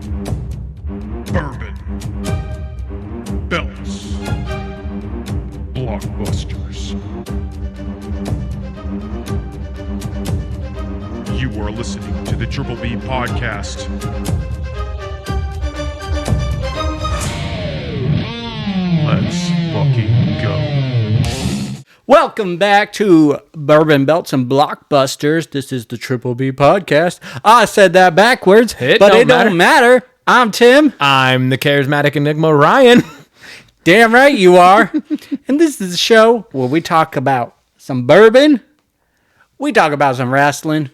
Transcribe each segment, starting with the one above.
Bourbon. Belts. Blockbusters. You are listening to the Triple B Podcast. Let's fucking go. Welcome back to Bourbon Belts and Blockbusters. This is the Triple B Podcast. I said that backwards, but it don't matter. I'm Tim. I'm the charismatic Enigma Ryan. Damn right you are. And this is the show where we talk about some bourbon, we talk about some wrestling,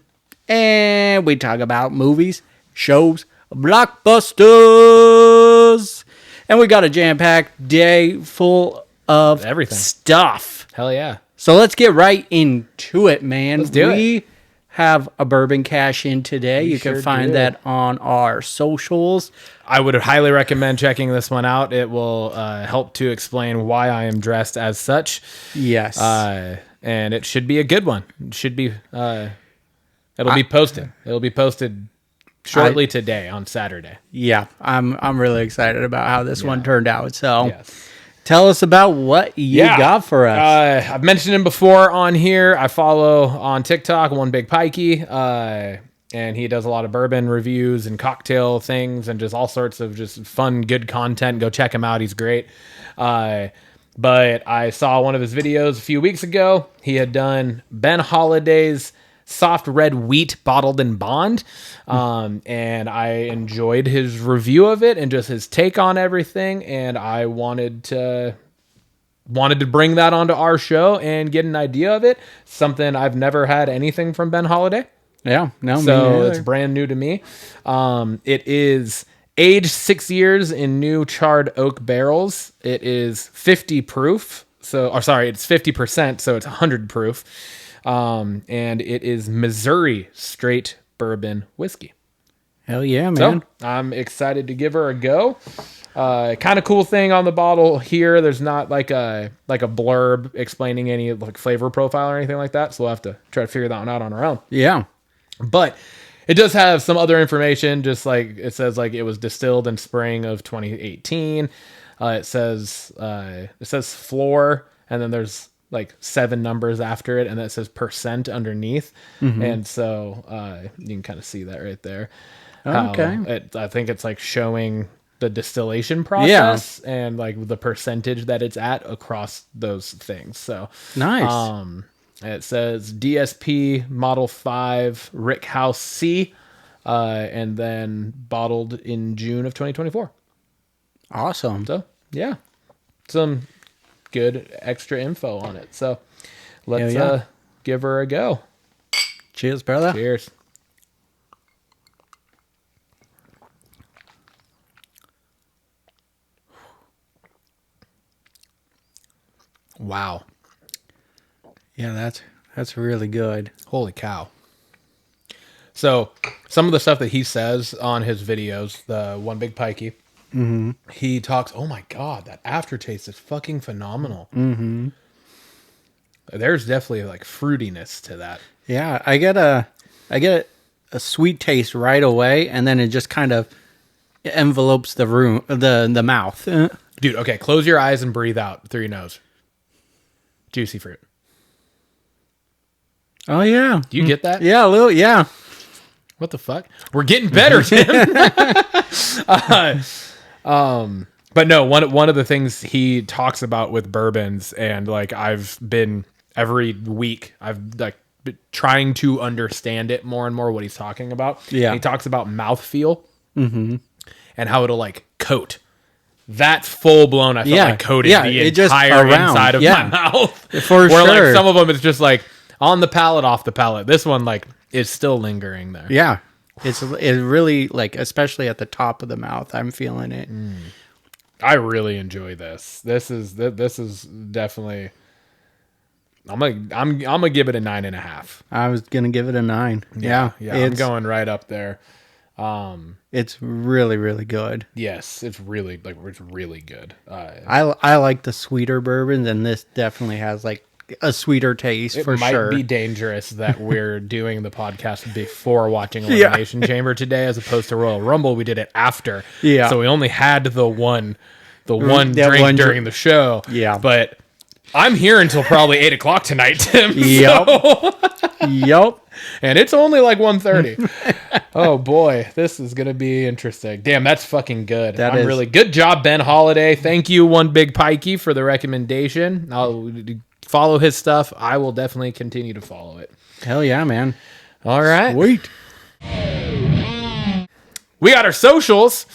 and we talk about movies, shows, blockbusters. And we got a jam-packed day full of everything stuff. Hell yeah. So let's get right into it, man. Let's do it. We have a bourbon cash in today. You can find that on our socials. I would highly recommend checking this one out. It will help to explain why I am dressed as such. Yes. And it should be a good one. It should be, it'll be posted. It'll be posted shortly today on Saturday. Yeah, I'm really excited about how this one turned out. So Yes. Tell us about what you got for us. I've mentioned him before on here. I follow on TikTok, One Big Pikey, and he does a lot of bourbon reviews and cocktail things and just all sorts of just fun, good content. Go check him out. He's great. But I saw one of his videos a few weeks ago. He had done Ben Holladay's soft red wheat bottled in bond, and I enjoyed his review of it and just his take on everything, and I wanted to bring that onto our show and get an idea of it. Something I've never had anything from Ben Holladay. Yeah, no, So it's brand new to me. It is aged 6 years in new charred oak barrels. It is 50 proof. It's 50%, so it's 100 proof. And it is Missouri straight bourbon whiskey. Hell yeah, man. So I'm excited to give her a go. Kind of cool thing on the bottle here. There's not like a blurb explaining any like flavor profile or anything like that. So we'll have to try to figure that one out on our own. Yeah. But it does have some other information. Just like it says, like it was distilled in spring of 2018. It says floor, and then there's like 7 numbers after it, and then it says percent underneath. And so you can kind of see that right there. Okay. I think it's like showing the distillation process and like the percentage that it's at across those things. So Nice. It says DSP Model 5 Rick House C, and then bottled in June of 2024. Awesome. So yeah, some good extra info on it. So let's give her a go. Cheers, brother. Cheers. Wow. Yeah, that's really good. Holy cow. So some of the stuff that he says on his videos, the One Big Pikey, he talks, oh my God, that aftertaste is fucking phenomenal. There's definitely like fruitiness to that. Yeah, I get a sweet taste right away, and then it just kind of envelopes the room, the mouth. Dude, okay, close your eyes and breathe out through your nose. Juicy fruit. Oh yeah. Do you get that? Yeah, a little. Yeah. What the fuck? We're getting better, Tim. But no, one of the things he talks about with bourbons, and like I've been every week, I've like been trying to understand it more and more what he's talking about. Yeah. And he talks about mouthfeel and how it'll like coat. That's full blown. I felt like coated the entire inside of my mouth. For Where sure. like some of them it's just like on the palate, off the palate. This one like is still lingering there. Yeah. It's really like, especially at the top of the mouth, I'm feeling it. I really enjoy this. This is definitely. I'm gonna give it a 9.5. I was gonna give it a 9. Yeah. I'm going right up there. It's really, really good. Yes, it's really good. I like the sweeter bourbons, and this definitely has like a sweeter taste It for might sure. be dangerous that we're doing the podcast before watching Elimination Chamber today, as opposed to Royal Rumble. We did it after. Yeah. So we only had the one that drink one during the show. Yeah. But I'm here until probably 8 o'clock tonight, Tim. Yep. Yep. And it's only like 1:30. Oh boy, this is gonna be interesting. Damn, that's fucking good. That I'm is. really good job, Ben Holladay. Thank you, One Big Pikey, for the recommendation. I'll follow his stuff. I will definitely continue to follow it. Hell yeah, man. All right, Sweet. we got our socials.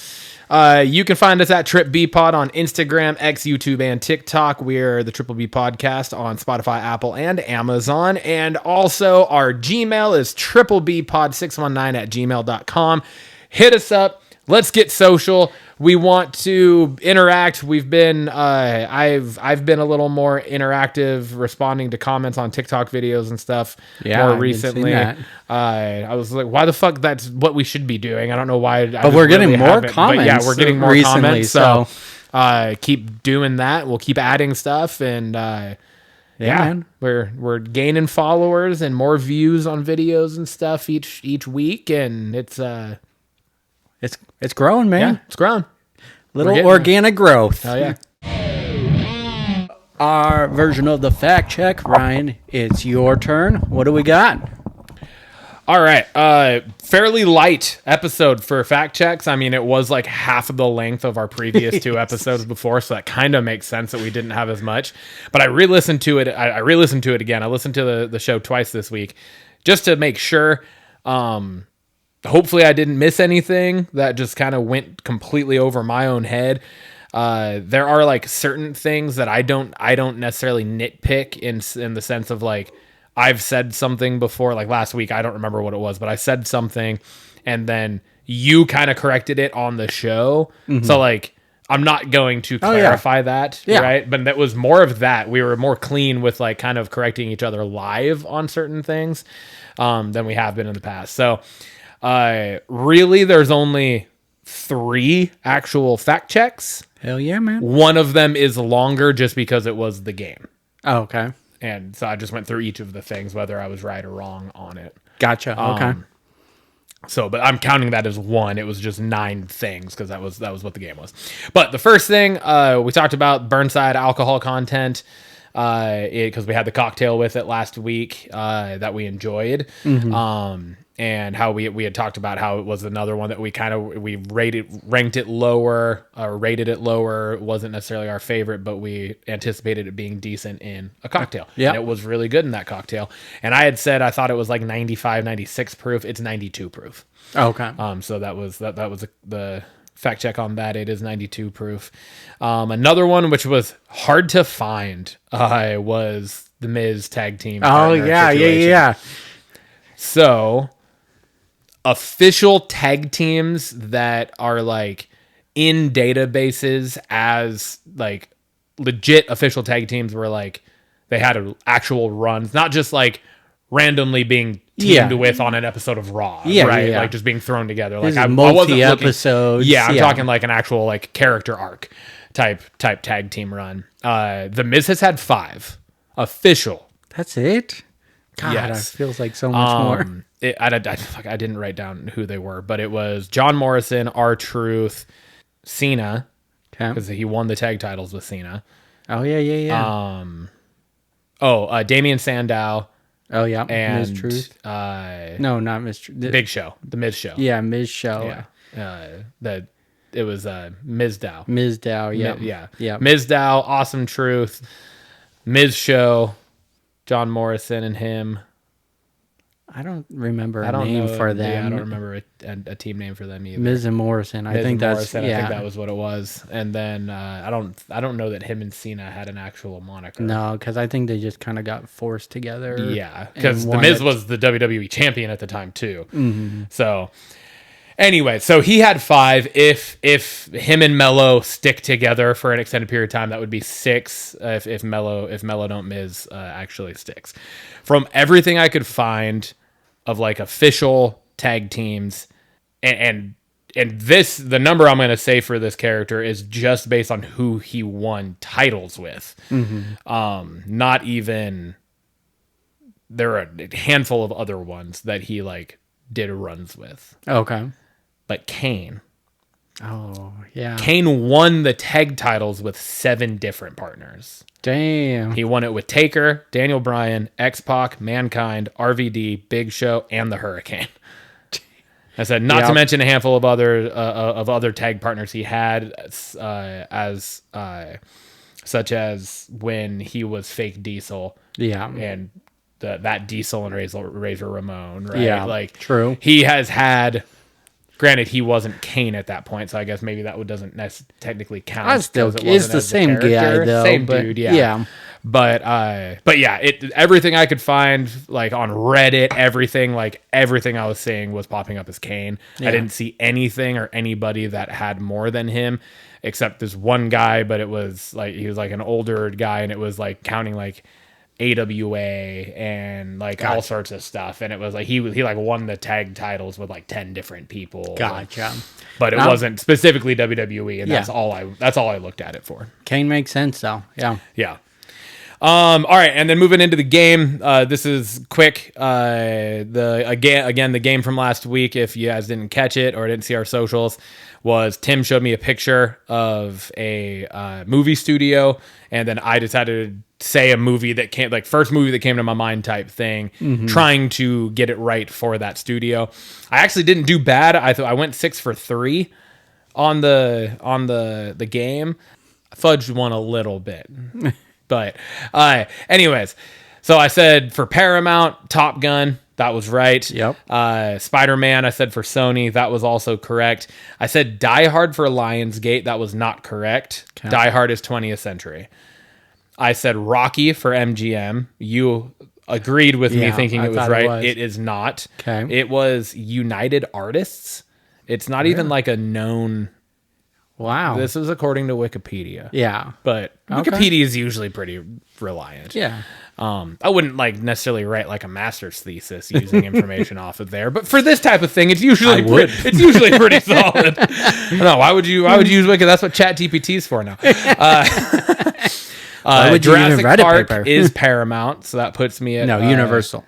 You can find us at Trip B Pod on Instagram, X, YouTube, and TikTok. We're the Triple B Podcast on Spotify, Apple, and Amazon. And also our Gmail is triplebpod619@gmail.com. Hit us up. Let's get social. We want to interact. We've been, I've been a little more interactive, responding to comments on TikTok videos and stuff more I've been seeing recently. that. I was like, why the fuck? That's what we should be doing. I don't know why. But we're getting more comments. Yeah, we're getting more recently, comments. So keep doing that. We'll keep adding stuff, and yeah, yeah, man. we're gaining followers and more views on videos and stuff each week, and it's It's growing, man. yeah, it's grown. Little getting organic growth. Oh yeah. Our version of the fact check, Ryan. It's your turn. What do we got? All right. Fairly light episode for fact checks. I mean, it was like half of the length of our previous two episodes before, so that kind of makes sense that we didn't have as much. But I re-listened to it. I re-listened to it again. I listened to the show twice this week just to make sure. Hopefully I didn't miss anything that just kind of went completely over my own head. There are like certain things that I don't necessarily nitpick in the sense of like, I've said something before, like last week, I don't remember what it was, but I said something and then you kind of corrected it on the show. Mm-hmm. So like, I'm not going to clarify that, right? But that was more of that. We were more clean with like kind of correcting each other live on certain things than we have been in the past. So really, there's only 3 actual fact checks. Hell yeah, man. One of them is longer just because it was the game. Oh, okay. And so I just went through each of the things, whether I was right or wrong on it. Gotcha. Okay. So, but I'm counting that as 1. It was just 9 things because that was what the game was. But the first thing we talked about Burnside alcohol content because we had the cocktail with it last week that we enjoyed. Mm-hmm. And how we had talked about how it was another one that we ranked it lower or rated it lower. It wasn't necessarily our favorite, but we anticipated it being decent in a cocktail. Yeah. And it was really good in that cocktail. And I had said I thought it was like 95, 96 proof. It's 92 proof. Okay. So that was the fact check on that. It is 92 proof. Another one which was hard to find was the Miz tag team. Oh yeah, situation. yeah. So official tag teams that are like in databases as like legit official tag teams were like they had actual runs, not just like randomly being teamed with on an episode of Raw, right? Yeah. Like just being thrown together. Like I wasn't multi-episodes. I'm talking like an actual like character arc type tag team run. The Miz has had 5 official. That's it. God, Yes. it feels like so much more. I didn't write down who they were, but it was John Morrison, R-Truth, Cena, because he won the tag titles with Cena. Oh yeah. Damian Sandow. Oh yeah, And Miz Truth. No, not Miz Truth. Big Show, the Miz Show. Yeah, Miz Show. Yeah. It was Mizdow. Mizdow. Yeah. Yeah. Mizdow, Awesome Truth, Miz Show, John Morrison and him. I don't remember a name for them. Yeah, I don't remember a team name for them either. Miz and Morrison. I think that was what it was. And then I don't know that him and Cena had an actual moniker. No, because I think they just kind of got forced together. Yeah, because the Miz was the WWE champion at the time too. Mm-hmm. So anyway, so he had 5. If him and Mello stick together for an extended period of time, that would be 6. If Mello don't Miz actually sticks. From everything I could find of like official tag teams, and the number I'm going to say for this character is just based on who he won titles with. Not even, there are a handful of other ones that he like did runs with. Okay. But Kane. Oh, yeah. Kane won the tag titles with 7 different partners. Damn. He won it with Taker, Daniel Bryan, X-Pac, Mankind, RVD, Big Show, and the Hurricane. I said, not to mention a handful of other tag partners he had, such as when he was fake Diesel. Yeah. And that Diesel and Razor Ramon, right? Yeah, like, true. He has had... Granted, he wasn't Kane at that point, so I guess maybe that doesn't technically count. I still, it's the same guy though. Same dude, yeah. But yeah, everything I could find, like on Reddit, everything I was seeing was popping up as Kane. Yeah. I didn't see anything or anybody that had more than him, except this one guy. But it was like he was like an older guy, and it was like counting like AWA and like all sorts of stuff, and it was like he like won the tag titles with like 10 different people. Gotcha. But it wasn't specifically WWE, and that's all I looked at it for. Kane makes sense though. Yeah. All right, and then moving into the game, this is quick. The game from last week, if you guys didn't catch it or didn't see our socials, was Tim showed me a picture of a movie studio, and then I decided to say a movie that came, like first movie that came to my mind type thing, trying to get it right for that studio. I actually didn't do bad. I went 6 for 3 on the game. I fudged one a little bit. But anyways, so I said for Paramount, Top Gun, that was right. Yep. Spider-Man, I said for Sony, that was also correct. I said Die Hard for Lionsgate, that was not correct. Okay. Die Hard is 20th Century. I said Rocky for MGM. You agreed with me thinking it was right. It is not. Okay. It was United Artists. It's not even like a known... Wow. This is according to Wikipedia. Yeah. But Wikipedia is usually pretty reliant. Yeah. I wouldn't like necessarily write like a master's thesis using information off of there, but for this type of thing, it's usually pretty solid. No, why would you use Wiki? That's what ChatGPT is for now. Jurassic Park is Paramount, so that puts me at Universal.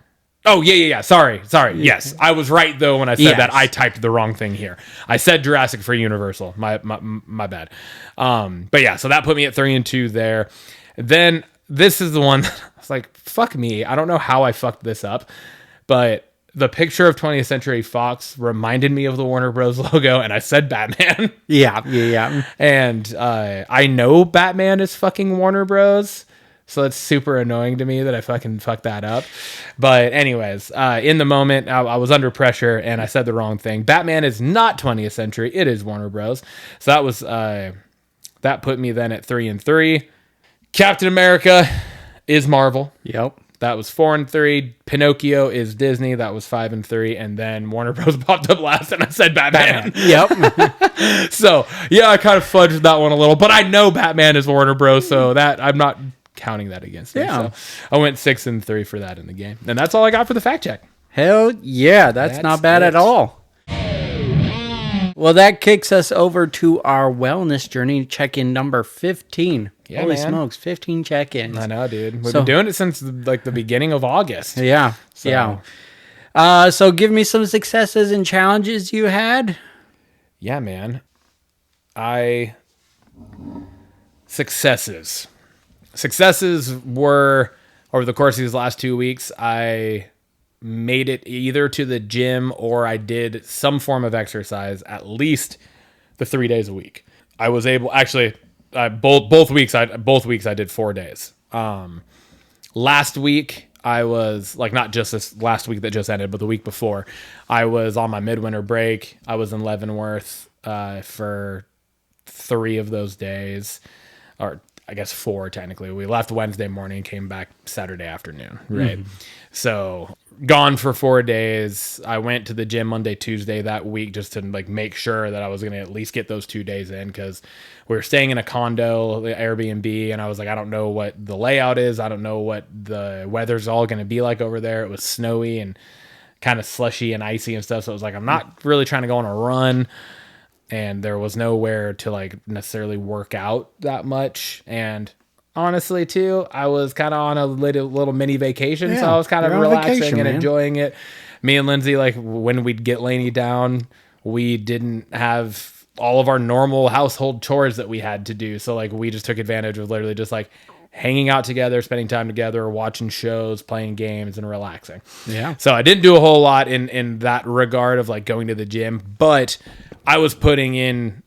Oh, yeah. Sorry. Yes, I was right, though, when I said that. I typed the wrong thing here. I said Jurassic for Universal. My bad. But yeah, so that put me at 3 and 2 there. Then this is the one that I was like, fuck me. I don't know how I fucked this up, but the picture of 20th Century Fox reminded me of the Warner Bros. Logo, and I said Batman. Yeah. And I know Batman is fucking Warner Bros., so it's super annoying to me that I fucking fucked that up. But anyways, in the moment, I was under pressure and I said the wrong thing. Batman is not 20th Century. It is Warner Bros. So that was that put me then at 3 and 3. Captain America is Marvel. Yep. That was 4 and 3. Pinocchio is Disney. That was 5 and 3. And then Warner Bros. Popped up last and I said Batman. Yep. So yeah, I kind of fudged that one a little, but I know Batman is Warner Bros. So that I'm not counting that against me. So I went 6 and 3 for that in the game. And that's all I got for the fact check. Hell yeah, that's not bad at all. Well, that kicks us over to our wellness journey check-in number 15. Yeah, Holy man. Smokes, 15 check-ins. I know, dude. We've been doing it since like the beginning of August. Yeah. So give me some successes and challenges you had. Yeah, man. Successes were, over the course of these last 2 weeks, I made it either to the gym or I did some form of exercise at least the 3 days a week. I was able, actually, both weeks I did 4 days. Last week I was, like, not just this last week that just ended, but the week before, I was on my midwinter break. I was in Leavenworth for 3 of those days, or I guess 4 technically. We left Wednesday morning, came back Saturday afternoon, right? Mm-hmm. So gone for 4 days. I went to the gym Monday, Tuesday that week just to like make sure that I was going to at least get those 2 days in, because we were staying in a condo, the Airbnb, and I was like, I don't know what the layout is. I don't know what the weather's all going to be like over there. It was snowy and kind of slushy and icy and stuff. So I was like, I'm not really trying to go on a run. and there was nowhere to like necessarily work out that much. And honestly, too, I was kind of on a little mini vacation, so I was kind of relaxing and enjoying it. Me and Lindsay, like when we'd get Lainey down, we didn't have all of our normal household chores that we had to do. So like we just took advantage of literally just like hanging out together, spending time together, watching shows, playing games, and relaxing. Yeah. So I didn't do a whole lot in that regard of like going to the gym, but I was putting in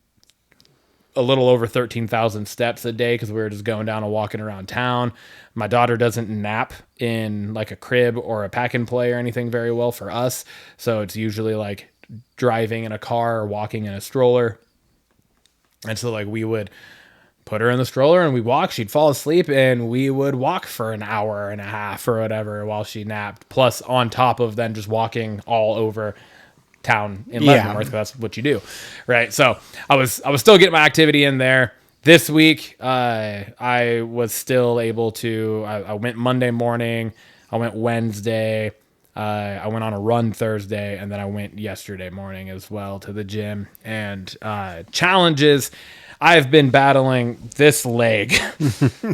a little over 13,000 steps a day because we were just going down and walking around town. My daughter doesn't nap in like a crib or a pack and play or anything very well for us. So it's usually like driving in a car or walking in a stroller. And so like we would put her in the stroller and we walk, she'd fall asleep and we would walk for an hour and a half or whatever while she napped. Plus on top of then just walking all over town in Leavenworth. That's what you do. Right. So I was still getting my activity in there. This week, I was still able to, I went Monday morning, I went Wednesday, I went on a run Thursday, and then I went yesterday morning as well to the gym. And challenges, I've been battling this leg.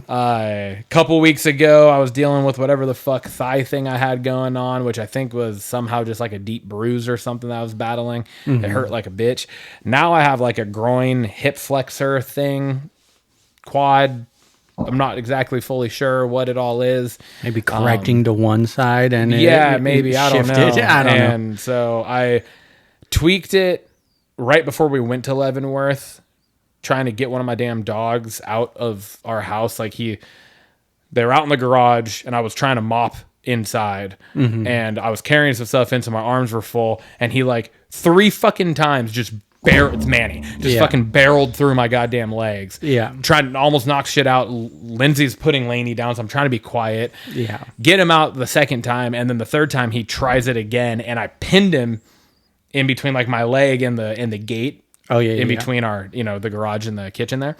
A couple weeks ago, I was dealing with whatever the fuck thigh thing I had going on, which I think was somehow just like a deep bruise or something that I was battling. It hurt like a bitch. Now I have like a groin hip flexor thing, quad. I'm not exactly fully sure what it all is. Maybe correcting to one side and maybe I don't know. I don't know. And so I tweaked it right before we went to Leavenworth, trying to get one of my damn dogs out of our house. Like they're out in the garage and I was trying to mop inside and I was carrying some stuff in so my arms were full and he like 3 fucking times just it's Manny just fucking barreled through my goddamn legs. Trying to almost knock shit out. Lindsay's putting Lainey down, so I'm trying to be quiet. Get him out the second time, and then the third time he tries it again, and I pinned him in between like my leg and the gate. In between our, the garage and the kitchen there.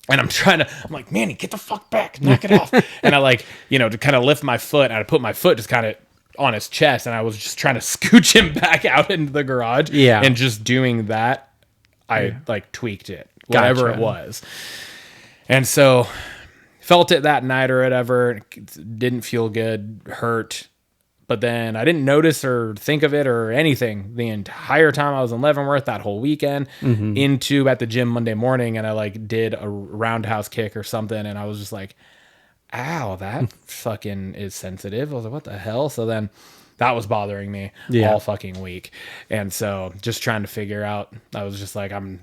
And I'm like, Manny, get the fuck back, knock it off. And I like, to kind of lift my foot, and I put my foot just kind of on his chest, and I was just trying to scooch him back out into the garage. And just doing that, I like tweaked it, whatever it was. And so felt it that night or whatever. Didn't feel good, hurt. But then I didn't notice or think of it or anything the entire time I was in Leavenworth that whole weekend into at the gym Monday morning. And I like did a roundhouse kick or something. And I was just like, ow, that fucking is sensitive. I was like, what the hell? So then that was bothering me all fucking week. And so just trying to figure out, I was just like, I'm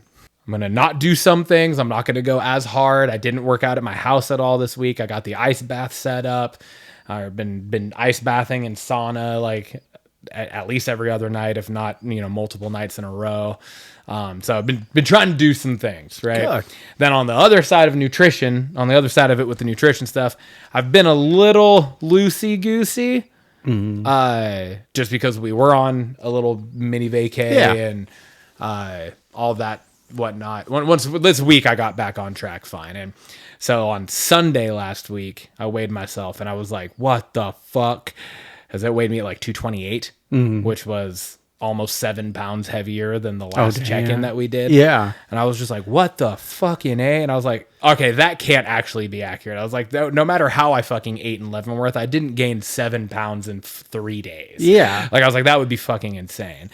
going to not do some things. I'm not going to go as hard. I didn't work out at my house at all this week. I got the ice bath set up. I've been ice bathing in sauna like at least every other night, if not, multiple nights in a row. So I've been trying to do some things, right? Good. Then on the other side of nutrition, on the other side of it with the nutrition stuff, I've been a little loosey-goosey. Just because we were on a little mini vacay and all that whatnot. Once this week I got back on track fine. And so on Sunday last week, I weighed myself and I was like, what the fuck? Because it weighed me at like 228, which was almost 7 pounds heavier than the last check-in that we did. And I was just like, what the fucking A? And I was like, okay, that can't actually be accurate. I was like, no matter how I fucking ate in Leavenworth, I didn't gain 7 pounds in 3 days. Like, I was like, that would be fucking insane.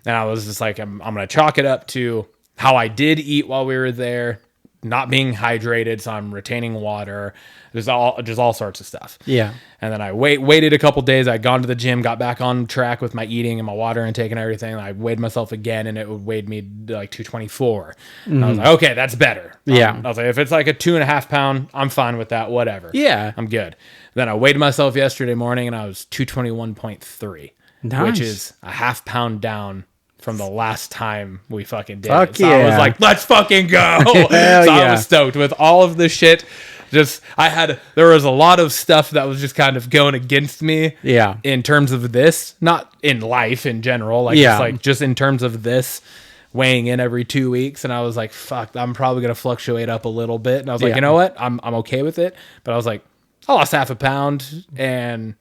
And I was just like, I'm going to chalk it up to how I did eat while we were there, not being hydrated, so I'm retaining water. There's all sorts of stuff. And then I waited a couple days. I'd gone to the gym, got back on track with my eating and my water intake and everything. And I weighed myself again, and it weighed me like 224. And I was like, okay, that's better. I was like, if it's like a 2.5 pound, I'm fine with that. Whatever. I'm good. Then I weighed myself yesterday morning, and I was 221.3, which is a half pound down from the last time we fucking did it. So I was like, let's fucking go. I was stoked with all of the shit. There was a lot of stuff that was just kind of going against me in terms of this, not in life in general, like it's like just in terms of this weighing in every 2 weeks. And I was like, fuck, I'm probably going to fluctuate up a little bit. And I was like, you know what? I'm okay with it. But I was like, I lost half a pound and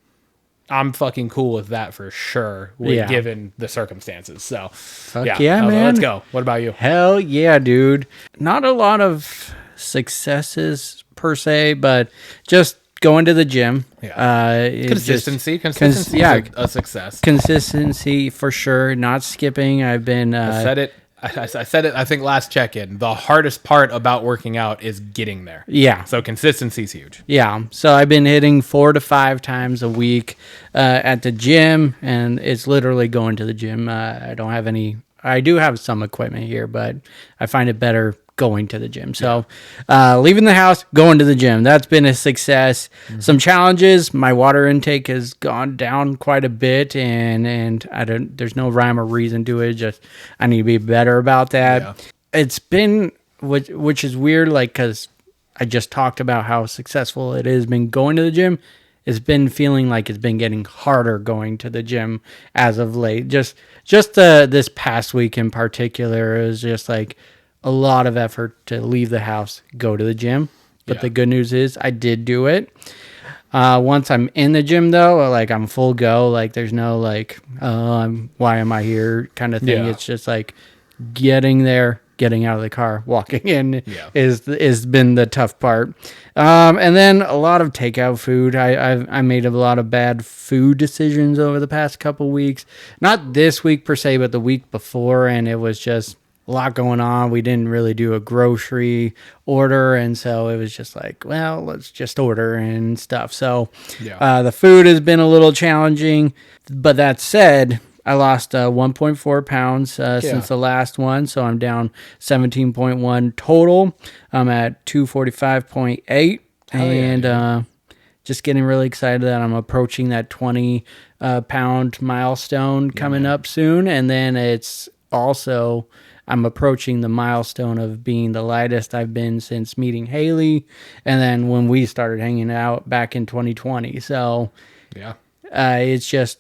I'm fucking cool with that for sure, given the circumstances. So, yeah, man. Let's go. What about you? Hell yeah, dude. Not a lot of successes per se, but just going to the gym. Yeah. Consistency. Consistency is a success. Consistency for sure. Not skipping. I've been... I said it. I think last check-in. The hardest part about working out is getting there. Yeah. So consistency is huge. Yeah. So I've been hitting 4 to 5 times a week at the gym, and it's literally going to the gym. I don't have any... I do have some equipment here, but I find it better going to the gym. So leaving the house, going to the gym. That's been a success. Mm-hmm. Some challenges. My water intake has gone down quite a bit, and there's no rhyme or reason to it. Just I need to be better about that. Yeah. It's been, which is weird, like, because I just talked about how successful it has been going to the gym. It's been feeling like it's been getting harder going to the gym as of late. Just this past week in particular, it was just like a lot of effort to leave the house, go to the gym. But the good news is I did do it. Once I'm in the gym, though, like, I'm full go. Like, there's no like, why am I here kind of thing. Yeah. It's just like getting there, getting out of the car, walking in is been the tough part. And then a lot of takeout food. I made a lot of bad food decisions over the past couple weeks. Not this week per se, but the week before, and it was just a lot going on. We didn't really do a grocery order, and so it was just like, well, let's just order and stuff. So the food has been a little challenging, but that said, I lost 1.4 pounds since the last one, so I'm down 17.1 total. I'm at 245.8, and just getting really excited that I'm approaching that 20 pound milestone coming up soon, and then it's also... I'm approaching the milestone of being the lightest I've been since meeting Haley, and then when we started hanging out back in 2020. So, it's just,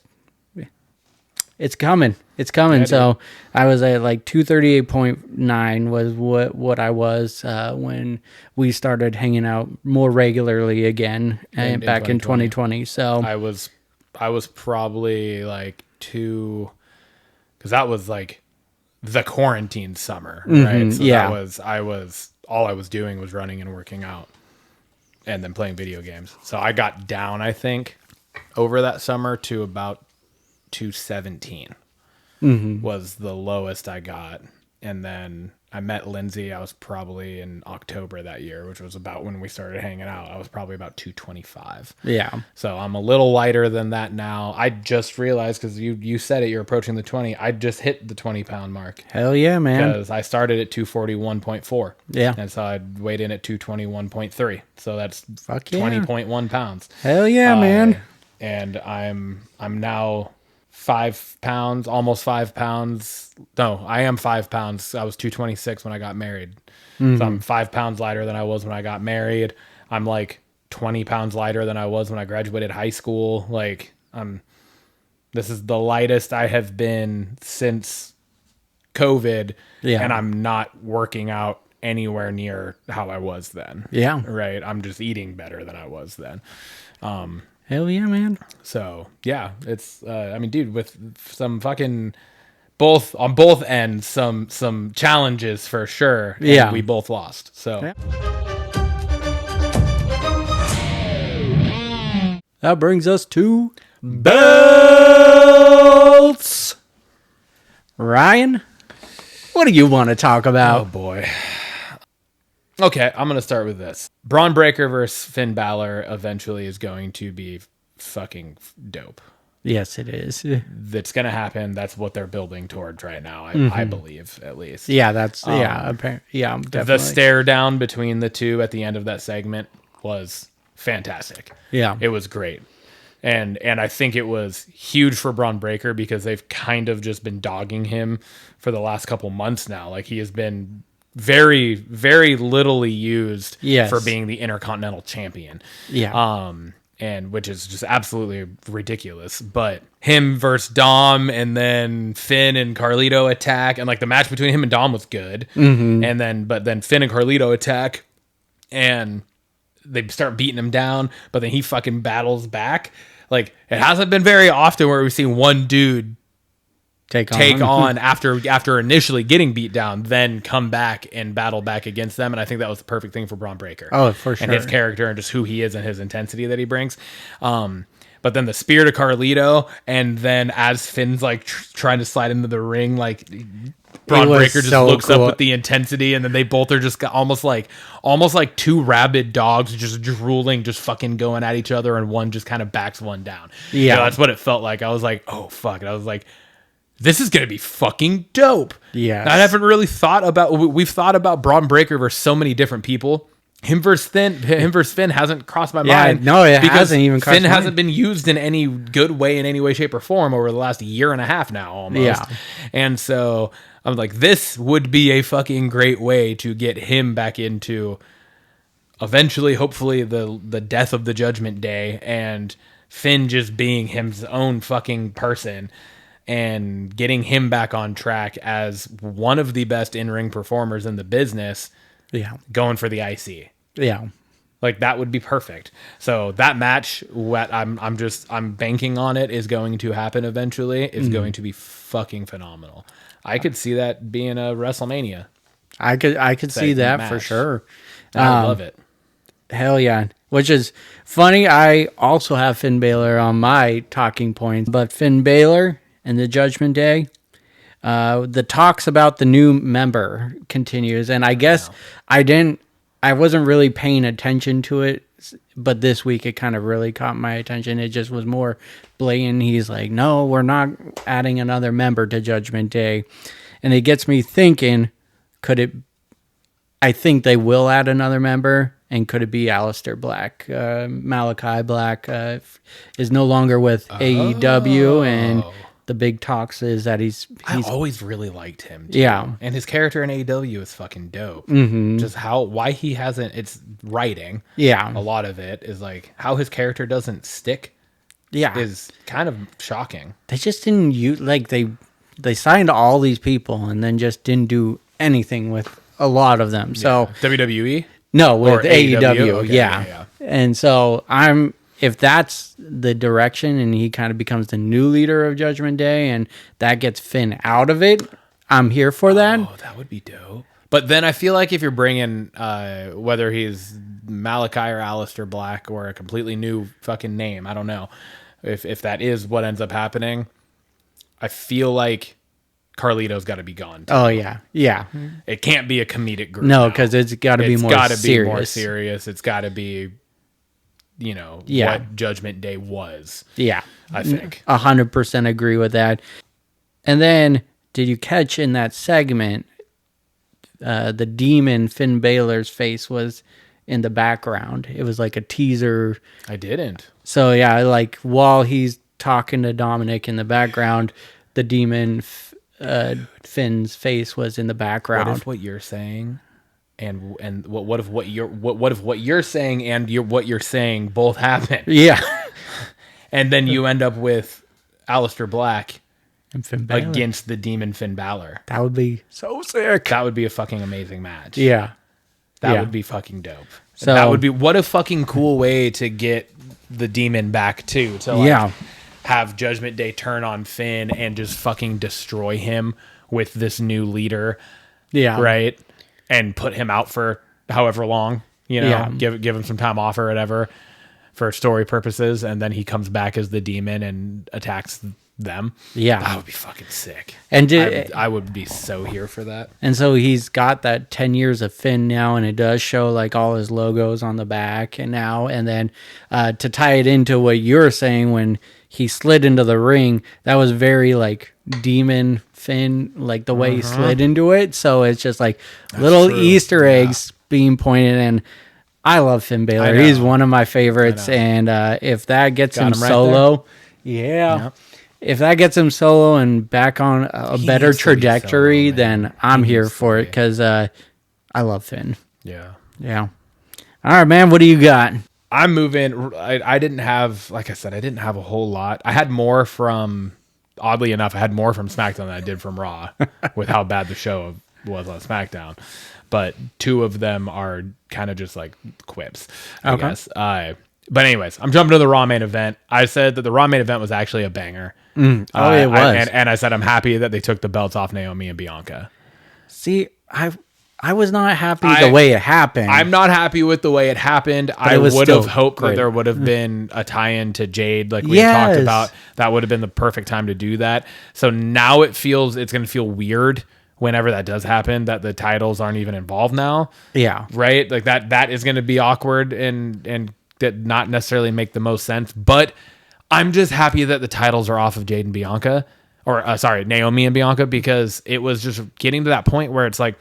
it's coming. It's coming. So I was at like 238.9 was what I was when we started hanging out more regularly again back in 2020. So I was probably like because that was like the quarantine summer, right? So all I was doing was running and working out and then playing video games. So I got down, I think, over that summer to about 217 was the lowest I got. And then I met Lindsay. I was probably in October that year, which was about when we started hanging out. I was probably about 225. Yeah. So I'm a little lighter than that now. I just realized, because you said it, you're approaching the 20. I just hit the 20 pound mark. Hell yeah, man. Because I started at 241.4. Yeah. And so I weighed in at 221.3. So that's 20.1 pounds. Hell yeah, man. And I'm now 5 pounds, almost 5 pounds. No, I am 5 pounds. I was 226 when I got married. So I'm 5 pounds lighter than I was when I got married. I'm like 20 pounds lighter than I was when I graduated high school. Like, this is the lightest I have been since COVID. Yeah. And I'm not working out anywhere near how I was then. Yeah. Right. I'm just eating better than I was then. Hell yeah, man. So yeah, it's, I mean, dude, with some fucking on both ends, some challenges for sure. And we both lost. So that brings us to belts. Ryan, what do you want to talk about? Oh boy. Okay, I'm going to start with this. Braun Breaker versus Finn Balor eventually is going to be fucking dope. Yes, it is. That's going to happen. That's what they're building towards right now, I believe, at least. Yeah, that's, definitely. The stare down between the two at the end of that segment was fantastic. Yeah. It was great. And I think it was huge for Braun Breaker because they've kind of just been dogging him for the last couple months now. Like, he has been very, very littly used for being the Intercontinental Champion. Yeah. And which is just absolutely ridiculous. But him versus Dom, and then Finn and Carlito attack, and like the match between him and Dom was good. And then Finn and Carlito attack, and they start beating him down, but then he fucking battles back. like it hasn't been very often where we've seen one dude take on after initially getting beat down, then come back and battle back against them. And I think that was the perfect thing for Braun Breaker. Oh, for sure. And his character and just who he is and his intensity that he brings. But then the spear to Carlito, and then as Finn's like trying to slide into the ring, like Braun Breaker just looks up with the intensity, and then they both are just almost like two rabid dogs just drooling, just fucking going at each other, and one just kind of backs one down. Yeah, you know, that's what it felt like. I was like, oh fuck, and I was like, this is gonna be fucking dope. Yeah, I haven't really thought about. We've thought about Braun Breaker versus so many different people. Him versus Finn hasn't crossed my mind. No, it hasn't even crossed Finn my mind. hasn't been used in any good way, in any way, shape, or form over the last year and a half now, almost. Yeah. And so I'm like, this would be a fucking great way to get him back into eventually, hopefully, the death of the Judgment Day, and Finn just being his own fucking person, and getting him back on track as one of the best in-ring performers in the business. Yeah. Going for the IC. Yeah. Like that would be perfect. So that match, what I'm banking on it, is going to happen eventually. Is going to be fucking phenomenal. I could see that being a WrestleMania. I could see that match. for sure. I love it. Hell yeah. Which is funny. I also have Finn Balor on my talking points, but Finn Balor and the Judgment Day. The talks about the new member continues, and I guess I wasn't really paying attention to it, but this week it kind of really caught my attention. It just was more blatant. He's like, no, we're not adding another member to Judgment Day. And it gets me thinking, I think they will add another member, and could it be Aleister Black? Malachi Black is no longer with AEW, and the big talks is that he's I always really liked him too. Yeah. And his character in AEW is fucking dope. Just why he hasn't, it's writing. Yeah. A lot of it is like how his character doesn't stick. Yeah. Is kind of shocking. They just didn't use, like, they signed all these people and then just didn't do anything with a lot of them. So WWE? No, with AEW. Okay, yeah. And so if that's the direction and he kind of becomes the new leader of Judgment Day and that gets Finn out of it, I'm here for that. Oh, that would be dope. But then I feel like if you're bringing, whether he's Malachi or Aleister Black or a completely new fucking name, I don't know. If that is what ends up happening, I feel like Carlito's got to be gone too. Oh, yeah. Yeah. It can't be a comedic group. No, because it's got to be more serious. It's got to be more serious. It's got to be, what Judgment Day was. Yeah. I think. 100% agree with that. And then, did you catch in that segment, the demon Finn Balor's face was in the background? It was like a teaser. I didn't. So, yeah, like while he's talking to Dominic in the background, the demon Finn's face was in the background. What if what you're saying and what if what you're saying and what you're saying both happen? Yeah. And then you end up with Aleister Black and Finn Balor against the demon Finn Balor. That would be so sick. That would be a fucking amazing match. Yeah. That would be fucking dope. So that would be, what a fucking cool way to get the demon back too. To have Judgment Day turn on Finn and just fucking destroy him with this new leader. Yeah. Right? And put him out for however long, give him some time off or whatever for story purposes. And then he comes back as the demon and attacks them. Yeah. That would be fucking sick. And I would be so here for that. And so he's got that 10 years of Finn now, and it does show like all his logos on the back and now. And then to tie it into what you're saying, when he slid into the ring, that was very like demon Finn, like the way he slid into it. So it's just like little Easter eggs being pointed in. I love Finn Balor. He's one of my favorites. And if that gets him solo, if that gets him solo and back on a better trajectory, then I'm here for it, because I love Finn. Yeah. Yeah. All right, man. What do you got? I'm moving. I didn't have, like I said, I didn't have a whole lot. I had more from, oddly enough, I had more from SmackDown than I did from Raw with how bad the show was on SmackDown. But two of them are kind of just like quips, I guess. But anyways, I'm jumping to the Raw main event. I said that the Raw main event was actually a banger. It was. And I said I'm happy that they took the belts off Naomi and Bianca. See, I was not happy the way it happened. I'm not happy with the way it happened. I would have hoped that there would have been a tie-in to Jade, like we talked about. That would have been the perfect time to do that. So now it's going to feel weird whenever that does happen, that the titles aren't even involved now. Yeah. Right? Like that is going to be awkward and that not necessarily make the most sense. But I'm just happy that the titles are off of Jade and Bianca. Or, Naomi and Bianca, because it was just getting to that point where it's like,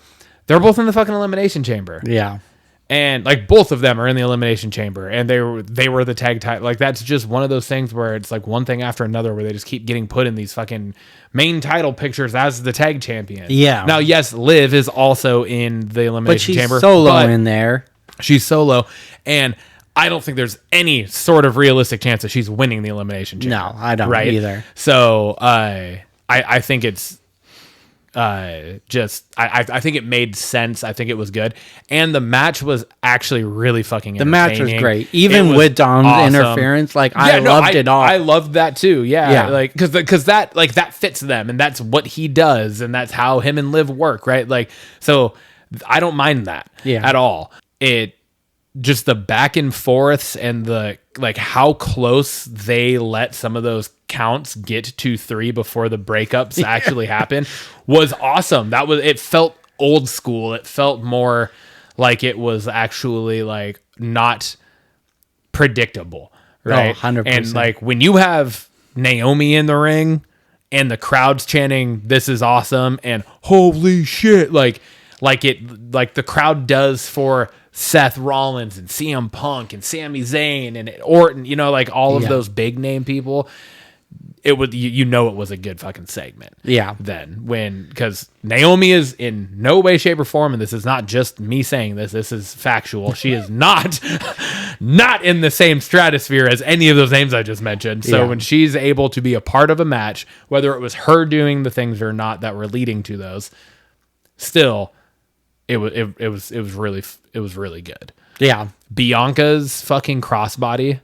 they're both in the fucking Elimination Chamber. Yeah. And like both of them are in the Elimination Chamber and they were the tag title. Like that's just one of those things where it's like one thing after another where they just keep getting put in these fucking main title pictures as the tag champion. Yeah. Now, yes, Liv is also in the Elimination Chamber. But she's solo in there. She's solo. And I don't think there's any sort of realistic chance that she's winning the Elimination Chamber. No, I don't either. So I think it's I think it made sense. I think it was good. And the match was actually really fucking entertaining. The match was great. Even with Dom's interference, I loved it all. I loved that too. Yeah. Like, cause that fits them and that's what he does. And that's how him and Liv work. Right. Like, so I don't mind that at all. Just the back and forths and the like how close they let some of those counts get to 3 before the breakups actually happen was awesome. It felt old school. It felt more like it was actually like not predictable, right? 100%. And like when you have Naomi in the ring and the crowd's chanting, "This is awesome," and "Holy shit," like the crowd does for Seth Rollins and CM Punk and Sami Zayn and Orton, like all of those big name people, it would, it was a good fucking segment. Yeah. Because Naomi is in no way, shape, or form, and this is not just me saying this is factual. She is not in the same stratosphere as any of those names I just mentioned. So when she's able to be a part of a match, whether it was her doing the things or not that were leading to those, still, it was really good. Yeah. Bianca's fucking crossbody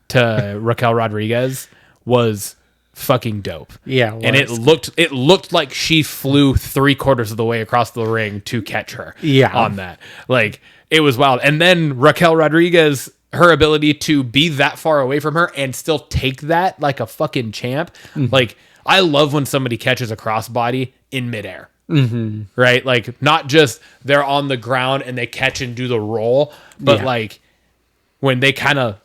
to Raquel Rodriguez was fucking dope. Yeah. And it looked like she flew 3/4 of the way across the ring to catch her on that. Like, it was wild. And then Raquel Rodriguez, her ability to be that far away from her and still take that like a fucking champ. Mm-hmm. Like, I love when somebody catches a crossbody in midair. Mm-hmm. Right? Like, not just they're on the ground and they catch and do the roll, but like when they kind of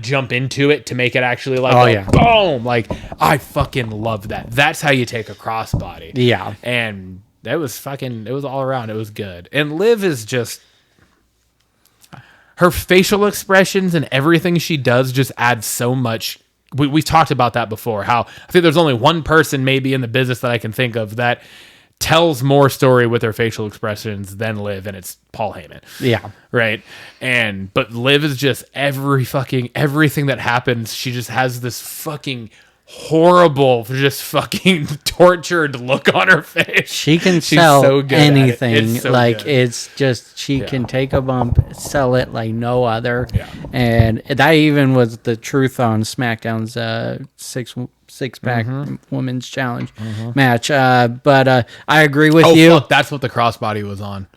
jump into it to make it actually like boom. Like, I fucking love that. That's how you take a crossbody. Yeah. And it was all around. It was good. And Liv is just, her facial expressions and everything she does just adds so much. We've talked about that before, how I think there's only one person maybe in the business that I can think of that tells more story with their facial expressions than Liv, and it's Paul Heyman. Yeah. Right? But Liv is just everything that happens, she just has this fucking horrible, just fucking tortured look on her face. She can sell so anything. It's so like good. It's just she can take a bump, sell it like no other. Yeah. And that even was the truth on SmackDown's six-pack women's challenge match. But I agree with you. Fuck, that's what the crossbody was on.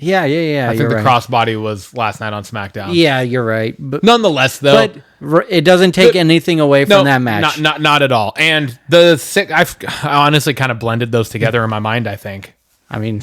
Yeah. I think the crossbody was last night on SmackDown. Yeah, you're right. But nonetheless, though, it doesn't take anything away from that match. Not at all. And I honestly kind of blended those together in my mind, I think. I mean,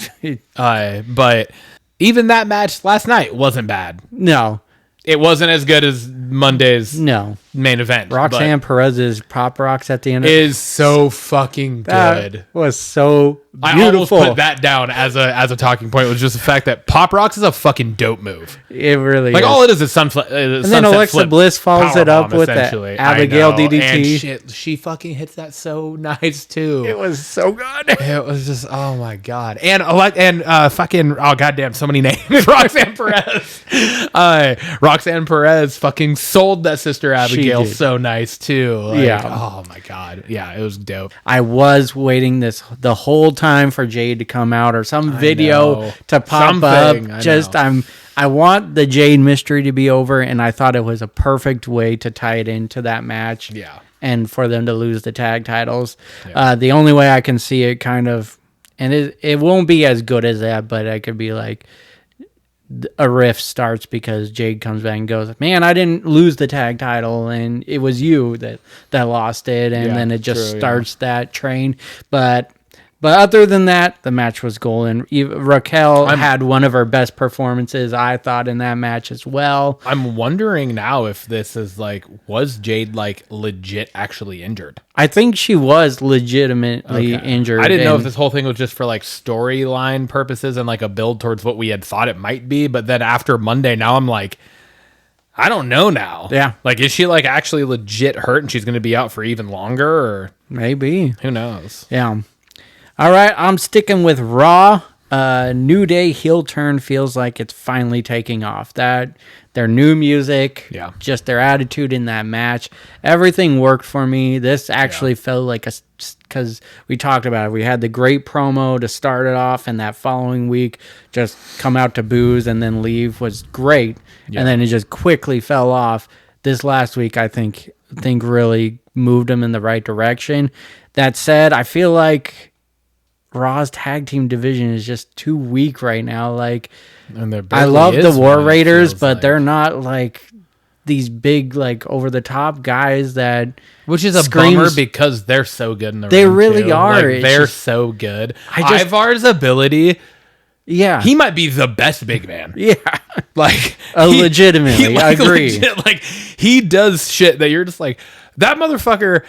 but even that match last night wasn't bad. No. It wasn't as good as Monday's main event. Roxanne Perez's pop rocks at the end is so fucking good. That was so beautiful. I almost put that down as a talking point. It was just the fact that pop rocks is a fucking dope move. It really is. All it is sunset. And then Alexa Bliss follows it up with that Abigail DDT. And she fucking hits that so nice too. It was so good. It was just, oh my god. And fucking, oh goddamn, so many names. Roxanne Perez. Roxanne Perez fucking sold that Sister Abigail Abigail did. so nice too. Like, Yeah. Oh my god. Yeah, it was dope. I was waiting the whole time for Jade to come out or some video know. to pop Something, up. I Just know. I want the Jade mystery to be over, and I thought it was a perfect way to tie it into that match. Yeah. And for them to lose the tag titles. Yeah. The only way I can see it kind of, and it won't be as good as that, but I could be like, a rift starts because Jade comes back and goes, man, I didn't lose the tag title, and it was you that lost it, and Yeah, then it just true, starts that train. But other than that, the match was golden. Raquel had one of her best performances, I thought, in that match as well. I'm wondering now if this is like, was Jade like legit actually injured? I think she was legitimately injured. I didn't know if and- this whole thing was just for like storyline purposes and like a build towards what we had thought it might be. But then after Monday, now I'm like, I don't know now. Yeah. Like, is she like actually legit hurt and she's going to be out for even longer, or Maybe. who knows? Yeah. All right, I'm sticking with Raw. New Day heel turn feels like it's finally taking off. That their new music, Yeah. just their attitude in that match, everything worked for me. This actually felt like because we talked about it. We had the great promo to start it off, and that following week, just come out to booze and then leave was great, and then it just quickly fell off. This last week, I think really moved them in the right direction. That said, I feel like Raw's tag team division is just too weak right now. Like, And there I barely love the is War one, it Raiders, feels but like. they're not like these big, like over the top guys that Which is a screams- bummer because they're so good in the They ring, really too. are. Like, It's they're just- so good. I just- Ivar's ability, yeah, he might be the best big man. yeah, Like, legitimately, I agree. Like, he does shit that you're just like, that motherfucker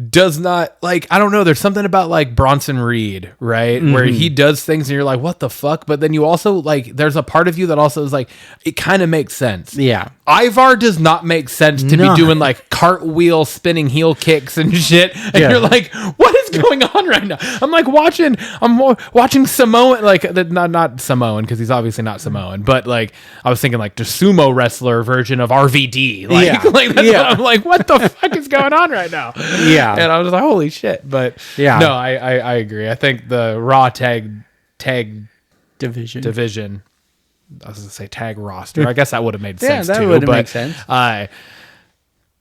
does not, like, I don't know. There's something about like Bronson Reed, right? Where he does things and you're like, what the fuck? But then you also like, there's a part of you that also is like, it kind of makes sense. yeah. Ivar does not make sense to No. be doing like cartwheel spinning heel kicks and shit. And Yeah. you're like, what is going on right now? I'm like watching Samoan, like not Samoan, because he's obviously not Samoan, but like I was thinking like the sumo wrestler version of RVD. Like, Yeah. like that's Yeah. what I'm like, what the fuck is going on right now? Yeah. And I was like, holy shit. But Yeah. no, I agree. I think the Raw tag Division. division, I was gonna say tag roster. I guess that would have made sense that too. would've but, made sense.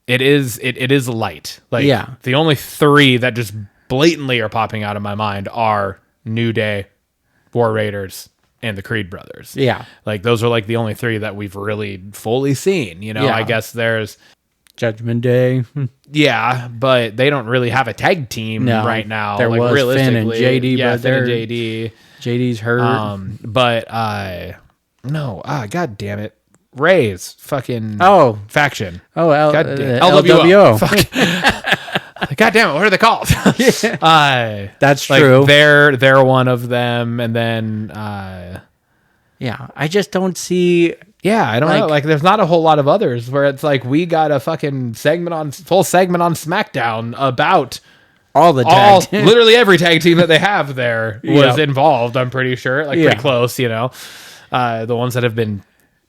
It is light. Like, Yeah. the only three that just blatantly are popping out of my mind are New Day, War Raiders, and the Creed brothers. Yeah. Like, those are like the only three that we've really fully seen. You know, Yeah. I guess there's Judgment Day. yeah, but they don't really have a tag team No. right now. There like, was Finn and realistically. JD, yeah, but Finn and they're- JD. JD's hurt. But no, god damn it, Ray's fucking faction. LWO. LWO. Fuck. God damn it, what are they called? That's like, true. They're one of them, and then Yeah, I just don't see. yeah, I don't know. Like- Like, there's not a whole lot of others where it's like we got a fucking full segment on SmackDown about All the tag. literally every tag team that they have there was Yeah. involved. I'm pretty sure, like Yeah. pretty close. You know, the ones that have been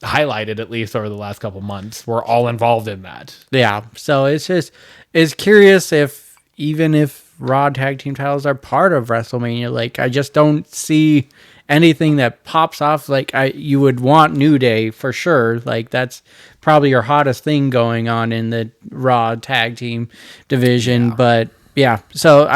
highlighted at least over the last couple months were all involved in that. Yeah, so it's curious if even if Raw tag team titles are part of WrestleMania, like I just don't see anything that pops off. Like you would want New Day for sure. Like that's probably your hottest thing going on in the Raw tag team division. But yeah, so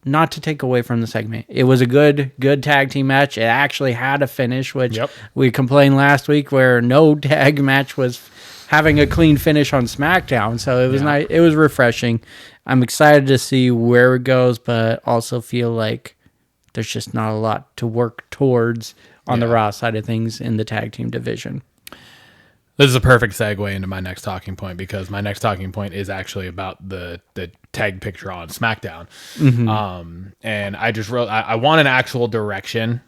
not to take away from the segment, it was a good tag team match. It actually had a finish, which Yep. we complained last week where no tag match was having a clean finish on SmackDown. So it was nice. It was refreshing. I'm excited to see where it goes, but also feel like there's just not a lot to work towards on the Raw side of things in the tag team division. This is a perfect segue into my next talking point, because my next talking point is actually about the tag picture on SmackDown. And I just wrote, I want an actual direction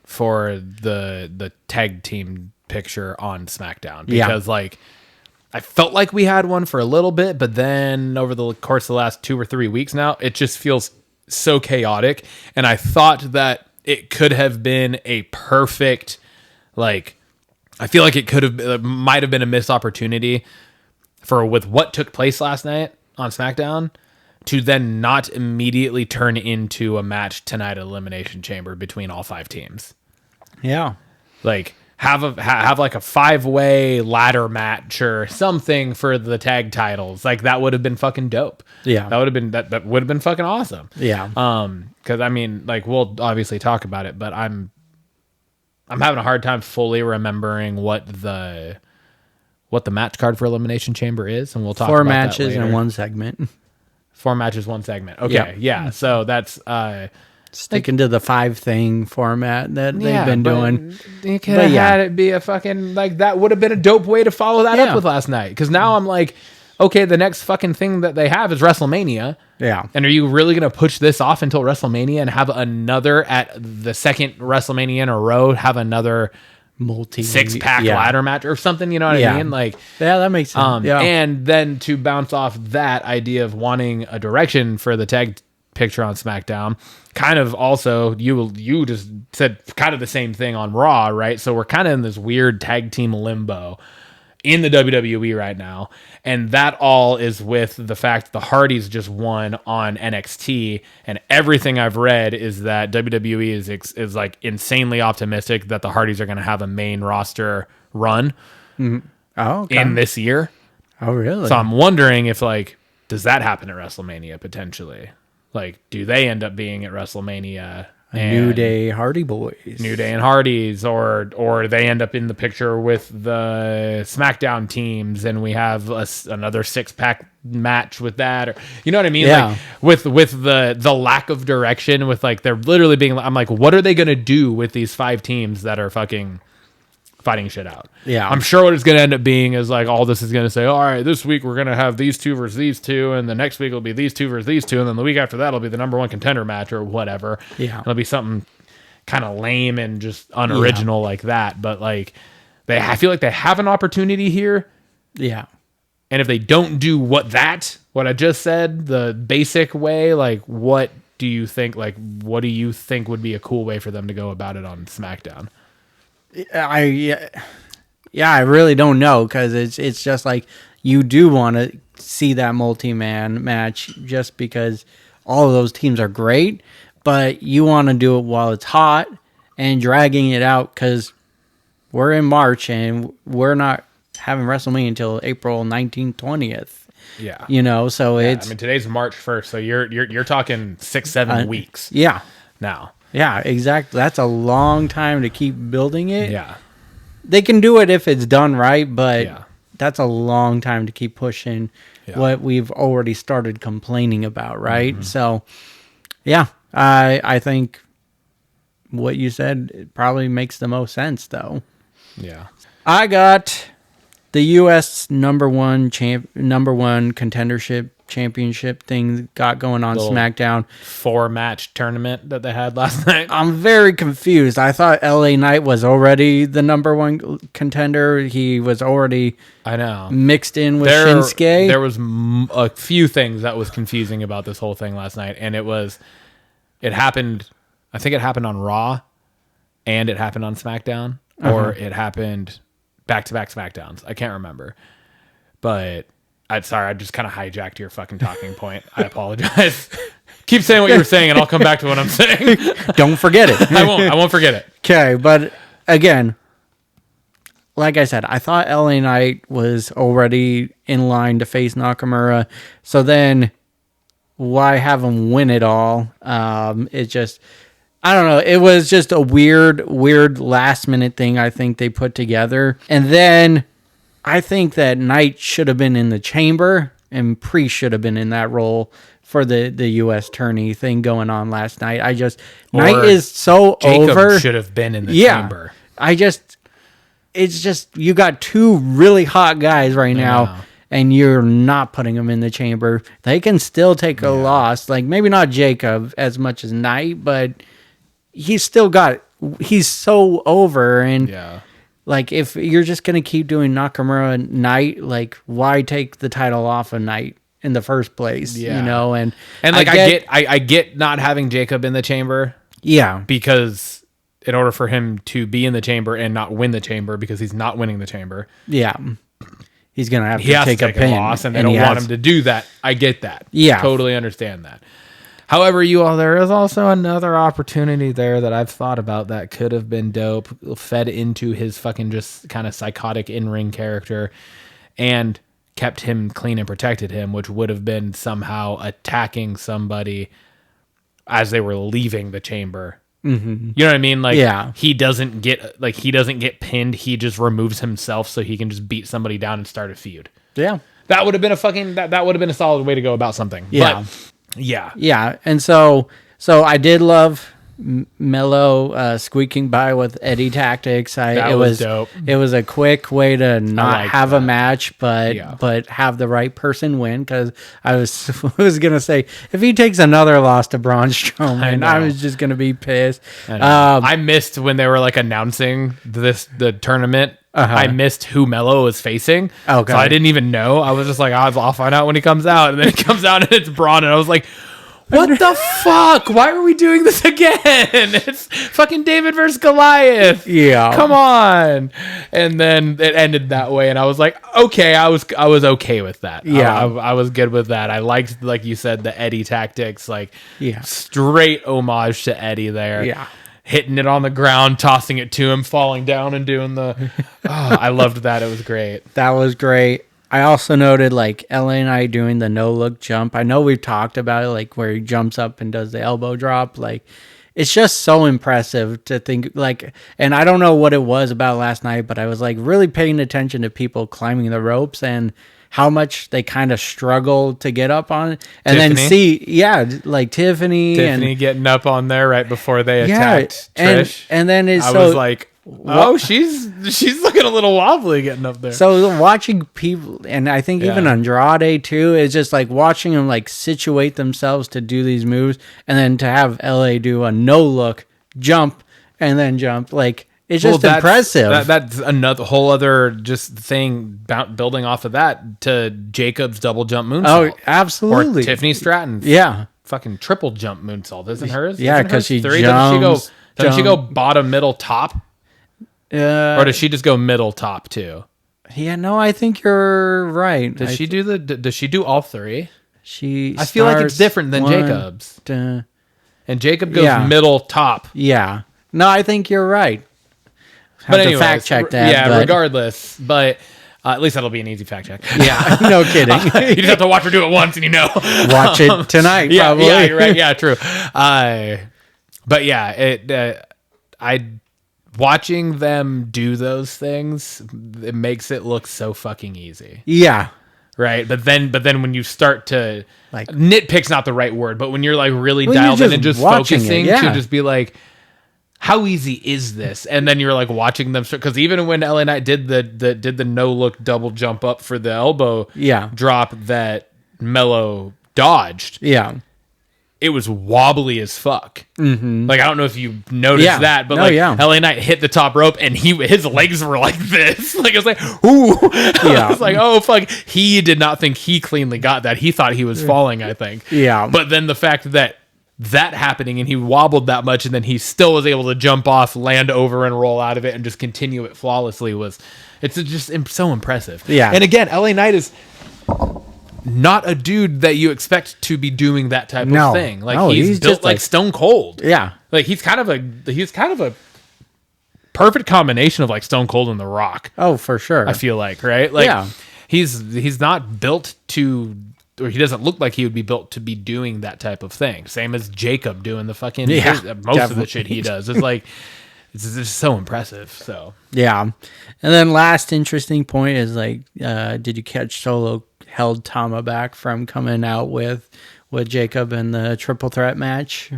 for the tag team picture on SmackDown, because like I felt like we had one for a little bit, but then over the course of the last 2 or 3 weeks now, it just feels so chaotic. And I thought that it could have been a perfect, like, I feel like it might have been a missed opportunity with what took place last night on SmackDown to then not immediately turn into a match tonight at Elimination Chamber between all 5 teams. Yeah. Like have like a 5-way ladder match or something for the tag titles. Like that would have been fucking dope. Yeah. That would have been that would have been fucking awesome. Yeah. Cuz I mean, like we'll obviously talk about it, but I'm having a hard time fully remembering what the match card for Elimination Chamber is, and we'll talk 4 about matches that later. in 1 segment. 4 matches, 1 segment. Okay, yeah. So that's Sticking to the 5-thing format that they've been doing. You could have had it be a fucking like that would have been a dope way to follow that up with last night. Because now I'm like, okay, the next fucking thing that they have is WrestleMania. Yeah. And are you really gonna push this off until WrestleMania and have another at the second WrestleMania in a row have another multi 6-pack ladder match or something? You know what I mean? Like, yeah, that makes sense. And then to bounce off that idea of wanting a direction for the tag picture on SmackDown, kind of also you just said kind of the same thing on Raw, right? So we're kind of in this weird tag team limbo in the WWE right now, and that all is with the fact that the Hardys just won on NXT, and everything I've read is that WWE is like insanely optimistic that the Hardys are going to have a main roster run in this year. Oh, really? So I'm wondering if like does that happen at WrestleMania potentially? Like, do they end up being at WrestleMania? New Day Hardy Boys. New Day and Hardys, or they end up in the picture with the SmackDown teams, and we have another 6-pack match with that, or you know what I mean? Yeah. Like with the lack of direction, with like they're literally being. I'm like, what are they gonna do with these 5 teams that are fucking fighting shit out? Yeah. I'm sure what it's going to end up being is like all this is going to say, all right, this week we're going to have these 2 versus these 2, and the next week will be these 2 versus these 2, and then the week after that will be the number 1 contender match or whatever. Yeah. It'll be something kind of lame and just unoriginal like that. But like I feel like they have an opportunity here. Yeah. And if they don't do what I just said, the basic way, like what do you think would be a cool way for them to go about it on SmackDown? I really don't know, because it's just like you do want to see that multi-man match just because all of those teams are great, but you want to do it while it's hot and dragging it out because we're in March and we're not having WrestleMania until April 19th, 20th. Yeah. You know, so it's... I mean, today's March 1st, so you're talking 6-7 weeks. Yeah. Now. Yeah, exactly. That's a long time to keep building it. Yeah. They can do it if it's done right, but that's a long time to keep pushing what we've already started complaining about, right? Mm-hmm. So, yeah, I think what you said it probably makes the most sense, though. Yeah. I got the U.S. number one contendership championship thing got going on SmackDown. 4-match tournament that they had last night. I'm very confused. I thought LA Knight was already the number 1 contender. He was already mixed in with Shinsuke. There was a few things that was confusing about this whole thing last night, and it happened, I think it happened on Raw, and it happened on SmackDown, or it happened back-to-back SmackDowns. I can't remember. But sorry, I just kind of hijacked your fucking talking point. I apologize. Keep saying what you were saying, and I'll come back to what I'm saying. Don't forget it. I won't forget it. Okay, but again, like I said, I thought LA Knight was already in line to face Nakamura. So then, why have him win it all? It just, I don't know. It was just a weird last minute thing I think they put together, and then I think that Knight should have been in the chamber and Priest should have been in that role for the U.S. tourney thing going on last night. Knight is so Jacob over. Should have been in the chamber. It's just, you got 2 really hot guys right now and you're not putting them in the chamber. They can still take a loss. Like maybe not Jacob as much as Knight, but he's so over. And like, if you're just going to keep doing Nakamura Knight, like, why take the title off of Knight in the first place? Yeah. You know, and like, I get not having Jacob in the chamber. Yeah. Because in order for him to be in the chamber and not win the chamber, because he's not winning the chamber. Yeah. he's gonna have He to has take to a take pin, a loss, and they he don't want has- him to do that. I get that. Yeah. Totally understand that. However, there is also another opportunity there that I've thought about that could have been dope, fed into his fucking just kind of psychotic in-ring character, and kept him clean and protected him, which would have been somehow attacking somebody as they were leaving the chamber. Mm-hmm. You know what I mean? Like, Yeah. he doesn't get pinned. He just removes himself so he can just beat somebody down and start a feud. Yeah. That would have been that would have been a solid way to go about something. Yeah. But, yeah. Yeah, and so I did love Mello squeaking by with Eddie tactics. That was dope. It was a quick way to not liked have a that. match, but Yeah. have the right person win. Because I was gonna say, if he takes another loss to Braun Strowman, I know. was just gonna be pissed. I missed when they were like announcing the tournament. I missed who Mello was facing. Okay. So I didn't even know. I was just like, I'll find out when he comes out. And then he comes out and it's Braun. And I was like, what the fuck? Why are we doing this again? It's fucking David versus Goliath. Yeah. Come on. And then it ended that way. And I was like, okay, I was okay with that. Yeah. I was good with that. I liked, like you said, the Eddie tactics, like Yeah. straight homage to Eddie there. Yeah. Hitting it on the ground, tossing it to him, falling down and doing the, I loved that. It was great. That was great. I also noted like LA Knight doing the no look jump. I know we've talked about it, like where he jumps up and does the elbow drop. Like, it's just so impressive to think like, and I don't know what it was about last night, but I was like really paying attention to people climbing the ropes and how much they kind of struggle to get up on it. And then Tiffany? like Tiffany Getting up on there right before they yeah, attacked Trish. and then it's I so, was like, oh, she's looking a little wobbly getting up there. So watching people, and I think even Yeah. Andrade too, is just like watching them like situate themselves to do these moves, and then to have LA do a no look jump and then jump, like it's just impressive. That's another whole other just thing building off of that to Jacob's double jump moonsault. Oh, absolutely. Or Tiffany Stratton's Yeah, fucking triple jump moonsault. Isn't hers? Yeah, Isn't 'cause hers she three? jumps, Doesn't she go bottom, middle, top? Or does she just go middle, top too? yeah. No, I think you're right. Does she do all three? She. I feel like it's starts different than one, Jacob's. duh. And Jacob goes Yeah. middle, top. Yeah. No, I think you're right. Have But to anyways, fact check that. Yeah, but- regardless. But at least that'll be an easy fact check. Yeah, no kidding. You just have to watch her do it once and you know. Watch it tonight. Yeah, probably. yeah, you're right. Yeah, true. But yeah, watching them do those things, it makes it look so fucking easy. Yeah. Right. But then when you start to Like- nitpick's not the right word, but when you're like really When you're dialed in just and just watching it, focusing yeah. to just be like, how easy is this? And then you're like watching them because even when LA Knight did the no look double jump up for the elbow Yeah. drop that Mello dodged, Yeah. it was wobbly as fuck. Mm-hmm. Like I don't know if you noticed Yeah. that, but No, like yeah. LA Knight hit the top rope and his legs were like this. Like it was like, ooh. Yeah. I was like, oh fuck. He did not think he cleanly got that. He thought he was falling, I think. Yeah. But then the fact that happening and he wobbled that much and then he still was able to jump off, land over and roll out of it and just continue it flawlessly it's just so impressive. Yeah. And again, LA Knight is not a dude that you expect to be doing that type No. of thing. Like No, he's he's built just like like- Stone Cold. Yeah. Like he's kind of a perfect combination of like Stone Cold and The Rock. Oh, for sure. I feel like, right? Like Yeah. he's not built to, or he doesn't look like he would be built to be doing that type of thing. Same as Jacob doing the fucking Yeah, most of the definitely. shit he does. It's like it's just so impressive. So Yeah. And then last interesting point is like, did you catch Solo held Tama back from coming out with Jacob in the triple threat match?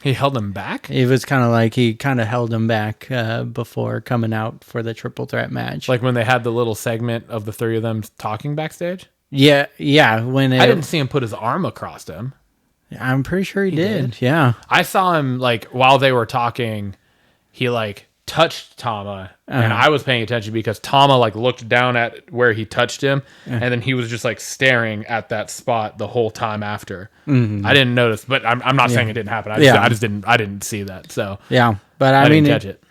he held him back. It was kind of like he kind of held him back before coming out for the triple threat match. Like when they had the little segment of the three of them talking backstage. yeah. When I didn't see him put his arm across him. I'm pretty sure he did. Yeah. I saw him like while they were talking, he like touched Tama, and I was paying attention because Tama like looked down at where he touched him, and then he was just like staring at that spot the whole time after. I didn't notice, but I'm not saying it didn't happen. I just didn't see that. So Yeah. But I I mean, didn't catch it.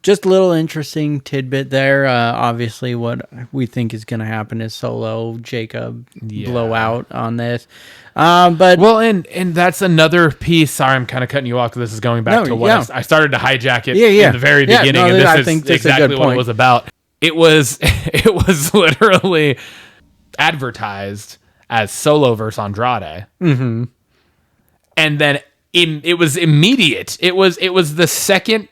just a little interesting tidbit there. Obviously, what we think is going to happen is Solo Jacob blow out on this. But well, and that's another piece. Sorry, I'm kind of cutting you off because this is going back to what I started to hijack it in the very beginning, and this is exactly what it was about. It was literally advertised as Solo versus Andrade, and then it was immediate. It was the second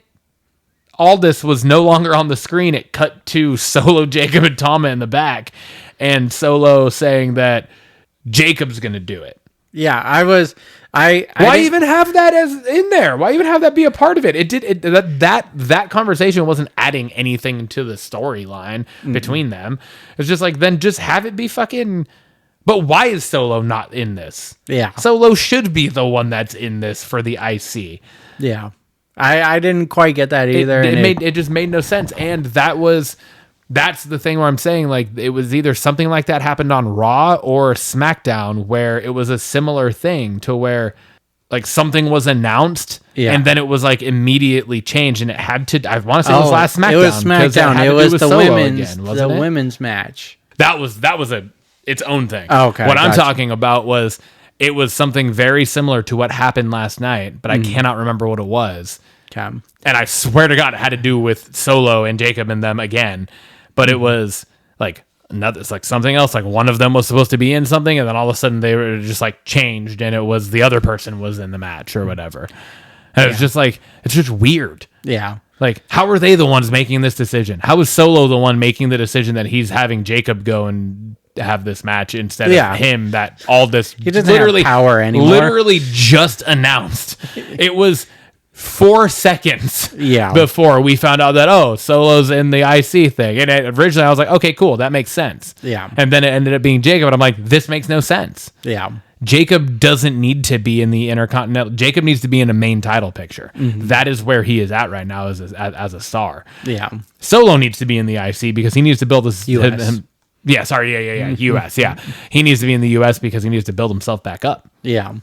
Aldis was no longer on the screen. It cut to Solo, Jacob, and Tama in the back, and Solo saying that Jacob's going to do it. Yeah, Why even have that as in there? Why even have that be a part of it? That conversation wasn't adding anything to the storyline between them. It's just like, then just have it be fucking. But why is Solo not in this? Yeah, Solo should be the one that's in this for the IC. Yeah, I didn't quite get that either. It just made no sense, and that's the thing where I'm saying, like, it was either something like that happened on Raw or SmackDown where it was a similar thing to where, like, something was announced and then it was, like, immediately changed, and it had to. I want to say it was last SmackDown. It was SmackDown. It was the women's women's match. That was its own thing. Oh, okay, what I'm talking about was it was something very similar to what happened last night, but I cannot remember what it was. Okay. And I swear to God, it had to do with Solo and Jacob and them again. But it was like another, it's like something else. Like one of them was supposed to be in something, and then all of a sudden they were just like changed, and it was the other person was in the match or whatever. And it's just like, it's just weird. Yeah. Like, how are they the ones making this decision? How is Solo the one making the decision that he's having Jacob go and have this match instead of him? That all this he doesn't have power anymore. Literally just announced. It was 4 seconds before we found out that, Solo's in the IC thing. And originally I was like, okay, cool, that makes sense. Yeah. And then it ended up being Jacob, and I'm like, this makes no sense. Yeah. Jacob doesn't need to be in the Intercontinental. Jacob needs to be in a main title picture. That is where he is at right now as a star. Yeah. Solo needs to be in the IC because he needs to build his... US. US, yeah. He needs to be in the US because he needs to build himself back up. Yeah.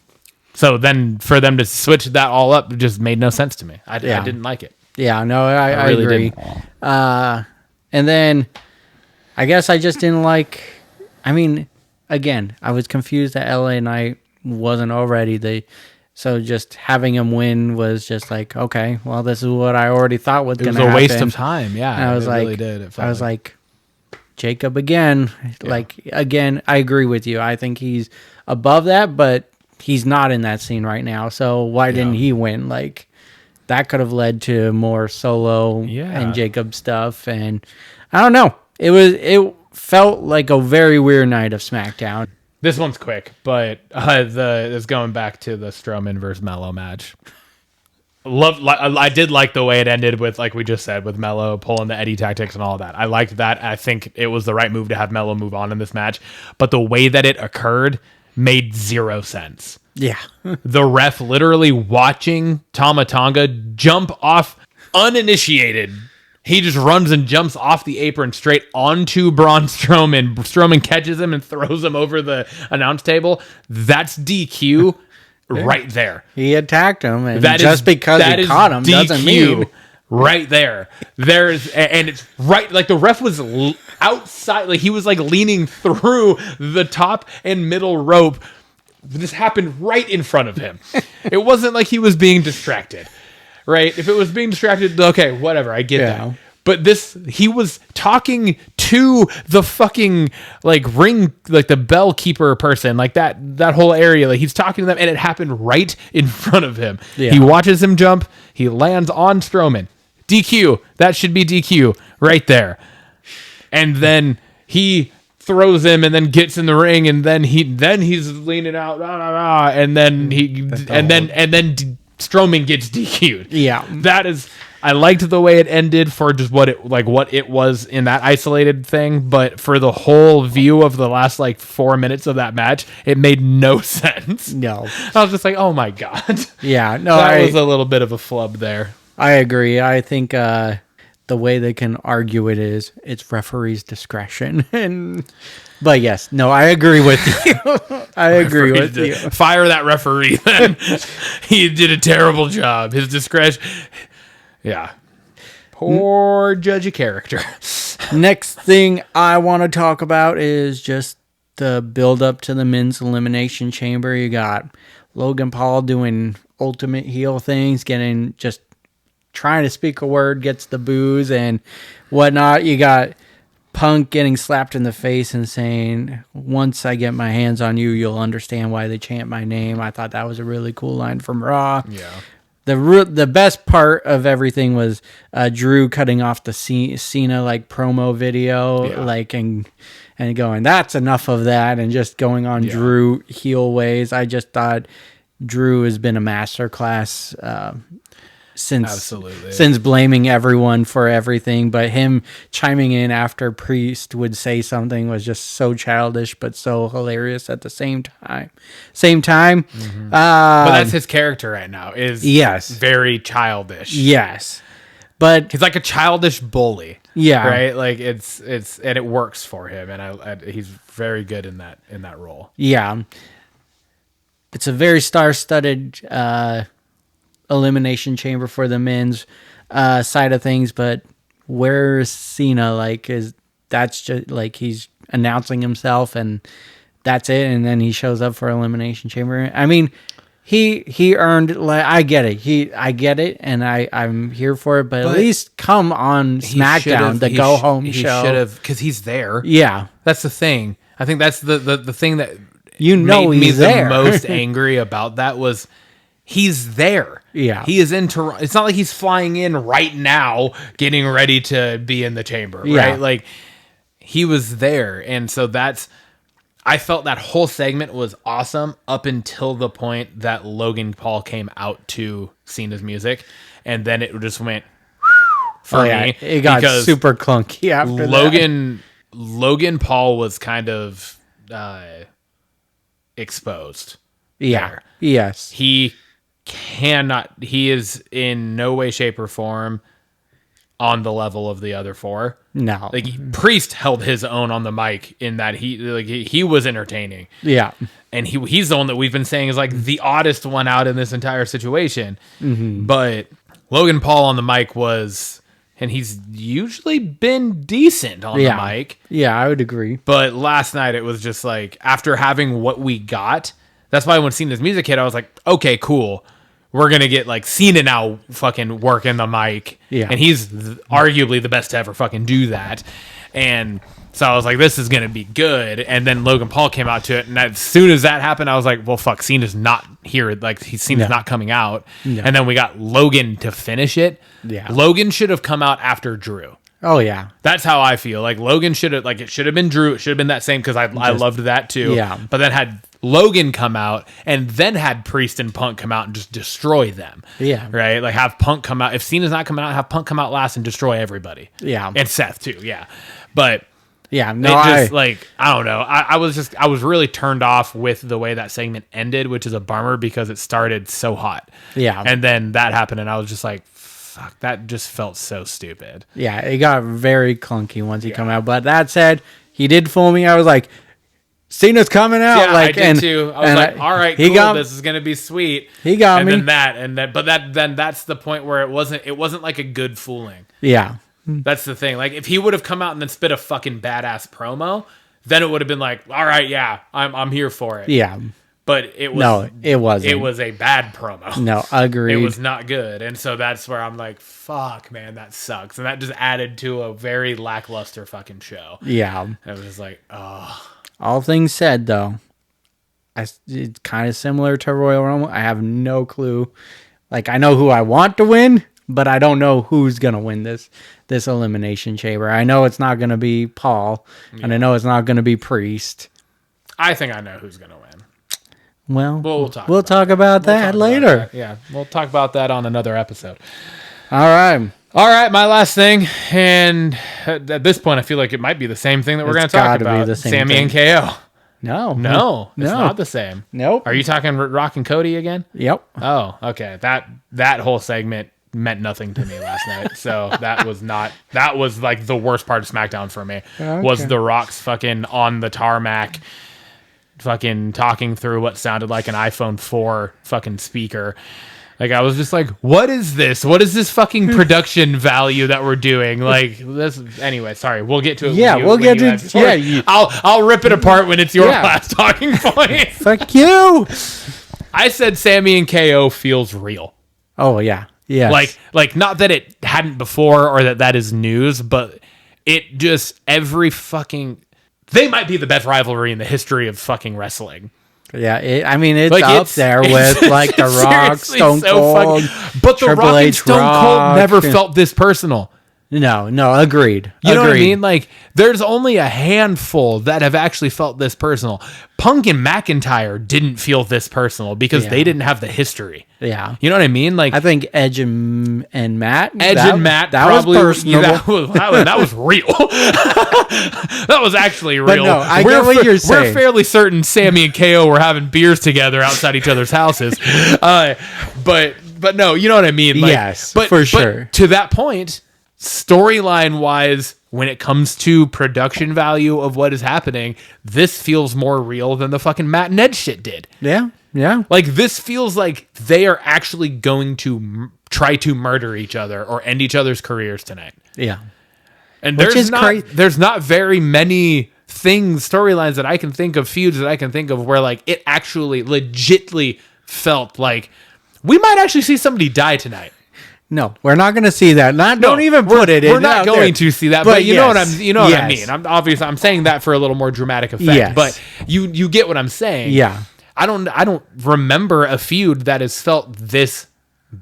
So then for them to switch that all up just made no sense to me. I didn't like it. Yeah, no, I really agree. And then I guess I just didn't like, I mean, again, I was confused that LA Knight wasn't already so just having him win was just like, okay, well, this is what I already thought was going to happen. It was a waste of time, yeah. And I was like, really did. I was like, Jacob again. Yeah. Like, again, I agree with you. I think he's above that, but he's not in that scene right now. So why didn't he win? Like, that could have led to more Solo and Jacob stuff. And I don't know. It felt like a very weird night of SmackDown. This one's quick, but it's going back to the Strowman versus Mello match. I did like the way it ended with, like we just said, with Mello pulling the Eddie tactics and all of that. I liked that. I think it was the right move to have Mello move on in this match. But the way that it occurred made zero sense. Yeah. The ref literally watching Tama Tonga jump off uninitiated. He just runs and jumps off the apron straight onto Braun Strowman. Strowman catches him and throws him over the announce table. That's DQ right there. He attacked him, and because he caught him doesn't mean right there. And it's right, like the ref was outside, like he was like leaning through the top and middle rope. This happened right in front of him. It wasn't like he was being distracted. Right? If it was being distracted, okay, whatever, I get that. But he was talking to the fucking like ring, like the bell keeper person, like that whole area. Like he's talking to them, and it happened right in front of him. Yeah. He watches him jump. He lands on Strowman. DQ. That should be DQ right there. And then he throws him, and then gets in the ring, and then he's leaning out, and then Strowman gets DQ'd. Yeah. That is, I liked the way it ended for just what it was in that isolated thing, but for the whole view of the last like 4 minutes of that match, it made no sense. No. I was just like, oh my God. Yeah. No, that was a little bit of a flub there. I agree. I think the way they can argue it is it's referee's discretion. But yes, no, I agree with you. I agree with you. Fire that referee then. He did a terrible job. His discretion. Yeah. Poor judge of character. Next thing I want to talk about is just the build up to the men's elimination chamber. You got Logan Paul doing ultimate heel things, getting just trying to speak a word, gets the boos and whatnot. You got Punk getting slapped in the face and saying, "Once I get my hands on you, you'll understand why they chant my name." I thought that was a really cool line from Raw. Yeah. The best part of everything was Drew cutting off the Cena like promo video, like and going, "That's enough of that," and just going on Drew heel ways. I just thought Drew has been a masterclass since blaming everyone for everything, but him chiming in after Priest would say something was just so childish but so hilarious at the same time. Mm-hmm. But that's his character right now, is very childish. Yes. But he's like a childish bully. Yeah. Right? Like it's and it works for him, and he's very good in that role. Yeah. It's a very star-studded elimination chamber for the men's side of things, but where's Cena? Like, that's just like he's announcing himself and that's it, and then he shows up for elimination chamber. I mean, he earned, like, I get it, and I'm here for it, but at least come on SmackDown, the go home show. He should have, because he's there. Yeah, that's the thing. I think that's the thing that made me the most angry about that was. He's there. Yeah. He is in Toronto. It's not like he's flying in right now, getting ready to be in the chamber, right? Yeah. Like, he was there. And so I felt that whole segment was awesome up until the point that Logan Paul came out to Cena's music. And then it just went for me. It got super clunky after that. Logan Paul was kind of exposed. Yeah. There. Yes. He is in no way, shape, or form on the level of the other four. No. Like, Priest held his own on the mic in that he was entertaining. Yeah. And he's the one that we've been saying is like the oddest one out in this entire situation. Mm-hmm. But Logan Paul on the mic was, and he's usually been decent on the mic. Yeah, I would agree. But last night it was just like, after having what we got, that's why when Cena's music hit, I was like, okay, cool. We're going to get like Cena now fucking working the mic. Yeah. And he's arguably the best to ever fucking do that. And so I was like, this is going to be good. And then Logan Paul came out to it. And as soon as that happened, I was like, well, fuck, Cena's not here. Like, Cena's not coming out. Yeah. And then we got Logan to finish it. Yeah. Logan should have come out after Drew. Oh, yeah. That's how I feel. Like, Logan should have, like, it should have been Drew. It should have been that same, because I loved that too. Yeah. But then had Logan come out, and then had Priest and Punk come out and just destroy them. Yeah. Right? Like, have Punk come out. If Cena's not coming out, have Punk come out last and destroy everybody. Yeah. And Seth too. Yeah. But yeah, no, like, I don't know. I was really turned off with the way that segment ended, which is a bummer because it started so hot. Yeah. And then that happened, and I was just like, fuck, that just felt so stupid. Yeah, it got very clunky once he came out. But that said, he did fool me. I was like, Cena's coming out. Yeah, like, I did too. I was like, all right, cool, this is gonna be sweet. He got me. And then then that's the point where it wasn't like a good fooling. Yeah. That's the thing. Like, if he would have come out and then spit a fucking badass promo, then it would have been like, all right, yeah, I'm here for it. Yeah. But it was it wasn't. It was a bad promo. No, agreed. It was not good. And so that's where I'm like, fuck, man, that sucks. And that just added to a very lackluster fucking show. Yeah. It was just like, oh. All things said, though, it's kind of similar to Royal Rumble. I have no clue. Like, I know who I want to win, but I don't know who's going to win this Elimination Chamber. I know it's not going to be Paul, and I know it's not going to be Priest. I think I know who's going to win. Well, we'll talk about that later. Yeah, we'll talk about that on another episode. All right. My last thing, and at this point, I feel like it might be the same thing that we're going to talk about. Be the same Sammy thing. and KO. No, it's not the same. Nope. Are you talking Rock and Cody again? Yep. Oh, okay. That whole segment meant nothing to me last night. So that was like the worst part of SmackDown for me. Okay. Was The Rock's fucking on the tarmac, fucking talking through what sounded like an iPhone 4 fucking speaker. Like, I was just like, what is this? What is this fucking production value that we're doing? Like, this. Anyway, sorry. We'll get to it. Yeah, we'll get to it. I'll rip it apart when it's your last talking point. Fuck you. I said Sammy and KO feels real. Oh, yeah. Yeah. Like not that it hadn't before or that is news, but it just they might be the best rivalry in the history of fucking wrestling. Yeah, it's like up there with like The Rock, Stone Cold, but The Triple Rock and H, Stone Cold never felt this personal. No, agreed. You know what I mean? Like, there's only a handful that have actually felt this personal. Punk and McIntyre didn't feel this personal because they didn't have the history. Yeah. You know what I mean? Like, I think Edge and Matt. That probably, was personal. That was real. That was actually real. But no, I get what you're saying. We're fairly certain Sammy and KO were having beers together outside each other's houses. But no, you know what I mean? Like, yes, for sure. But to that point, storyline wise, when it comes to production value of what is happening, this feels more real than the fucking Matt and Ed shit did. Yeah. Like, this feels like they are actually going to try to murder each other or end each other's careers tonight. Yeah. And there's not very many storylines that I can think of, feuds that I can think of where like it actually legitly felt like we might actually see somebody die tonight. No, we're not going to see that. Don't even put it in. We're not going to see that, but you know what I mean. I'm saying that for a little more dramatic effect. Yes. But you get what I'm saying. Yeah. I don't remember a feud that has felt this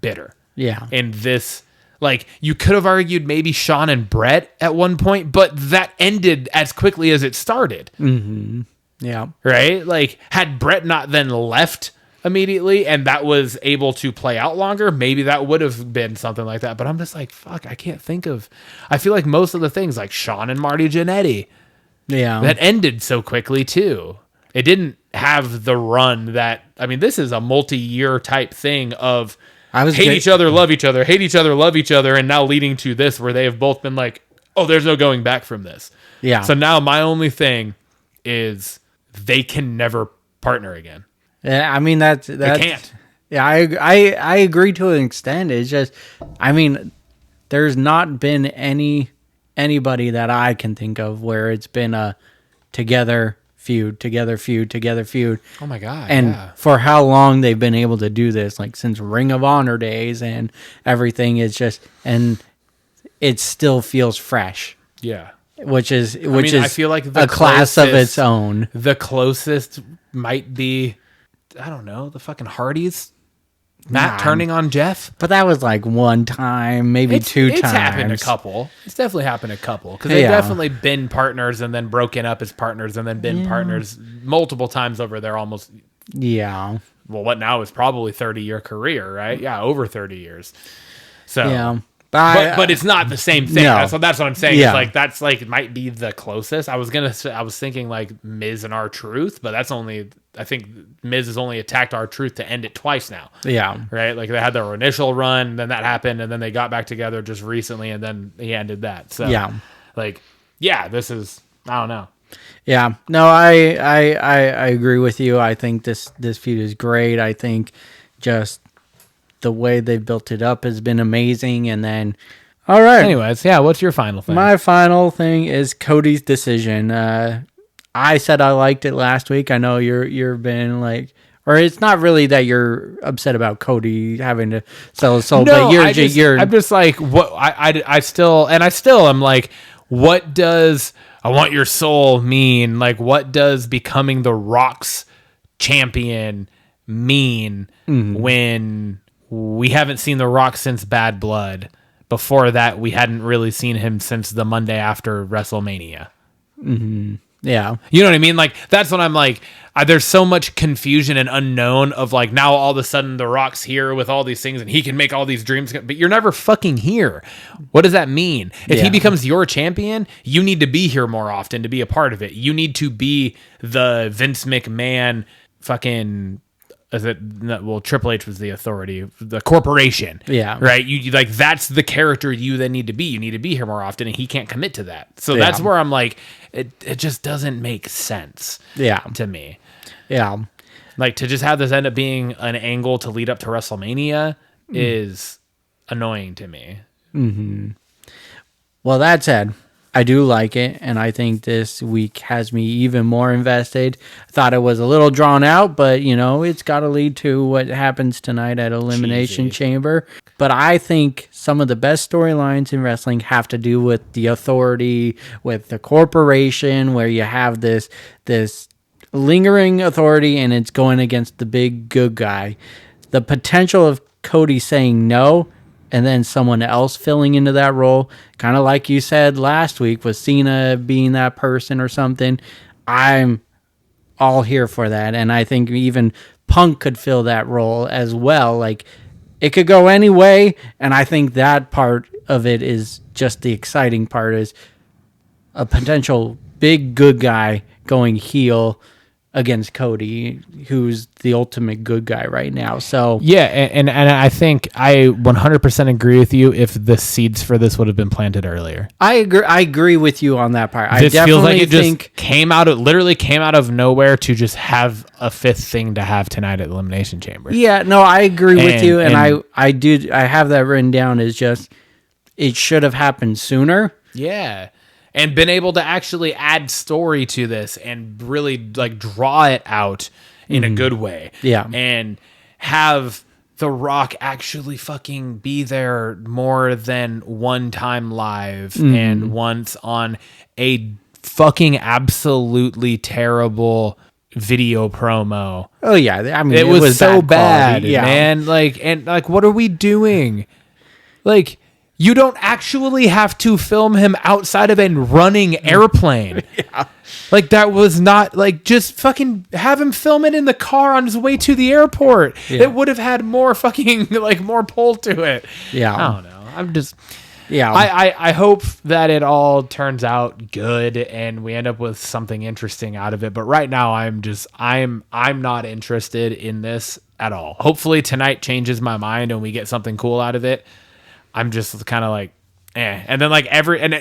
bitter. Yeah. And this, like, you could have argued maybe Shawn and Brett at one point, but that ended as quickly as it started. Mm-hmm. Yeah. Right? Like, had Brett not then left immediately and that was able to play out longer, maybe that would have been something like that. But I'm just like, fuck, I can't think of. I feel like most of the things, like Shawn and Marty Jannetty, that ended so quickly too. It didn't have the run that, I mean, this is a multi-year type thing of each other, love each other, hate each other, love each other, and now leading to this where they have both been like, oh, there's no going back from this. Yeah. So now my only thing is they can never partner again. Yeah, I mean, that's they can't. Yeah, I agree to an extent. It's just, I mean, there's not been anybody that I can think of where it's been a together feud. Oh my God. And for how long they've been able to do this, like since Ring of Honor days and everything, is just, and it still feels fresh. Yeah. Which is I feel like a class of its own. The closest might be, I don't know, the fucking Hardys. Matt turning on Jeff. But that was like one time, maybe two times. It's happened a couple. It's definitely happened a couple. Because they've definitely been partners and then broken up as partners and then been partners multiple times over their almost... Yeah. Well, what now is probably 30-year career, right? Yeah, over 30 years. So... Yeah. But it's not the same thing. No. That's what I'm saying. Yeah. It's like that's like it might be the closest. I was thinking like Miz and R-Truth, but that's only, I think Miz has only attacked R-Truth to end it twice now. Yeah. Right? Like they had their initial run, then that happened, and then they got back together just recently, and then he ended that. So this is, I don't know. Yeah. No, I agree with you. I think this feud is great. I think just the way they built it up has been amazing. And then, all right. Anyways, yeah, what's your final thing? My final thing is Cody's decision. I said I liked it last week. I know you've been like, or it's not really that you're upset about Cody having to sell his soul, no, but I'm just like, what I still am like, what does I want your soul mean? Like, what does becoming the Rock's champion mean when we haven't seen The Rock since Bad Blood? Before that, we hadn't really seen him since the Monday after WrestleMania. Mm-hmm. Yeah. You know what I mean? Like, that's when I'm like, there's so much confusion and unknown of like, now all of a sudden The Rock's here with all these things and he can make all these dreams, but you're never fucking here. What does that mean? If he becomes your champion, you need to be here more often to be a part of it. You need to be the Vince McMahon fucking... Triple H was the authority, the corporation. Yeah. Right? You like, that's the character you then need to be. You need to be here more often, and he can't commit to that. So that's where I'm like, it just doesn't make sense. Yeah. To me. Yeah. Like, to just have this end up being an angle to lead up to WrestleMania is annoying to me. Well, that said, I do like it, and I think this week has me even more invested. I thought it was a little drawn out, but, it's got to lead to what happens tonight at Elimination Chamber. But I think some of the best storylines in wrestling have to do with the authority, with the corporation, where you have this lingering authority, and it's going against the big good guy. The potential of Cody saying no, and then someone else filling into that role, kind of like you said last week with Cena being that person or something. I'm all here for that, and I think even Punk could fill that role as well. Like, it could go any way, and I think that part of it is just the exciting part, is a potential big good guy going heel against Cody, who's the ultimate good guy right now. So yeah, and I think I 100% agree with you if the seeds for this would have been planted earlier. I agree with you on that part. This feels like it just literally came out of nowhere to just have a fifth thing to have tonight at Elimination Chamber. Yeah, no, I agree with you, and I have that written down as just it should have happened sooner. Yeah. And been able to actually add story to this and really like draw it out in a good way. Yeah. And have The Rock actually fucking be there more than one time live and once on a fucking absolutely terrible video promo. Oh yeah, I mean it was so bad, quality, yeah. man. Like what are we doing? Like, you don't actually have to film him outside of a running airplane. Yeah. Like, that was not, like, just fucking have him film it in the car on his way to the airport. Yeah. It would have had more fucking, like, more pull to it. Yeah. I don't know. I'm just... Yeah. I hope that it all turns out good and we end up with something interesting out of it. But right now, I'm not interested in this at all. Hopefully tonight changes my mind and we get something cool out of it. I'm just kind of like, eh. And then like and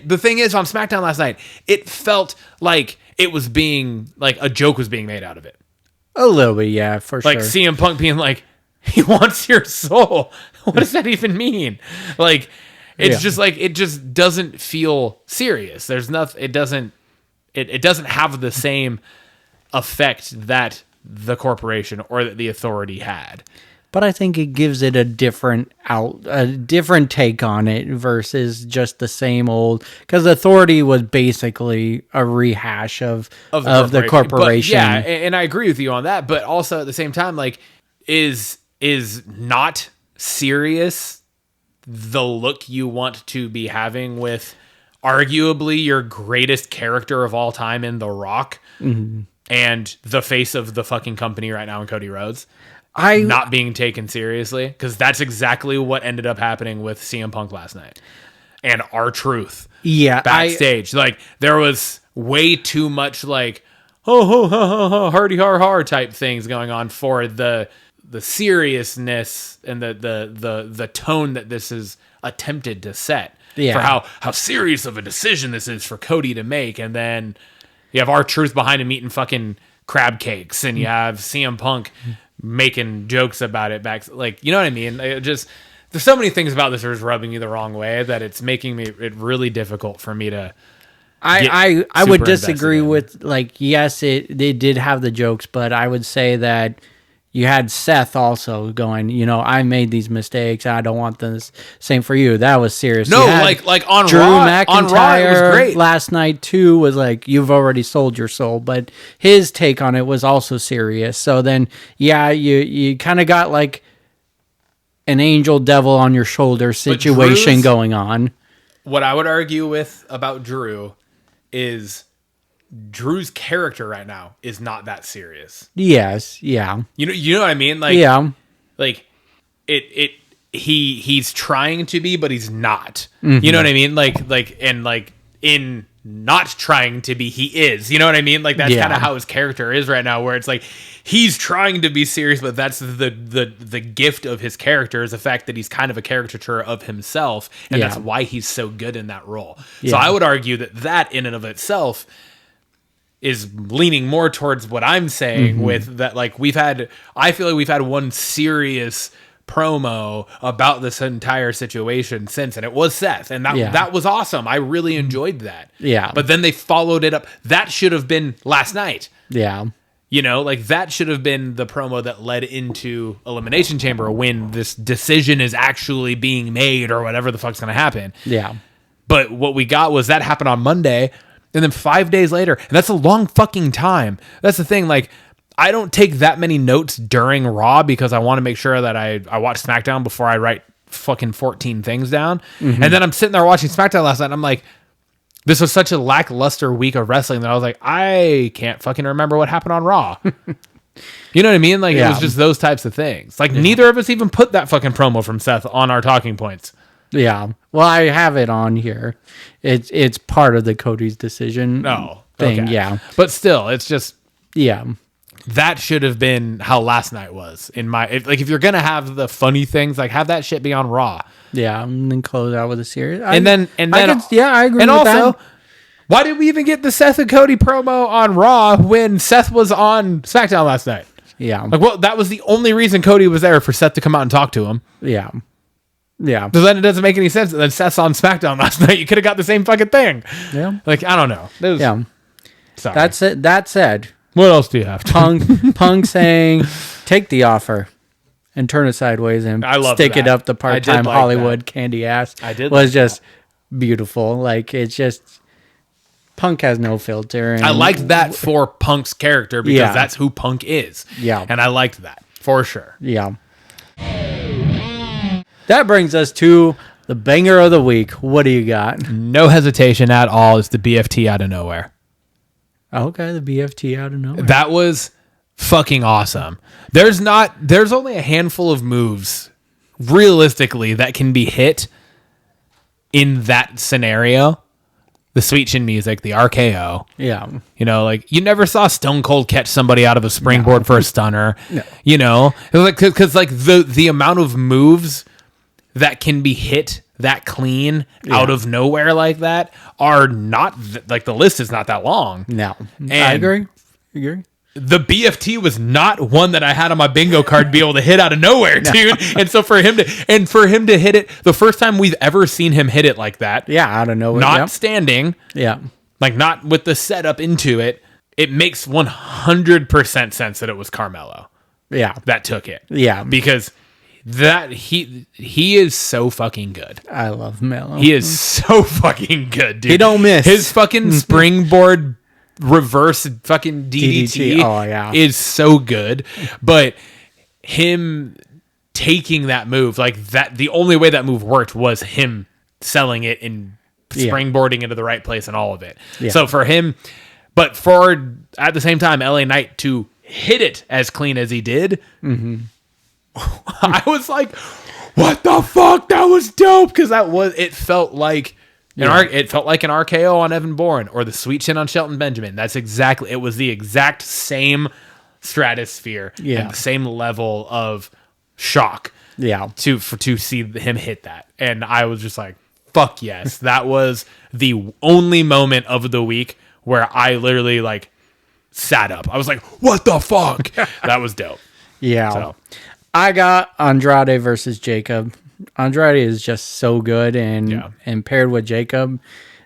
the thing is, on SmackDown last night, it felt like it was being like a joke was being made out of it. A little bit, yeah, for like sure. CM Punk being like, he wants your soul. What does that even mean? Like, it's just like, it just doesn't feel serious. There's nothing. It doesn't have the same effect that the corporation or that the authority had. But I think it gives it a different take on it versus just the same old. Because Authority was basically a rehash of the corporation. But, yeah, and I agree with you on that. But also at the same time, like, is not serious the look you want to be having with arguably your greatest character of all time in The Rock and the face of the fucking company right now in Cody Rhodes? Not being taken seriously, because that's exactly what ended up happening with CM Punk last night and R-Truth. Yeah, backstage, like there was way too much like ho ho ho ho hardy har har type things going on for the seriousness and the tone that this is attempted to set for how serious of a decision this is for Cody to make, and then you have R-Truth behind him eating fucking crab cakes, and you have CM Punk making jokes about it back, like, you know what I mean? There's so many things about this that is rubbing me the wrong way that it's making it really difficult for me to. I would disagree with, like, yes, it did have the jokes, but I would say that you had Seth also going, I made these mistakes. I don't want this. Same for you. That was serious. No, like on Drew Raw, McIntyre it was great. Last night too was like, you've already sold your soul, but his take on it was also serious. So then, yeah, you kind of got like an angel devil on your shoulder situation going on. What I would argue with about Drew is Drew's character right now is not that serious. Yes, yeah. You know what I mean? Like, yeah. Like he's trying to be, but he's not. You know what I mean? Like in not trying to be, he is. You know what I mean? Like, that's kind of how his character is right now, where it's like he's trying to be serious, but that's the gift of his character, is the fact that he's kind of a caricature of himself, and that's why he's so good in that role. So I would argue that in and of itself is leaning more towards what I'm saying with that. Like, I feel like we've had one serious promo about this entire situation since, and it was Seth, and that was awesome. I really enjoyed that. Yeah. But then they followed it up. That should have been last night. Yeah. You know, like that should have been the promo that led into Elimination Chamber when this decision is actually being made or whatever the fuck's going to happen. Yeah. But what we got was that happened on Monday, and then 5 days later, and that's a long fucking time. That's the thing. Like, I don't take that many notes during Raw because I want to make sure that I watch SmackDown before I write fucking 14 things down. And then I'm sitting there watching SmackDown last night, and I'm like, this was such a lackluster week of wrestling that I was like, I can't fucking remember what happened on Raw. You know what I mean? Like, it was just those types of things. Like, neither of us even put that fucking promo from Seth on our talking points. Yeah. Well, I have it on here. It's part of the Cody's decision thing. Okay. Yeah. But still, it's just... Yeah. That should have been how last night was. If you're gonna have the funny things, like have that shit be on Raw. Yeah, and then close out with a series. I agree. And with also, that. Why did we even get the Seth and Cody promo on Raw when Seth was on SmackDown last night? Yeah. Like, well, that was the only reason Cody was there, for Seth to come out and talk to him. Yeah. Yeah. So then it doesn't make any sense that then Seth's on SmackDown last night. You could have got the same fucking thing. Yeah. Like, I don't know. Yeah. Sorry. That's it. That said, what else do you have? Punk saying, take the offer and turn it sideways and stick it up the part-time Hollywood candy ass. Was just beautiful. Like, it's just, Punk has no filter. And I liked that for Punk's character because that's who Punk is. Yeah. And I liked that for sure. Yeah. That brings us to the banger of the week. What do you got? No hesitation at all. It's the BFT out of nowhere. Okay, the BFT out of nowhere. That was fucking awesome. There's only a handful of moves realistically that can be hit in that scenario. The sweet chin music, the RKO. Yeah. You know, like, you never saw Stone Cold catch somebody out of a springboard for a stunner. No. You know, because like the amount of moves that can be hit that clean out of nowhere like that are not like, the list is not that long. No. And I agree. the BFT was not one that I had on my bingo card to be able to hit out of nowhere, dude. And so for him to hit it, the first time we've ever seen him hit it like that. Yeah, out of nowhere. Not standing. Yeah. Like, not with the setup into it. It makes 100% sense that it was Carmelo. Yeah. That took it. Yeah. Because he is so fucking good. I love Melo. He is so fucking good, dude. He don't miss. His fucking springboard reverse fucking DDT is so good. But him taking that move, like that, the only way that move worked was him selling it and springboarding into the right place and all of it. Yeah. So for him, but for at the same time, LA Knight to hit it as clean as he did, I was like, what the fuck? That was dope. Because it felt like an RKO on Evan Bourne or the sweet chin on Shelton Benjamin. It was the exact same stratosphere and the same level of shock. Yeah. To see him hit that. And I was just like, fuck yes. That was the only moment of the week where I literally like sat up. I was like, what the fuck? That was dope. Yeah. So. I got Andrade versus Jacob. Andrade is just so good, and paired with Jacob,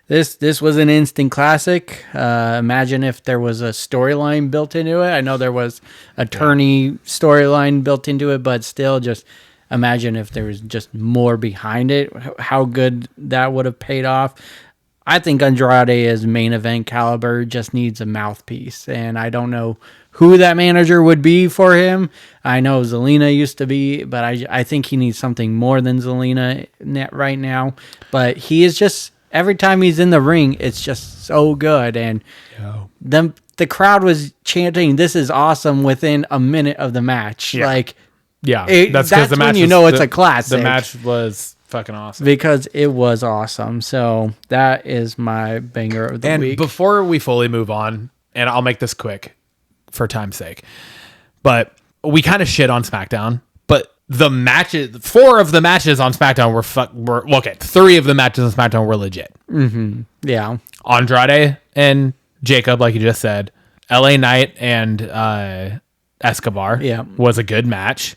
this was an instant classic. Imagine if there was a storyline built into it. I know there was a tourney storyline built into it, but still, just imagine if there was just more behind it. How good that would have paid off. I think Andrade is main event caliber, just needs a mouthpiece, and I don't know who that manager would be for him. I know Zelina used to be, but I think he needs something more than Zelina right now. But he is just, every time he's in the ring, it's just so good. And the crowd was chanting, "This is awesome," within a minute of the match. Yeah. Like, that's the match when you know it's a classic. The match was fucking awesome. Because it was awesome. So that is my banger of the week. And before we fully move on, and I'll make this quick for time's sake, but we kind of shit on SmackDown, but the matches, 4 of the matches on SmackDown were okay. 3 of the matches on SmackDown were legit. Mm-hmm. Yeah. Andrade and Jacob, like you just said, LA Knight and Escobar was a good match.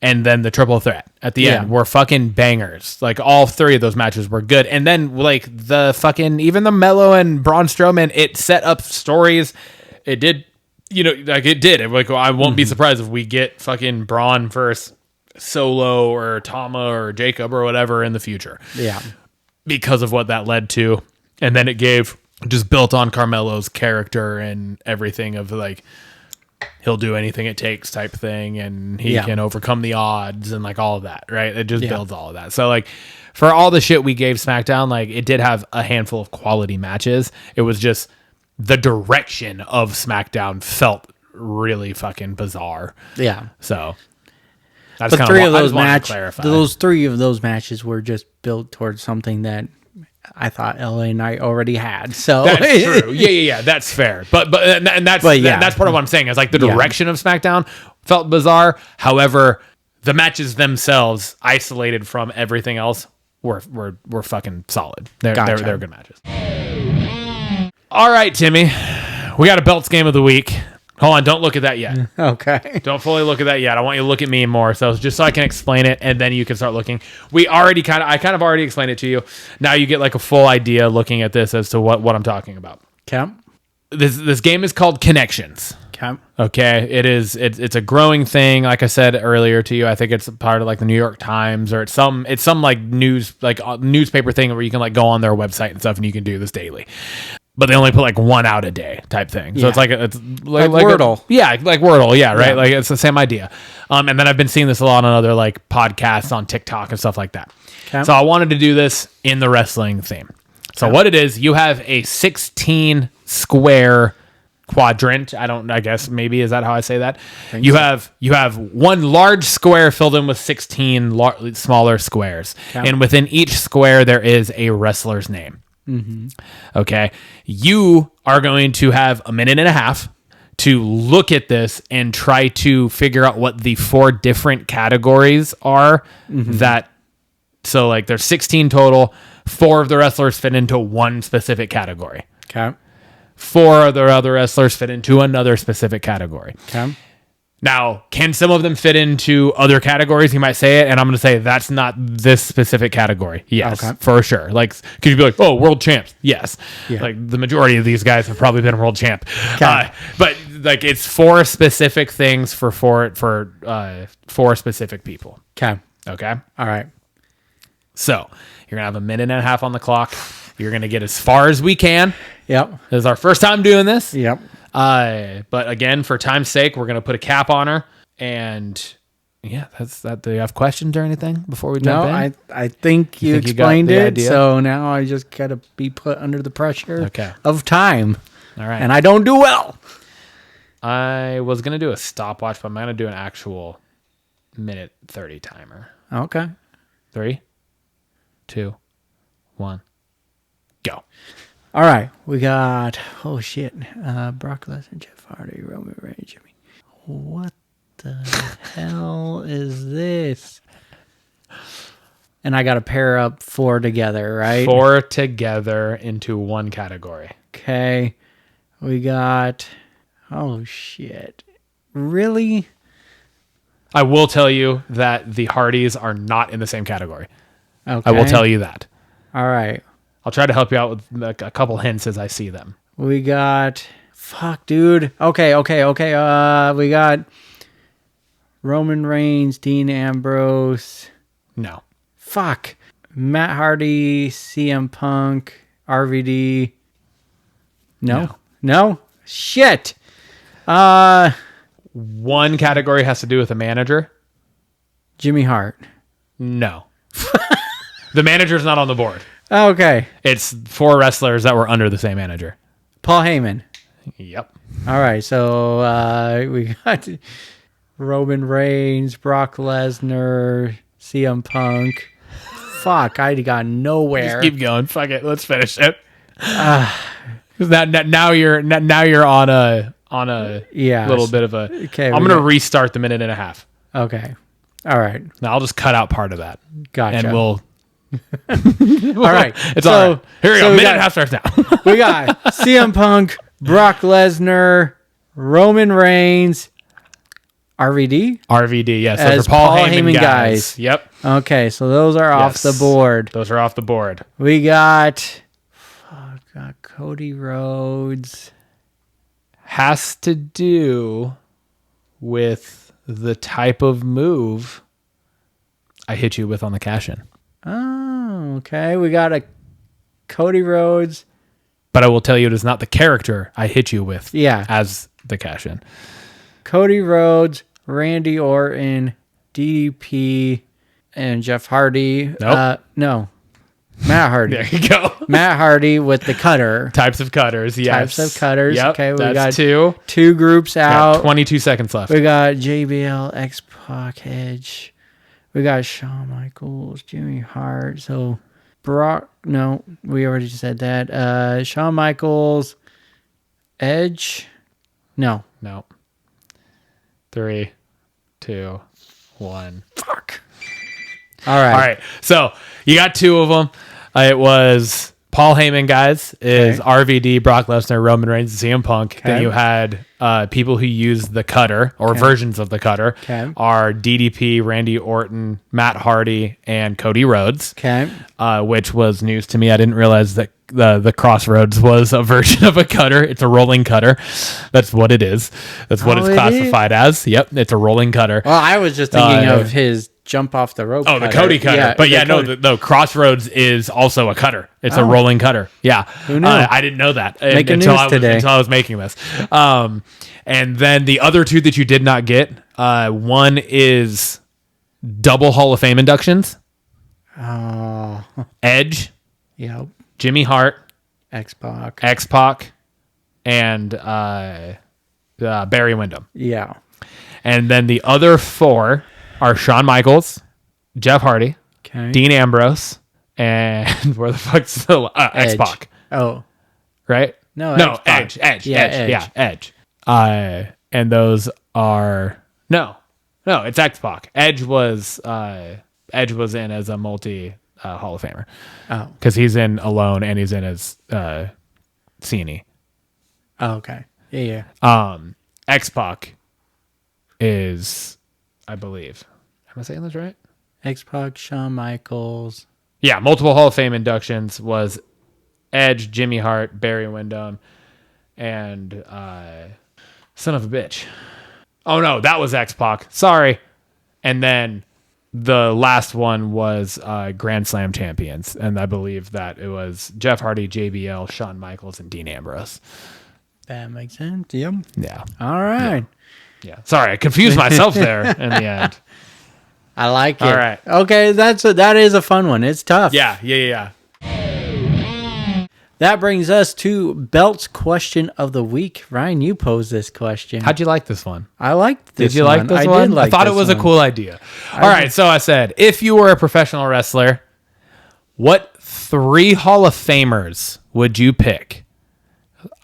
and then the triple threat at the end were fucking bangers. Like all three of those matches were good. And then like the fucking, even the Mello and Braun Strowman, it set up stories. It did, it did. Like, I won't be surprised if we get fucking Braun versus Solo or Tama or Jacob or whatever in the future. Yeah. Because of what that led to. And then it just built on Carmelo's character and everything of like, he'll do anything it takes type thing, and he can overcome the odds and like all of that, right? It just builds all of that. So like for all the shit we gave SmackDown, like it did have a handful of quality matches. It was just the direction of SmackDown felt really fucking bizarre. Yeah. So But three of those matches were just built towards something that I thought LA Knight already had. So that's true. Yeah. That's fair. But that's part of what I'm saying is like the direction of SmackDown felt bizarre. However, the matches themselves, isolated from everything else, were fucking solid. They're good matches. All right, Timmy, we got a belts game of the week. Hold on, don't look at that yet. Okay. Don't fully look at that yet. I want you to look at me more, so just so I can explain it, and then you can start looking. I kind of already explained it to you. Now you get like a full idea looking at this as to what I'm talking about. Okay. This game is called Connections. Okay. It's a growing thing. Like I said earlier to you, I think it's part of like the New York Times, or it's some like news, like newspaper thing where you can like go on their website and stuff, and you can do this daily. But they only put like one out a day type thing. So it's like Wordle. Like Wordle. Yeah. Right. Yeah. Like it's the same idea. And then I've been seeing this a lot on other like podcasts on TikTok and stuff like that. Okay. So I wanted to do this in the wrestling theme. So what it is, you have a 16 square quadrant. I guess maybe, is that how I say that? You have one large square filled in with 16 smaller squares. Okay. And within each square, there is a wrestler's name. Mm-hmm. Okay. You are going to have a minute and a half to look at this and try to figure out what the 4 different categories are so like there's 16 total. 4 of the wrestlers fit into one specific category. Okay. 4 of the other wrestlers fit into another specific category. Okay. Now, can some of them fit into other categories? You might say it, and I'm going to say that's not this specific category. Yes, for sure. Like, could you be like, oh, world champs? Yes. Yeah. Like, the majority of these guys have probably been world champ. Okay. But, like, it's 4 specific things for 4 specific people. Okay. Okay? All right. So, you're going to have a minute and a half on the clock. You're going to get as far as we can. Yep. This is our first time doing this. Yep. But again, for time's sake, we're going to put a cap on her. And yeah, that's that. Do you have questions or anything before we jump in? No, I think you explained it. Idea? So now I just got to be put under the pressure of time. All right. And I don't do well. I was going to do a stopwatch, but I'm going to do an actual minute 30 timer. Okay. 3, 2, 1, go. All right, we got Brock Lesnar, Jeff Hardy, Roman Reigns, Jimmy. What the hell is this? And I got to pair up 4 together, right? 4 together into one category. Okay, we got. Oh shit! Really? I will tell you that the Hardys are not in the same category. Okay. I will tell you that. All right. I'll try to help you out with a couple hints as I see them. We got... Fuck, dude. Okay. We got Roman Reigns, Dean Ambrose. No. Fuck. Matt Hardy, CM Punk, RVD. No? Shit. One category has to do with a manager. Jimmy Hart. No. The manager's not on the board. Okay. It's 4 wrestlers that were under the same manager. Paul Heyman. Yep. All right. So we got Roman Reigns, Brock Lesnar, CM Punk. Fuck, I got nowhere. Just keep going. Fuck it. Let's finish it. Now you're on a little bit of a. Okay. I'm gonna restart the minute and a half. Okay. All right. Now I'll just cut out part of that. Gotcha. And we'll. All right. It's all right. Here we go. Minute and a half starts now. We got CM Punk, Brock Lesnar, Roman Reigns, RVD? RVD, yes. As Those are Paul Paul Heyman Heyman guys. guys. Yep. Okay, so those are off the Yes. board. Those are off the board. We got Cody Rhodes. Has to do with the type of move I hit you with on the cash-in. Oh, okay. We got a Cody Rhodes. But I will tell you, it is not the character I hit you with Yeah. as the cash-in. Cody Rhodes, Randy Orton, DDP, and Jeff Hardy. Nope. No. Matt Hardy. There you go. Matt Hardy with the cutter. Types of cutters, yes. Types of cutters. Yep, Okay, we that's got two. two groups Got out. 22 seconds left. We got JBL, X-Pac, Edge. We got Shawn Michaels, Jimmy Hart. So Brock, no, we already said that. Shawn Michaels, Edge. No. No. 3, 2, 1. Fuck. All right. All right. So you got two of them. It was Paul Heyman, guys, is Okay. RVD, Brock Lesnar, Roman Reigns, and CM Punk. Then Okay. you had people who use the cutter or versions of the cutter Okay. are DDP, Randy Orton, Matt Hardy, and Cody Rhodes. Okay. Which was news to me. I didn't realize that the Crossroads was a version of a cutter. It's a rolling cutter. That's what it is. That's what Oh, it's it classified as. Yep, it's a rolling cutter. Well, I was just thinking of his jump off the rope. Oh, the Cody cutter. But yeah, no, Cody. the Crossroads is also a cutter. It's a rolling cutter. Yeah. Who knew? I didn't know that Making until news today. I was making this. And then the other two that you did not get, one is double Hall of Fame inductions. Oh, Edge, yep. Jimmy Hart, X-Pac. X-Pac, and Barry Windham. Yeah. And then the other four are Shawn Michaels, Jeff Hardy, Okay. Dean Ambrose, and where the fuck's still X-Pac, Oh. right? No, Edge. X-Pac. Yeah, Edge. And those are no, it's X-Pac. Edge was in as a multi Hall of Famer. Oh. Because he's in alone and he's in as C&E. Oh, okay. Yeah. X-Pac is, I believe. Am I saying this right? X-Pac, Shawn Michaels. Yeah, multiple Hall of Fame inductions was Edge, Jimmy Hart, Barry Windham, and son of a bitch. Oh no, that was X-Pac. Sorry. And then the last one was Grand Slam champions, and I believe that it was Jeff Hardy, JBL, Shawn Michaels, and Dean Ambrose. That makes sense. Yep. Yeah. All right. Yeah. Sorry, I confused myself there in the end. I like it. All right. Okay, that is a fun one. It's tough. Yeah. That brings us to Belt's question of the week. Ryan, you posed this question. How'd you like this one? I liked this. Did you like this I one? did like I thought it this was one. a cool idea. All right, so I said, if you were a professional wrestler, what 3 Hall of Famers would you pick?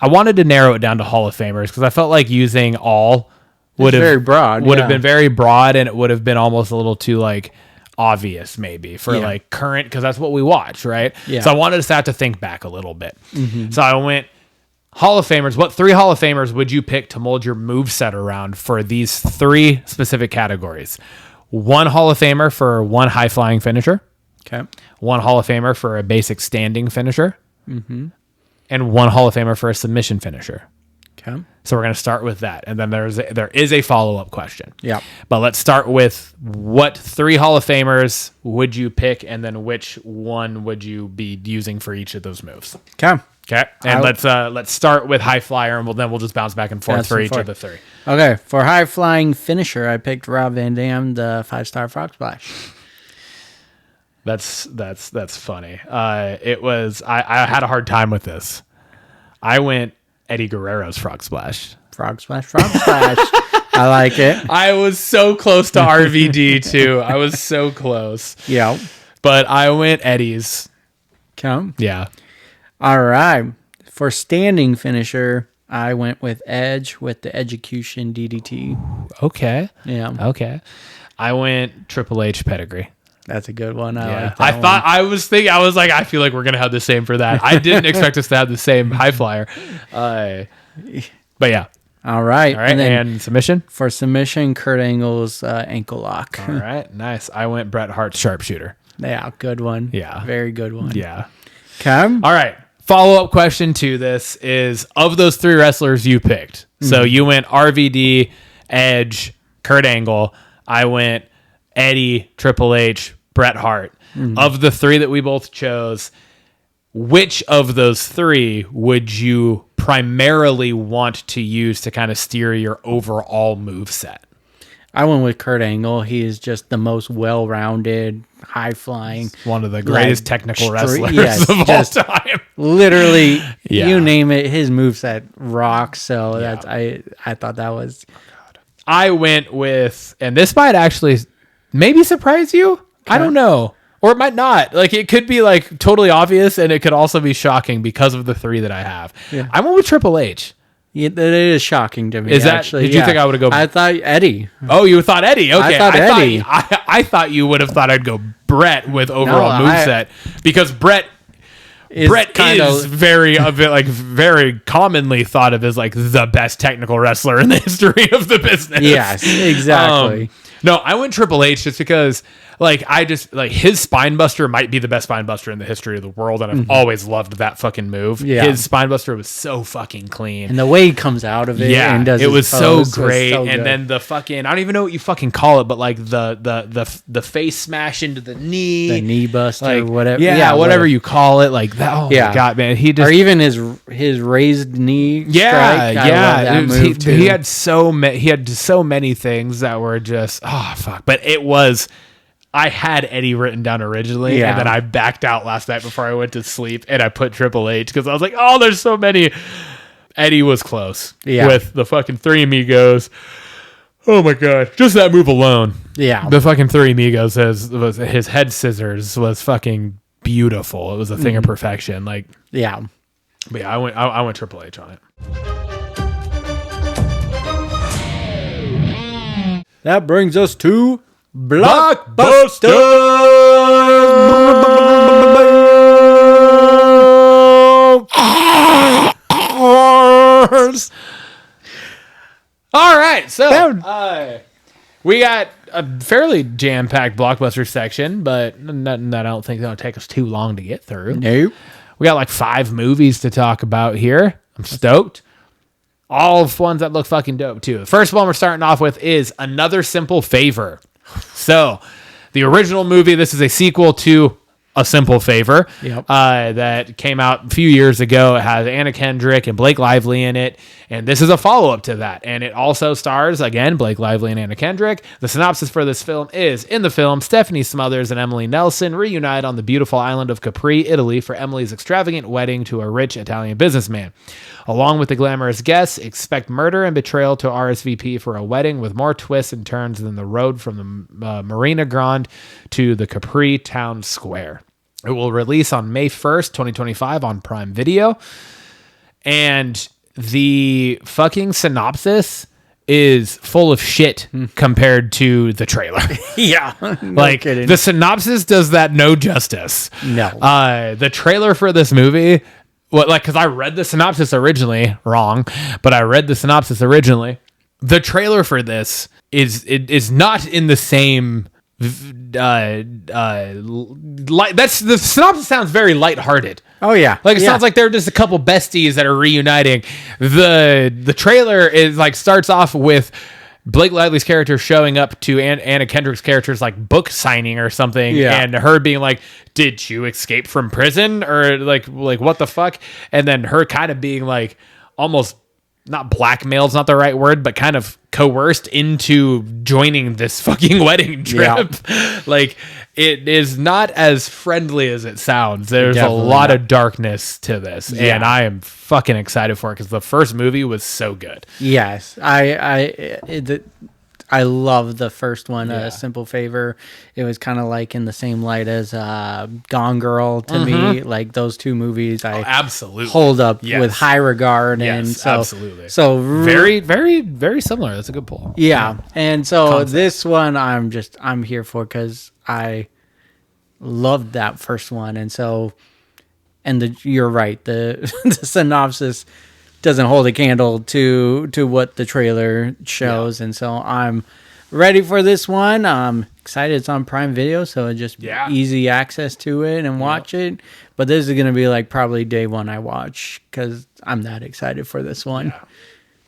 I wanted to narrow it down to Hall of Famers because I felt like using all would have very broad, would yeah. have been very broad, and it would have been almost a little too like obvious maybe for Yeah. like current, because that's what we watch, right? Yeah. So I wanted us to have to think back a little bit. So I went Hall of Famers. What 3 Hall of Famers would you pick to mold your moveset around for these 3 specific categories? 1 Hall of Famer for 1 high flying finisher, Okay. 1 Hall of Famer for a basic standing finisher, and 1 Hall of Famer for a submission finisher. Okay. So we're going to start with that, and then there is a follow-up question. Yeah. But let's start with what 3 Hall of Famers would you pick, and then which one would you be using for each of those moves? Okay. Okay, and let's start with high flyer, and we'll just bounce back and forth Bounce for and each forth. of the 3. Okay. For high flying finisher, I picked Rob Van Dam, the 5-star frog splash. That's funny. It was I had a hard time with this. I went Eddie Guerrero's frog splash. Frog splash, frog splash. I like it. I was so close to RVD too. I was so close. Yeah. But I went Eddie's. Okay. Yeah. All right. For standing finisher, I went with Edge with the Execution DDT. Okay. Yeah. Okay. I went Triple H pedigree. That's a good one. I Yeah. like that I one. thought I was like, I feel like we're gonna have the same for that. I didn't expect us to have the same high flyer. But yeah. All right. All right. And submission? For submission, Kurt Angle's ankle lock. All right. Nice. I went Bret Hart's sharpshooter. Yeah, good one. Yeah. Very good one. Yeah. Okay. All right. Follow-up question to this is, of those 3 wrestlers you picked, so you went RVD, Edge, Kurt Angle. I went Eddie, Triple H, Bret Hart. Of the 3 that we both chose, which of those 3 would you primarily want to use to kind of steer your overall moveset? I went with Kurt Angle. He is just the most well-rounded, high-flying. One of the greatest technical wrestlers yes, of all time. Literally, Yeah. you name it, his moveset rocks. So Yeah. that's I thought that was... I went with, and this might actually maybe surprise you. I don't know. Or it might not. Like, it could be like totally obvious, and it could also be shocking because of the 3 that I have. Yeah. I went with Triple H. Yeah, that is shocking to me. Is that? Actually. Did you think I would have go? I thought Eddie. Oh, you thought Eddie? Okay, I thought Eddie. I thought you would have thought I'd go Brett with overall No, moveset because Brett is very a bit like very commonly thought of as like the best technical wrestler in the history of the business. Yes, exactly. No, I went Triple H just because, like, I just, like, his spine buster might be the best spine buster in the history of the world, and I've always loved that fucking move. Yeah. His spine buster was so fucking clean. And the way he comes out of it and does it was his so pose great. so And good. then the fucking, I don't even know what you fucking call it, but, like, the face smash into the knee. the knee buster, Like, whatever. Yeah, whatever you call it. Like, that, oh my God, man. He just... Or even his raised knee strike. I love that move too. He had so many things that were just, oh fuck. But it was, I had Eddie written down originally, and then I backed out last night before I went to sleep, and I put Triple H because I was like, oh, there's so many. Eddie was close with the fucking 3 Amigos. Oh my God, just that move alone. Yeah, the fucking 3 Amigos was his head scissors was fucking beautiful. It was a thing of perfection. Like, yeah. But yeah, I went Triple H on it. That brings us to Blockbusters! All right, so we got a fairly jam-packed Blockbuster section, but nothing that I don't think that'll take us too long to get through. Nope. We got like 5 movies to talk about here. I'm stoked. All ones that look fucking dope, too. The first one we're starting off with is Another Simple Favor. So, the original movie, this is a sequel to A Simple Favor that came out a few years ago. It has Anna Kendrick and Blake Lively in it, and this is a follow-up to that. And it also stars, again, Blake Lively and Anna Kendrick. The synopsis for this film is, in the film, Stephanie Smothers and Emily Nelson reunite on the beautiful island of Capri, Italy, for Emily's extravagant wedding to a rich Italian businessman. Along with the glamorous guests, expect murder and betrayal to RSVP for a wedding with more twists and turns than the road from the Marina Grande to the Capri town square. It will release on May 1st, 2025 on Prime Video. And the fucking synopsis is full of shit compared to the trailer. Yeah. Like, kidding. the synopsis does that no justice. No. The trailer for this movie, because I read the synopsis originally, wrong, but I read the synopsis originally. The trailer for this is not in the same... that's the synopsis sounds very lighthearted. Oh yeah, like it sounds like they're just a couple besties that are reuniting. The trailer is like starts off with Blake Lively's character showing up to Anna Kendrick's character's like book signing or something, and her being like, "Did you escape from prison?" or like what the fuck? And then her kind of being like almost not blackmail's not the right word, but kind of coerced into joining this fucking wedding trip. Like, it is not as friendly as it sounds. There's definitely a lot of darkness to this, and I am fucking excited for it because the first movie was so good. Yes, I love the first one, A Simple Favor. It was kind of like in the same light as Gone Girl to me. Like, those two movies I absolutely hold up with high regard. And so, absolutely. So very, very, very similar. That's a good pull. Yeah. And so this one I'm here for because I loved that first one. And so, you're right. The synopsis doesn't hold a candle to what the trailer shows, and so I'm ready for this one. I'm excited. It's on Prime Video, so it's just easy access to it and watch it. But this is gonna be like probably day one I watch because I'm that excited for this one.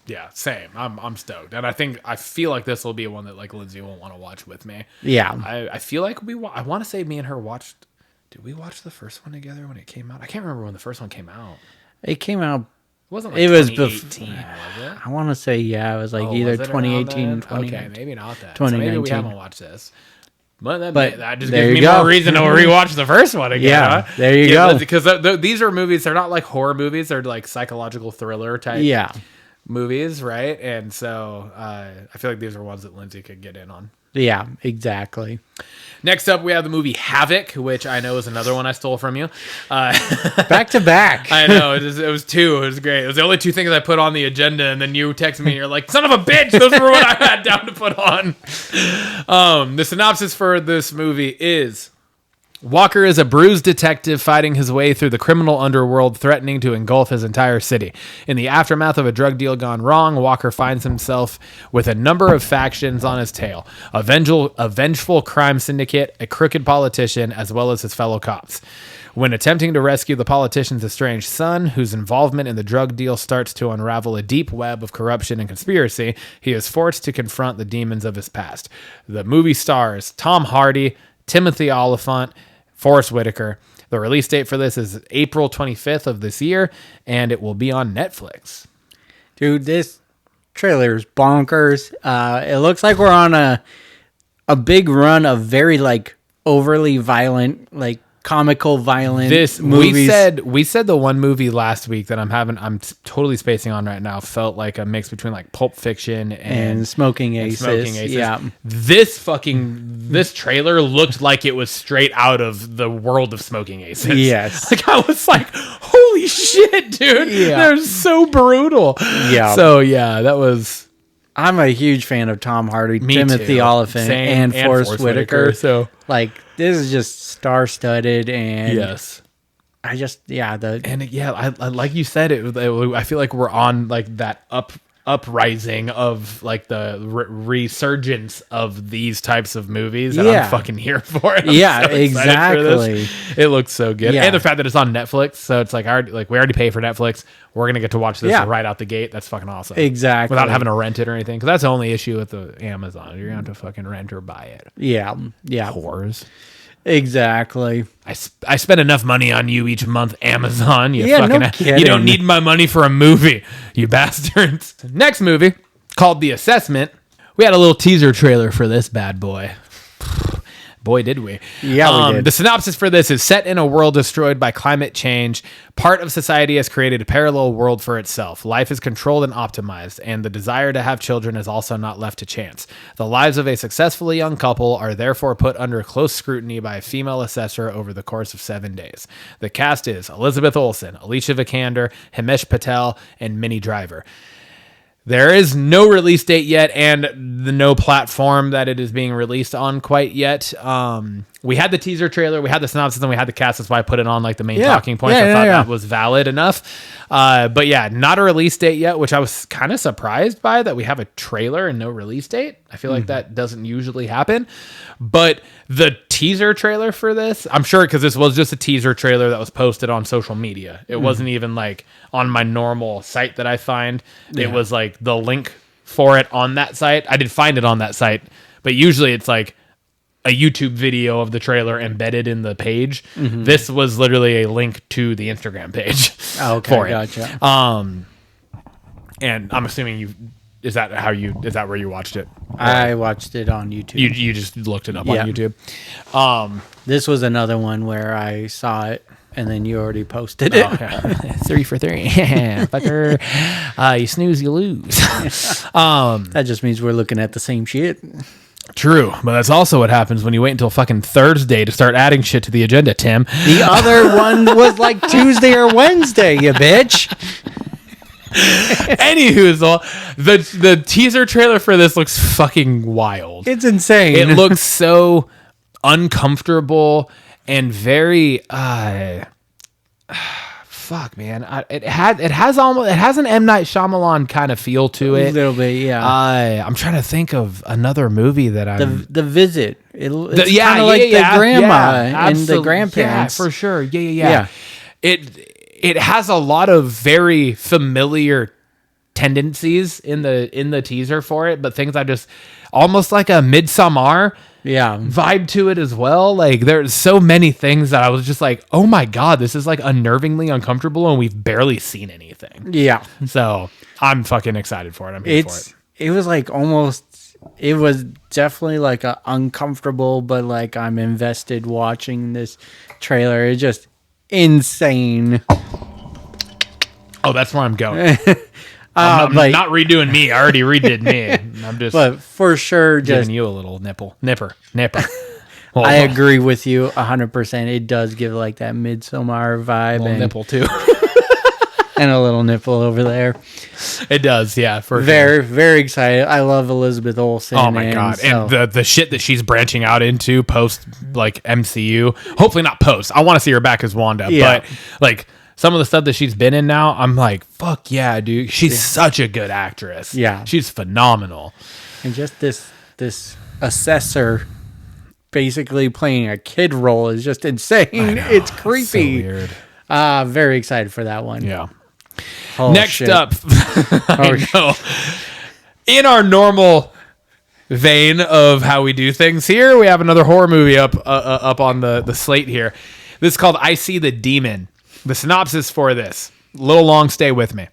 Yeah, same. I'm stoked, and I feel like this will be one that like Lindsay will want to watch with me. Yeah, I feel like I want to say me and her watched. Did we watch the first one together when it came out? I can't remember when the first one came out. it came out. It wasn't like It was 2018, was it? I want to say it was like either Was it 2018, around then? 2019. Okay, maybe not that. So maybe we 2019. haven't watched this. But that just there gives me you go. more reason to rewatch the first one again. Yeah, huh? there you go. Because these are movies. They're not like horror movies. They're like psychological thriller type movies, right? And so I feel like these are ones that Lindsay could get in on. Yeah, exactly. Next up, we have the movie Havoc, which I know is another one I stole from you. Back to back. I know, it was two. It was great. It was the only two things I put on the agenda, and then you text me and you're like, son of a bitch, those were what I had down to put on. The synopsis for this movie is... Walker is a bruised detective fighting his way through the criminal underworld, threatening to engulf his entire city. In the aftermath of a drug deal gone wrong, Walker finds himself with a number of factions on his tail. A vengeful crime syndicate, a crooked politician, as well as his fellow cops. When attempting to rescue the politician's estranged son, whose involvement in the drug deal starts to unravel a deep web of corruption and conspiracy, he is forced to confront the demons of his past. The movie stars Tom Hardy, Timothy Olyphant, Forrest Whitaker. The release date for this is April 25th of this year, and it will be on Netflix. Dude, this trailer is bonkers. It looks like we're on a big run of very like overly violent, like comical violent movies. We said the one movie last week that I'm totally spacing on right now felt like a mix between like Pulp Fiction and Smoking Aces. Yeah. This trailer looked like it was straight out of the world of Smoking Aces. Yes. Like I was like, holy shit, dude. Yeah. They're so brutal. Yeah. So yeah, that was... I'm a huge fan of Tom Hardy, Me Timothy too. Olyphant, Same, and Forrest Whitaker. So like this is just star-studded, and yes. I just I like you said I feel like we're on like that uprising of like the resurgence of these types of movies, and I'm fucking here for it. I'm so exactly. It looks so good, Yeah. and the fact that it's on Netflix, so it's like we already pay for Netflix. We're gonna get to watch this right out the gate. That's fucking awesome. Exactly. Without having to rent it or anything, because that's the only issue with the Amazon. You're gonna have to fucking rent or buy it. Yeah. Whores. Exactly. I spend enough money on you each month, Amazon. You no kidding. You don't need my money for a movie, you bastards. Next movie, called The Assessment. We had a little teaser trailer for this bad boy. Boy, did we. Yeah, we did. The synopsis for this is set in a world destroyed by climate change. Part of society has created a parallel world for itself. Life is controlled and optimized, and the desire to have children is also not left to chance. The lives of a successfully young couple are therefore put under close scrutiny by a female assessor over the course of 7 days. The cast is Elizabeth Olsen, Alicia Vikander, Himesh Patel, and Minnie Driver. There is no release date yet, and no platform that it is being released on quite yet. We had the teaser trailer, we had the synopsis, and we had the cast. That's why I put it on like the main talking points. I thought that was valid enough. But yeah, not a release date yet, which I was kind of surprised by, that we have a trailer and no release date. I feel like that doesn't usually happen. But the teaser trailer for this, I'm sure because this was just a teaser trailer that was posted on social media. It wasn't even like on my normal site that I find. It was like the link for it on that site. I did find it on that site, but usually it's like a YouTube video of the trailer embedded in the page. This was literally a link to the Instagram page. Oh, okay, for it. gotcha. And I'm assuming is that where you watched it? I watched it on YouTube. You just looked it up on YouTube. This was another one where I saw it, and then you already posted it. 3 for 3. Fucker. You snooze, you lose. That just means we're looking at the same shit. True, but that's also what happens when you wait until fucking Thursday to start adding shit to the agenda, Tim. The other one was like Tuesday or Wednesday, you bitch. Anywho, the teaser trailer for this looks fucking wild. It's insane. It looks so uncomfortable and very fuck, man. It has an M. Night Shyamalan kind of feel to it. A little bit, yeah. I'm trying to think of another movie that The Visit. It's yeah, kind of like the grandma and the absolutely. grandparents. Yeah, for sure. Yeah. It has a lot of very familiar tendencies in the teaser for it, but things I just almost like a Midsommar vibe to it as well. Like there's so many things that I was just like, oh my god, this is like unnervingly uncomfortable, and we've barely seen anything. Yeah. So I'm fucking excited for it. I'm here for it. It was like almost. It was definitely like a uncomfortable, but like I'm invested watching this trailer. It's just insane. Oh, that's where I'm going. I'm not redoing me. I already redid me. I'm just. But for sure, giving just you a little nipper. I agree with you 100%. It does give like that Midsommar vibe, and nipple too, and a little nipple over there. It does, yeah. For very, very excited. I love Elizabeth Olsen. Oh my god! And the shit that she's branching out into post like MCU. Hopefully not post. I want to see her back as Wanda, but like. Some of the stuff that she's been in now, I'm like, fuck yeah, dude. She's such a good actress. Yeah. She's phenomenal. And just this assessor basically playing a kid role is just insane. It's creepy. It's so weird. Very excited for that one. Yeah. Oh, Next up, I know. In our normal vein of how we do things here, we have another horror movie up on the slate here. This is called I See the Demon. The synopsis for this, a little long, stay with me.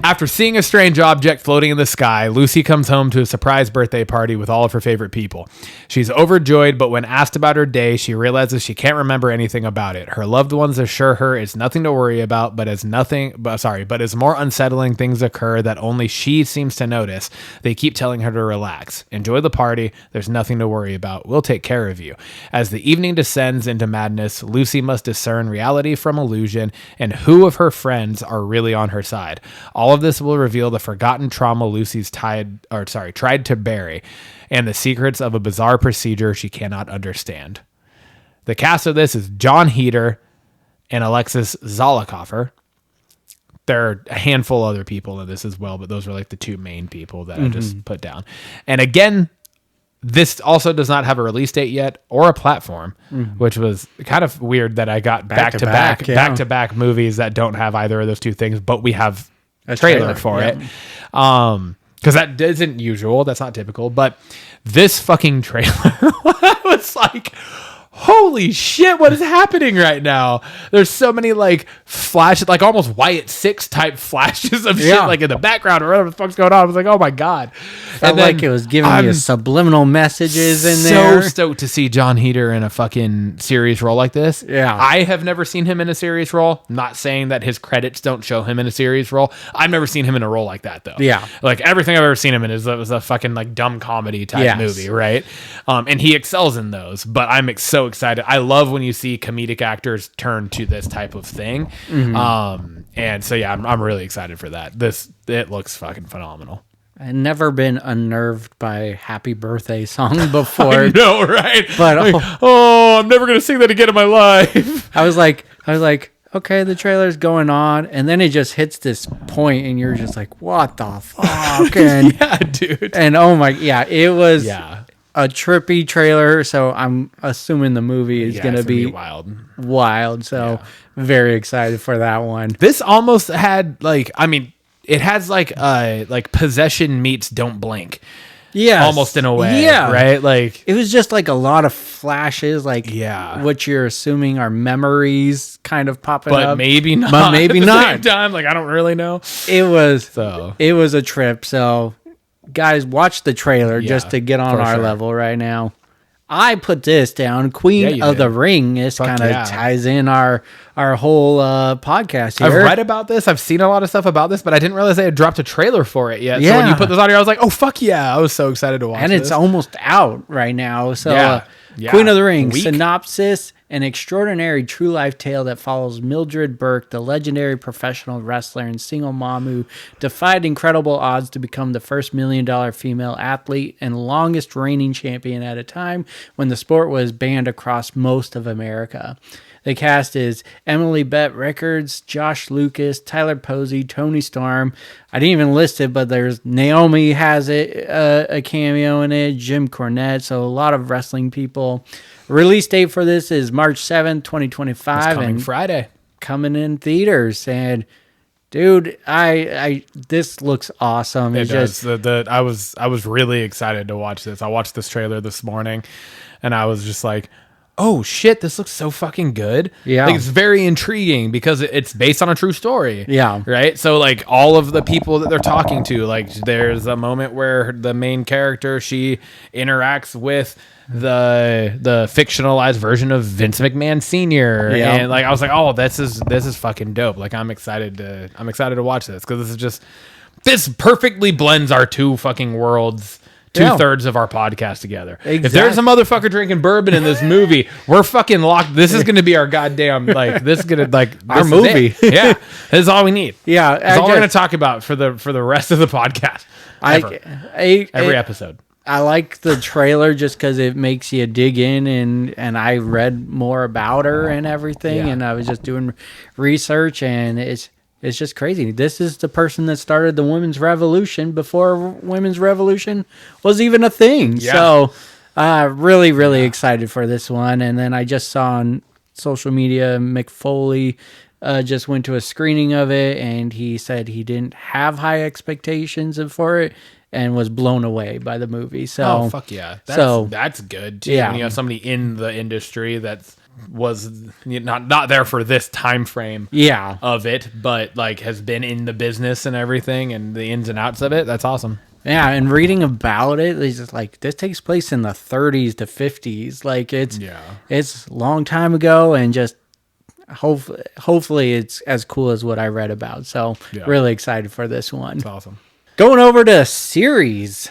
After seeing a strange object floating in the sky, Lucy comes home to a surprise birthday party with all of her favorite people. She's overjoyed, but when asked about her day, she realizes she can't remember anything about it. Her loved ones assure her it's nothing to worry about, but as more unsettling things occur that only she seems to notice, they keep telling her to relax. Enjoy the party. There's nothing to worry about. We'll take care of you. As the evening descends into madness, Lucy must discern reality from illusion and who of her friends are really on her side. All of this will reveal the forgotten trauma Lucy's tried to bury and the secrets of a bizarre procedure she cannot understand. The cast of this is John Heder and Alexis Zollicoffer. There are a handful of other people in this as well, but those are like the two main people that I just put down. And again, this also does not have a release date yet or a platform, which was kind of weird that I got back to back movies that don't have either of those two things, but we have a trailer for it. Because that isn't usual. That's not typical. But this fucking trailer was like, holy shit, what is happening right now? There's so many like flashes, like almost Wyatt Six type flashes of shit like in the background or whatever the fuck's going on. I was like, oh my god. Felt like it was giving you subliminal messages in there. So stoked to see John Heder in a fucking serious role like this. Yeah. I have never seen him in a serious role. I'm not saying that his credits don't show him in a serious role. I've never seen him in a role like that though. Yeah. Like everything I've ever seen him in was a fucking like dumb comedy type movie, right? And he excels in those, but I'm so excited. I love when you see comedic actors turn to this type of thing. And so yeah, I'm really excited for that. It looks fucking phenomenal. I've never been unnerved by Happy Birthday song before. I know, right? But like, I'm never gonna sing that again in my life. I was like, okay, the trailer's going on, and then it just hits this point, and you're just like, what the fuck? And, yeah, dude. And it was a trippy trailer, so I'm assuming the movie is gonna be wild. So very excited for that one. This almost had it has like Possession meets Don't Blink. Yeah, almost in a way. Yeah, right. Like it was just like a lot of flashes, like what you're assuming are memories, kind of popping up, but maybe not. But maybe not. Same time, like I don't really know. It was a trip. So, guys, watch the trailer just to get on our level right now. I put this down. Queen of the Ring. This kind of ties in our whole podcast here. I've read about this. I've seen a lot of stuff about this, but I didn't realize they had dropped a trailer for it yet. So when you put this on here, I was like, oh, fuck yeah. I was so excited to watch it. And it's almost out right now. So Queen of the Ring, synopsis an extraordinary true life tale that follows Mildred Burke, the legendary professional wrestler and single mom who defied incredible odds to become the first $1 million female athlete and longest reigning champion at a time when the sport was banned across most of America. The cast is Emily Bett Rickards, Josh Lucas, Tyler Posey, Tony Storm. I didn't even list it, but there's Naomi has a cameo in it, Jim Cornette, so a lot of wrestling people. Release date for this is March 7th, 2025. It's coming and Friday. coming in theaters. And dude, I this looks awesome. It does. I was really excited to watch this. I watched this trailer this morning, and I was just like, oh shit, this looks so fucking good. Yeah. Like, it's very intriguing because it's based on a true story. Yeah. Right? So like all of the people that they're talking to, like there's a moment where the main character, she interacts with the fictionalized version of Vince McMahon Sr. Yeah. And like I was like, oh, this is fucking dope. Like I'm excited to watch this because this perfectly blends our two fucking worlds. 2/3 of our podcast together. Exactly. If there's a motherfucker drinking bourbon in this movie, we're fucking locked. This is going to be our goddamn, like, this is going to, like, Our movie. Yeah. This is all we need. Yeah. That's all we're going to talk about for the rest of the podcast. Every episode. I like the trailer just because it makes you dig in, and I read more about her and everything, Yeah. and I was just doing research, and it's just crazy. This is the person that started the women's revolution before women's revolution was even a thing. Yeah. So really excited for this one. And then I just saw on social media Mick Foley just went to a screening of it, and he said he didn't have high expectations for it and was blown away by the movie. So Oh, fuck yeah. That's good, too. Yeah. When you have somebody in the industry that was not there for this time frame yeah. of it, but like has been in the business and everything and the ins and outs of it. That's awesome. Yeah, and reading about it, it's just like this takes place in the 30s to 50s. Like it's a long time ago, and just hopefully it's as cool as what I read about. So really excited for this one. It's awesome. Going over to series,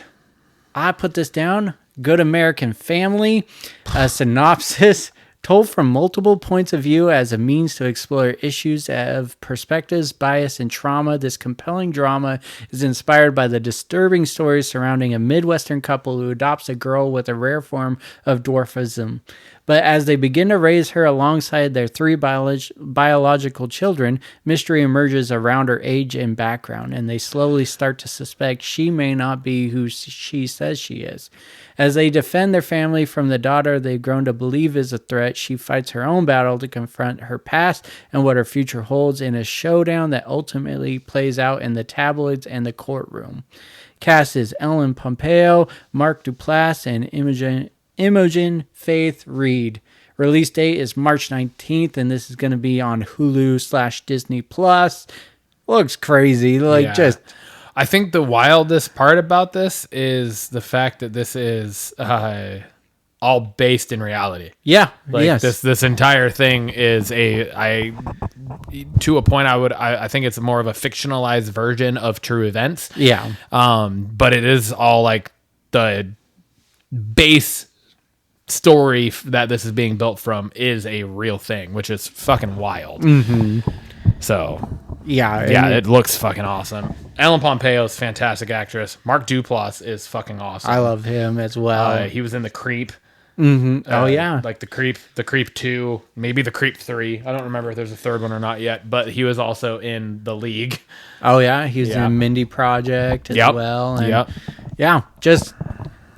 I put this down. Good American Family, a synopsis. Told from multiple points of view as a means to explore issues of perspectives, bias, and trauma, this compelling drama is inspired by the disturbing stories surrounding a Midwestern couple who adopts a girl with a rare form of dwarfism. But as they begin to raise her alongside their three biological children, mystery emerges around her age and background, and they slowly start to suspect she may not be who she says she is. As they defend their family from the daughter they've grown to believe is a threat, she fights her own battle to confront her past and what her future holds in a showdown that ultimately plays out in the tabloids and the courtroom. Cast is Ellen Pompeo, Mark Duplass, and Imogen Faith Reed. Release date is March 19th, and this is going to be on Hulu/Disney Plus. Looks crazy. I think the wildest part about this is the fact that this is all based in reality. Yeah. Like yes. this entire thing is to a point I think it's more of a fictionalized version of true events. Yeah. But it is all like the base story that this is being built from is a real thing, which is fucking wild. Mm-hmm. So yeah, it looks fucking awesome. Ellen Pompeo is a fantastic actress. Mark Duplass is fucking awesome. I love him as well. He was in The Creep. Mm-hmm. Oh yeah, like the Creep 2, maybe The Creep 3. I don't remember if there's a third one or not yet, but he was also in The League. Oh yeah, he was in Mindy Project as well. And yeah, just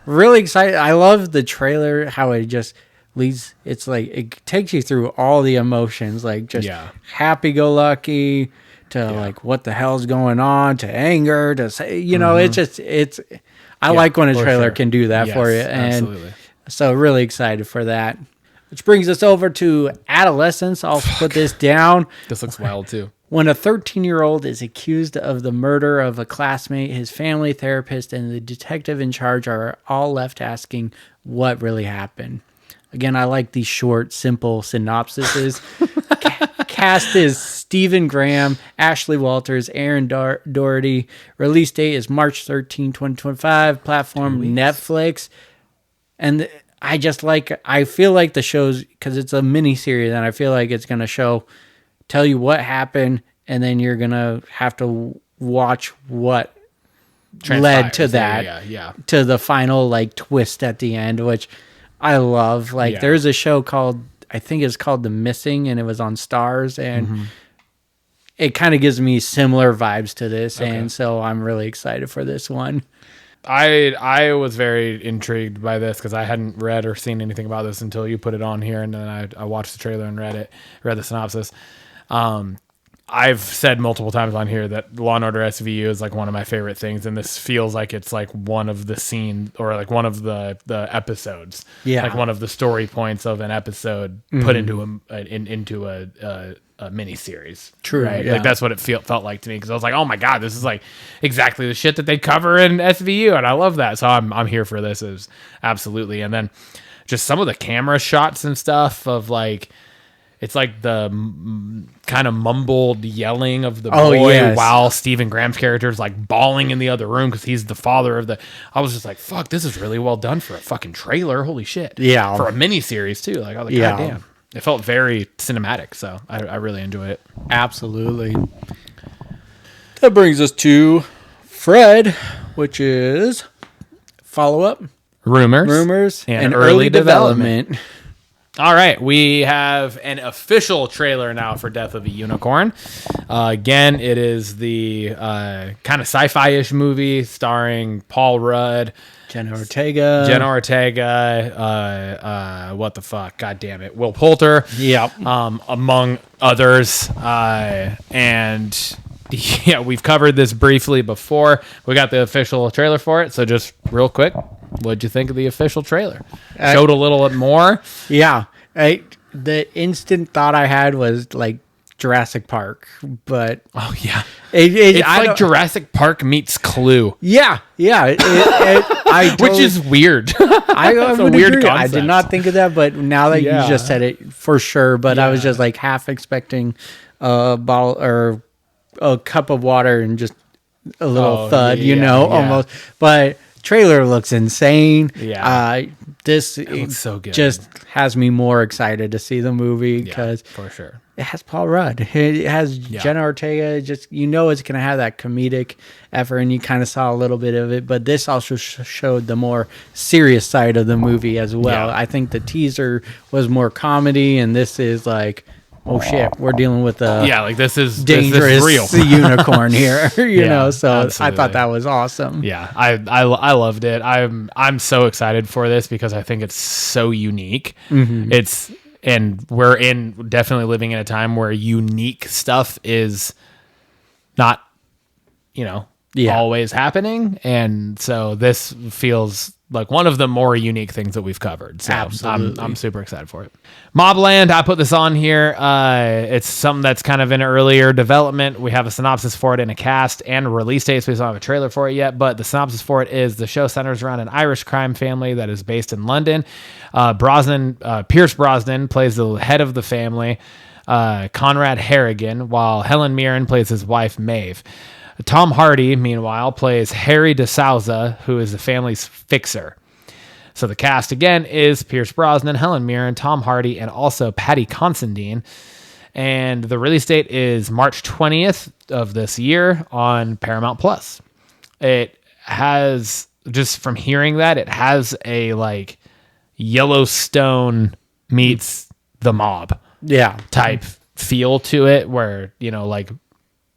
really excited. I love the trailer, how it just leads. It's like it takes you through all the emotions, like just happy-go-lucky to like what the hell's going on, to anger, to say, it's. I like when a trailer can do that for you, and absolutely. So really excited for that. Which brings us over to adolescence. I'll put this down. This looks wild too. When a 13-year-old is accused of the murder of a classmate, his family, therapist, and the detective in charge are all left asking what really happened. Again, I like these short, simple synopsises. Cast is Stephen Graham, Ashley Walters, Aaron Doherty. Release date is March 13, 2025. Platform Netflix. And I feel like the show's, because it's a mini series, and I feel like it's going to tell you what happened, and then you're going to have to watch what led to that, to the final like twist at the end, which I love. Like there's a show called, I think it's called The Missing, and it was on Stars, and it kind of gives me similar vibes to this, and so I'm really excited for this one. I was very intrigued by this because I hadn't read or seen anything about this until you put it on here, and then I watched the trailer and read the synopsis. I've said multiple times on here that Law and Order SVU is like one of my favorite things, and this feels like it's like one of the scene or like one of the episodes, like one of the story points of an episode put into a mini series. True, right? Like that's what it felt like to me, because I was like, oh my god, this is like exactly the shit that they cover in SVU, and I love that. So I'm here for this, is absolutely. And then just some of the camera shots and stuff of like, it's like the kind of mumbled yelling of the boy while Stephen Graham's character is like bawling in the other room because he's the father of the. I was just like, fuck, this is really well done for a fucking trailer. Holy shit. Yeah. For a mini series too. Like, I was like, god damn. It felt very cinematic, so I really enjoy it. Absolutely. That brings us to Fred, which is follow-up, rumors, and early development. All right, we have an official trailer now for Death of a Unicorn. Again, it is the kind of sci-fi-ish movie starring Paul Rudd, Jenna Ortega, what the fuck, god damn it, Will Poulter, among others, and yeah, we've covered this briefly before. We got the official trailer for it, so just real quick, what'd you think of the official trailer? Showed a little bit more. Yeah, the instant thought I had was like Jurassic Park, but it's like Jurassic Park meets Clue. Yeah, Which is weird. I would weird agree. I did not think of that, but now that you just said it, for sure. But I was just like half expecting a bottle or a cup of water and just a little thud, almost. But trailer looks insane. This looks so good. Just has me more excited to see the movie because for sure it has Paul Rudd. It has Jenna Ortega. Just it's going to have that comedic effort, and you kind of saw a little bit of it. But this also showed the more serious side of the movie as well. I think the teaser was more comedy, and this is like, oh shit, we're dealing with a like this is dangerous this is real unicorn here, know. So absolutely. I thought that was awesome. Yeah, I loved it. I'm so excited for this because I think it's so unique. And we're definitely living in a time where unique stuff is not, always happening, and so this feels like one of the more unique things that we've covered. So I'm super excited for it. Mobland, I put this on here. It's something that's kind of in earlier development. We have a synopsis for it in a cast and release dates. We don't have a trailer for it yet, but the synopsis for it is the show centers around an Irish crime family that is based in London. Pierce Brosnan plays the head of the family, Conrad Harrigan, while Helen Mirren plays his wife, Maeve. Tom Hardy, meanwhile, plays Harry DeSouza, who is the family's fixer. So the cast, again, is Pierce Brosnan, Helen Mirren, Tom Hardy, and also Paddy Considine. And the release date is March 20th of this year on Paramount+. It has, just from hearing that, it has a, like, Yellowstone meets The Mob type feel to it, where, like...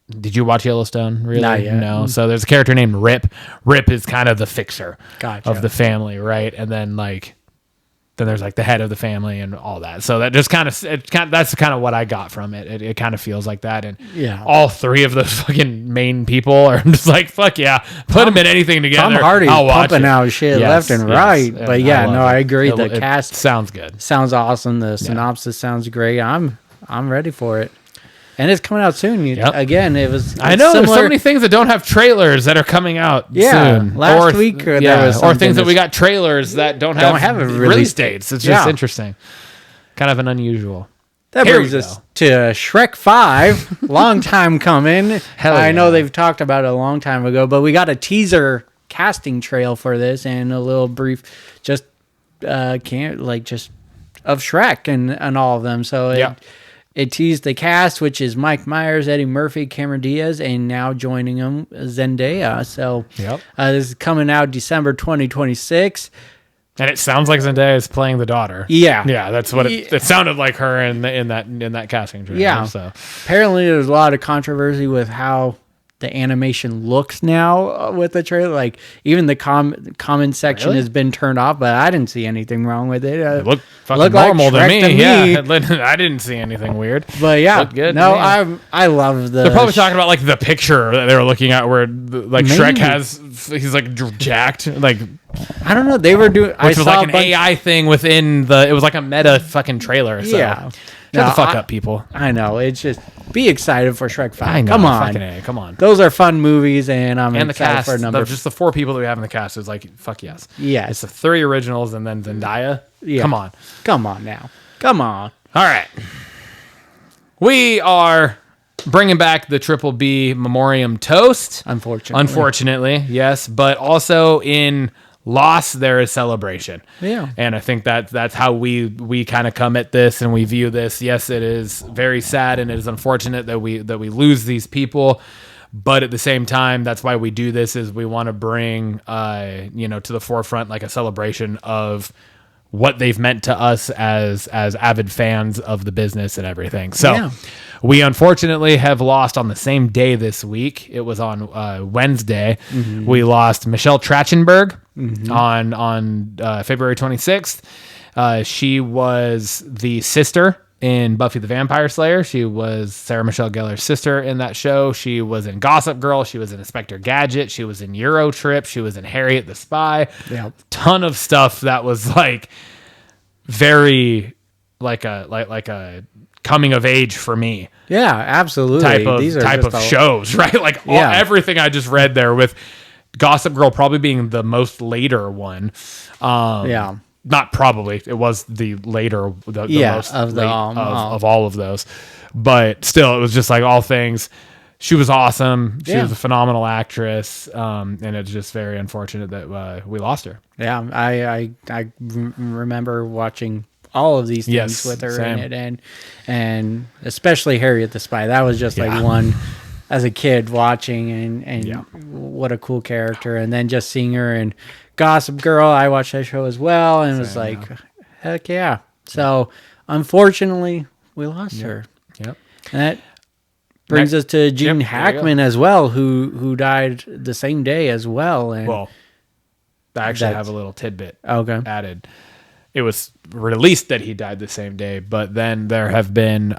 Did you watch Yellowstone? Really? Not yet. No. So there's a character named Rip. Rip is kind of the fixer of the family, right? And then then there's like the head of the family and all that. So that just that's kind of what I got from it. It kind of feels like that. And all three of those fucking main people are just like, fuck yeah, put them in anything together. Tom Hardy pumping out shit left and right. But I agree. The cast sounds good. Sounds awesome. The synopsis sounds great. I'm ready for it. And it's coming out soon. Again, I know there's so many things that don't have trailers that are coming out soon. Last week there was or things that we got trailers that don't have a release dates. It's just interesting. Kind of an unusual. That brings us to Shrek 5. Long time coming. I know they've talked about it a long time ago, but we got a teaser casting trail for this and a little brief just can't like just of Shrek and all of them. So it teased the cast, which is Mike Myers, Eddie Murphy, Cameron Diaz, and now joining them Zendaya. So this is coming out December 2026. And it sounds like Zendaya is playing the daughter. Yeah, that's what it sounded like her in that casting trailer. Yeah. So apparently there's a lot of controversy with how the animation looks now with the trailer. Like even the comment section has been turned off, but I didn't see anything wrong with it. It looked fucking normal to me. Yeah, I didn't see anything weird. But yeah, looked good. No, I love the. They're probably talking about like the picture that they were looking at, where like Shrek he's like jacked, like. I don't know. They were doing, which was like an AI thing within it was like a meta fucking trailer. So. Yeah. Shut the fuck up, people. I know. It's just be excited for Shrek 5. I know, come on. Come on. Those are fun movies, and I'm and excited the cast, for a number. just the 4 people that we have in the cast is like, fuck yes. Yes. It's the 3 originals and then Zendaya. Yeah. Come on. Come on now. Come on. All right. We are bringing back the Triple B Memoriam Toast. Unfortunately, yes. But also in loss, there is celebration. Yeah. And I think that's how we kind of come at this and we view this. Yes, it is very sad and it is unfortunate that we lose these people. But at the same time, that's why we do this, is we want to bring to the forefront like a celebration of what they've meant to us as avid fans of the business and everything. So we unfortunately have lost on the same day this week. It was on Wednesday. Mm-hmm. We lost Michelle Trachtenberg on February 26th. She was the sister in Buffy the Vampire Slayer. She was Sarah Michelle Gellar's sister in that show. She was in Gossip Girl. She was in Inspector Gadget. She was in Euro Trip. She was in Harriet the Spy. Yeah, ton of stuff that was like very like a coming of age for me. Yeah, absolutely. Type of shows, right? Like everything I just read there, with Gossip Girl probably being the most later one. Not probably. It was the later, the most of all of those. But still, it was just like all things. She was awesome. She was a phenomenal actress. And it's just very unfortunate that we lost her. Yeah, I remember watching all of these things with her in it, and especially Harriet the Spy. That was just like one as a kid watching, and what a cool character. And then just seeing her in Gossip Girl, I watched that show as well, and it was like, heck yeah. So unfortunately, we lost her. Yep. And that brings us to Gene Hackman as well, who died the same day as well. And I actually have a little tidbit added. It was released that he died the same day, but then there have been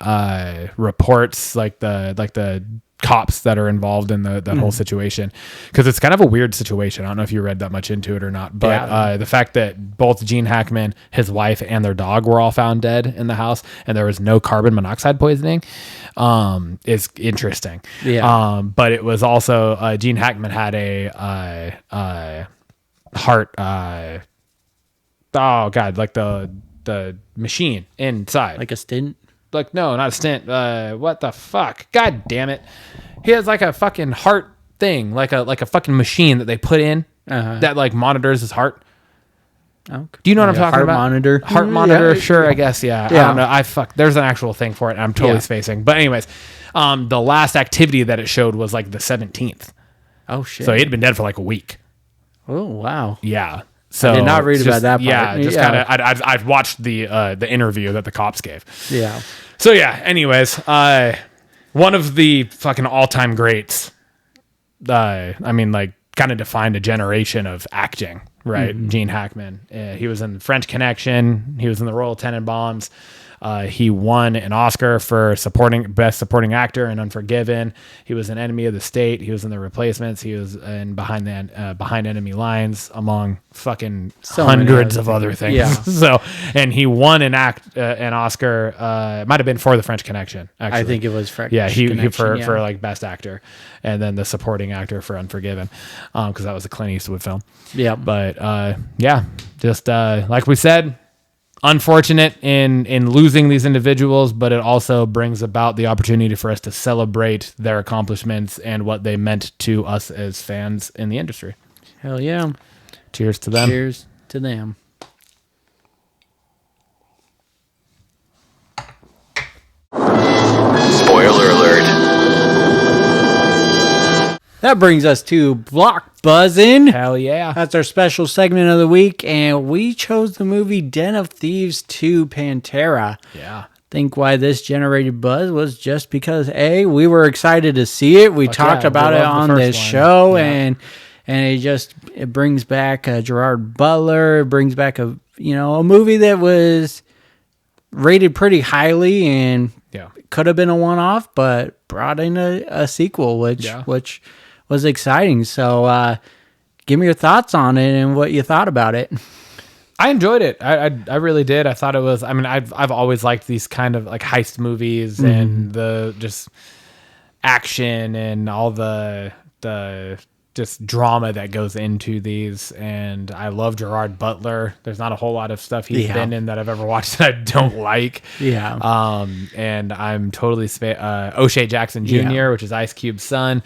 reports like the cops that are involved in that whole situation, because it's kind of a weird situation. I don't know if you read that much into it or not, but the fact that both Gene Hackman, his wife, and their dog were all found dead in the house, and there was no carbon monoxide poisoning, is interesting. But it was also Gene Hackman had a heart. Like the machine inside, like a stent. Like, no, not a stent. What the fuck? God damn it. He has like a fucking heart thing, like a fucking machine that they put in that like monitors his heart. Okay. Do you know what I'm talking about? Monitor. Heart monitor. Sure. I guess. Yeah. I don't know. There's an actual thing for it. And I'm totally spacing. But anyways, the last activity that it showed was like the 17th. Oh shit. So he'd been dead for like a week. Oh, wow. Yeah. So I did not read about that part. Yeah, just kind of. I've watched the interview that the cops gave. Yeah. So yeah. Anyways, one of the fucking all-time greats. I mean, like, kind of defined a generation of acting, right? Mm-hmm. Gene Hackman. He was in French Connection. He was in the Royal Tenenbaums. He won an Oscar for best supporting actor in Unforgiven. He was an Enemy of the State. He was in The Replacements. He was in Behind Enemy Lines, among fucking hundreds of other things. Yeah. So, and he won an Oscar. Might have been for The French Connection. Actually, I think it was French. Yeah, he for like best actor, and then the supporting actor for Unforgiven, because that was a Clint Eastwood film. Yeah, but just like we said. Unfortunate in losing these individuals, but it also brings about the opportunity for us to celebrate their accomplishments and what they meant to us as fans in the industry. Hell yeah. Cheers to them. Cheers to them. That brings us to BlockBuzzin. Hell yeah. That's our special segment of the week, and we chose the movie Den of Thieves 2 Pantera. Yeah. Think why this generated buzz was just because we were excited to see it. We talked about it on this show, and it brings back Gerard Butler. It brings back a movie that was rated pretty highly and could have been a one-off, but brought in a sequel, which was exciting. So give me your thoughts on it and what you thought about it. I enjoyed it. I really did. I thought it was, I mean, I've always liked these kind of like heist movies and the just action and all the just drama that goes into these. And I love Gerard Butler. There's not a whole lot of stuff he's been in that I've ever watched that I don't like. And I'm totally O'Shea Jackson Jr., which is Ice Cube's son.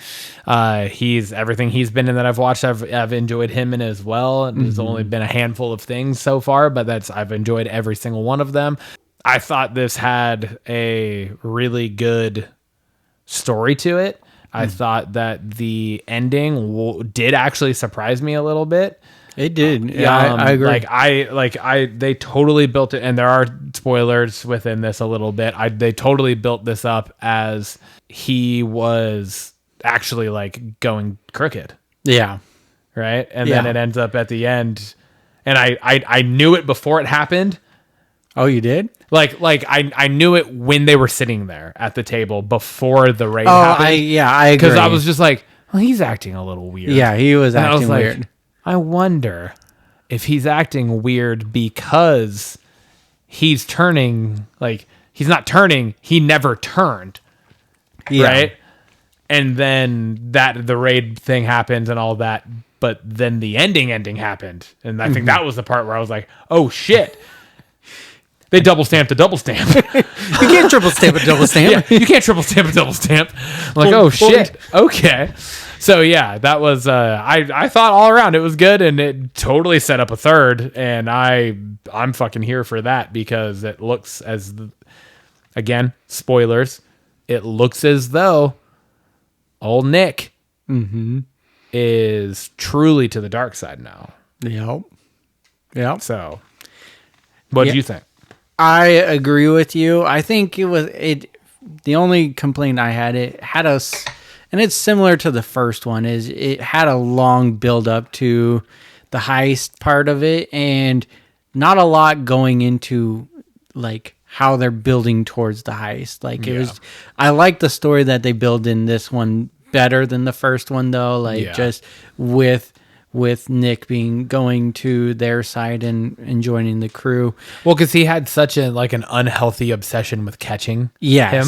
He's everything he's been in that I've watched. I've enjoyed him in as well. And there's only been a handful of things so far, but I've enjoyed every single one of them. I thought this had a really good story to it. I thought that the ending did actually surprise me a little bit. It did. Yeah, I agree. They totally built it, and there are spoilers within this a little bit. They totally built this up as he was actually like going crooked. Yeah. Right. And then it ends up at the end, and I knew it before it happened. Oh, you did? Like I knew it when they were sitting there at the table before the raid happened. I agree. Because I was just like, well, he's acting a little weird. Yeah, he was acting weird. I wonder if he's acting weird because he's turning, like, he's not turning, he never turned. Yeah. Right? And then the raid thing happens and all that, but then the ending happened. And I think that was the part where I was like, oh shit. They double stamped a double stamp. You can't triple stamp a double stamp. You can't triple stamp a double stamp. I'm like, oh shit. Okay. So yeah, that was I thought all around it was good, and it totally set up a third, and I'm fucking here for that because it looks again, spoilers, it looks as though old Nick is truly to the dark side now. Yep. So what do you think? I agree with you. I think the only complaint I had, and it's similar to the first one, is it had a long build up to the heist part of it and not a lot going into like how they're building towards the heist. Like I like the story that they build in this one better than the first one though. Like just with Nick going to their side and joining the crew. Well, because he had such an unhealthy obsession with catching him,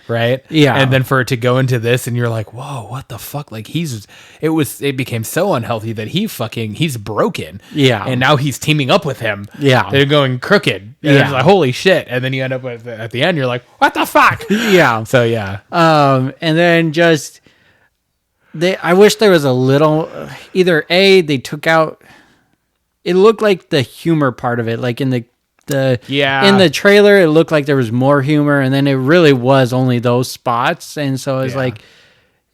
right? Yeah. And then for it to go into this and you're like, whoa, what the fuck? Like it became so unhealthy that he's broken. Yeah. And now he's teaming up with him. Yeah. They're going crooked. And it's like, holy shit. And then you end up with, at the end, you're like, what the fuck? Yeah. So yeah. And then just... I wish there was a little, they took out, it looked like the humor part of it, like in in the trailer, it looked like there was more humor, and then it really was only those spots, and so it's like,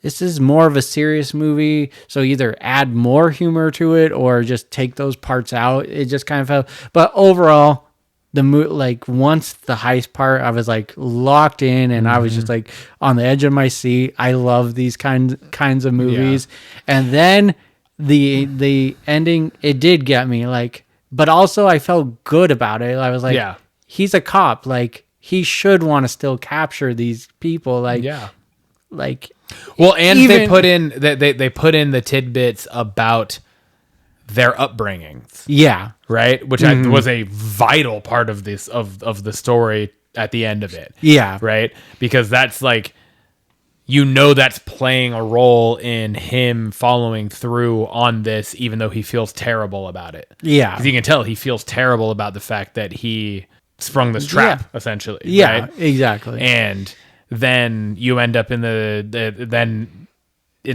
this is more of a serious movie, so either add more humor to it, or just take those parts out. It just kind of felt, but overall, once the heist part, I was like locked in, and I was just like on the edge of my seat. I love these kinds of movies, and then the ending, it did get me. Like, but also I felt good about it. I was like, he's a cop. Like, he should want to still capture these people. Like, well, and they put in they put in the tidbits about their upbringings. Yeah. Right? Which was a vital part of this, of the story at the end of it. Yeah. Right? Because that's like, that's playing a role in him following through on this, even though he feels terrible about it. Yeah. Because you can tell he feels terrible about the fact that he sprung this trap, essentially. Yeah, right? Exactly. And then you end up in the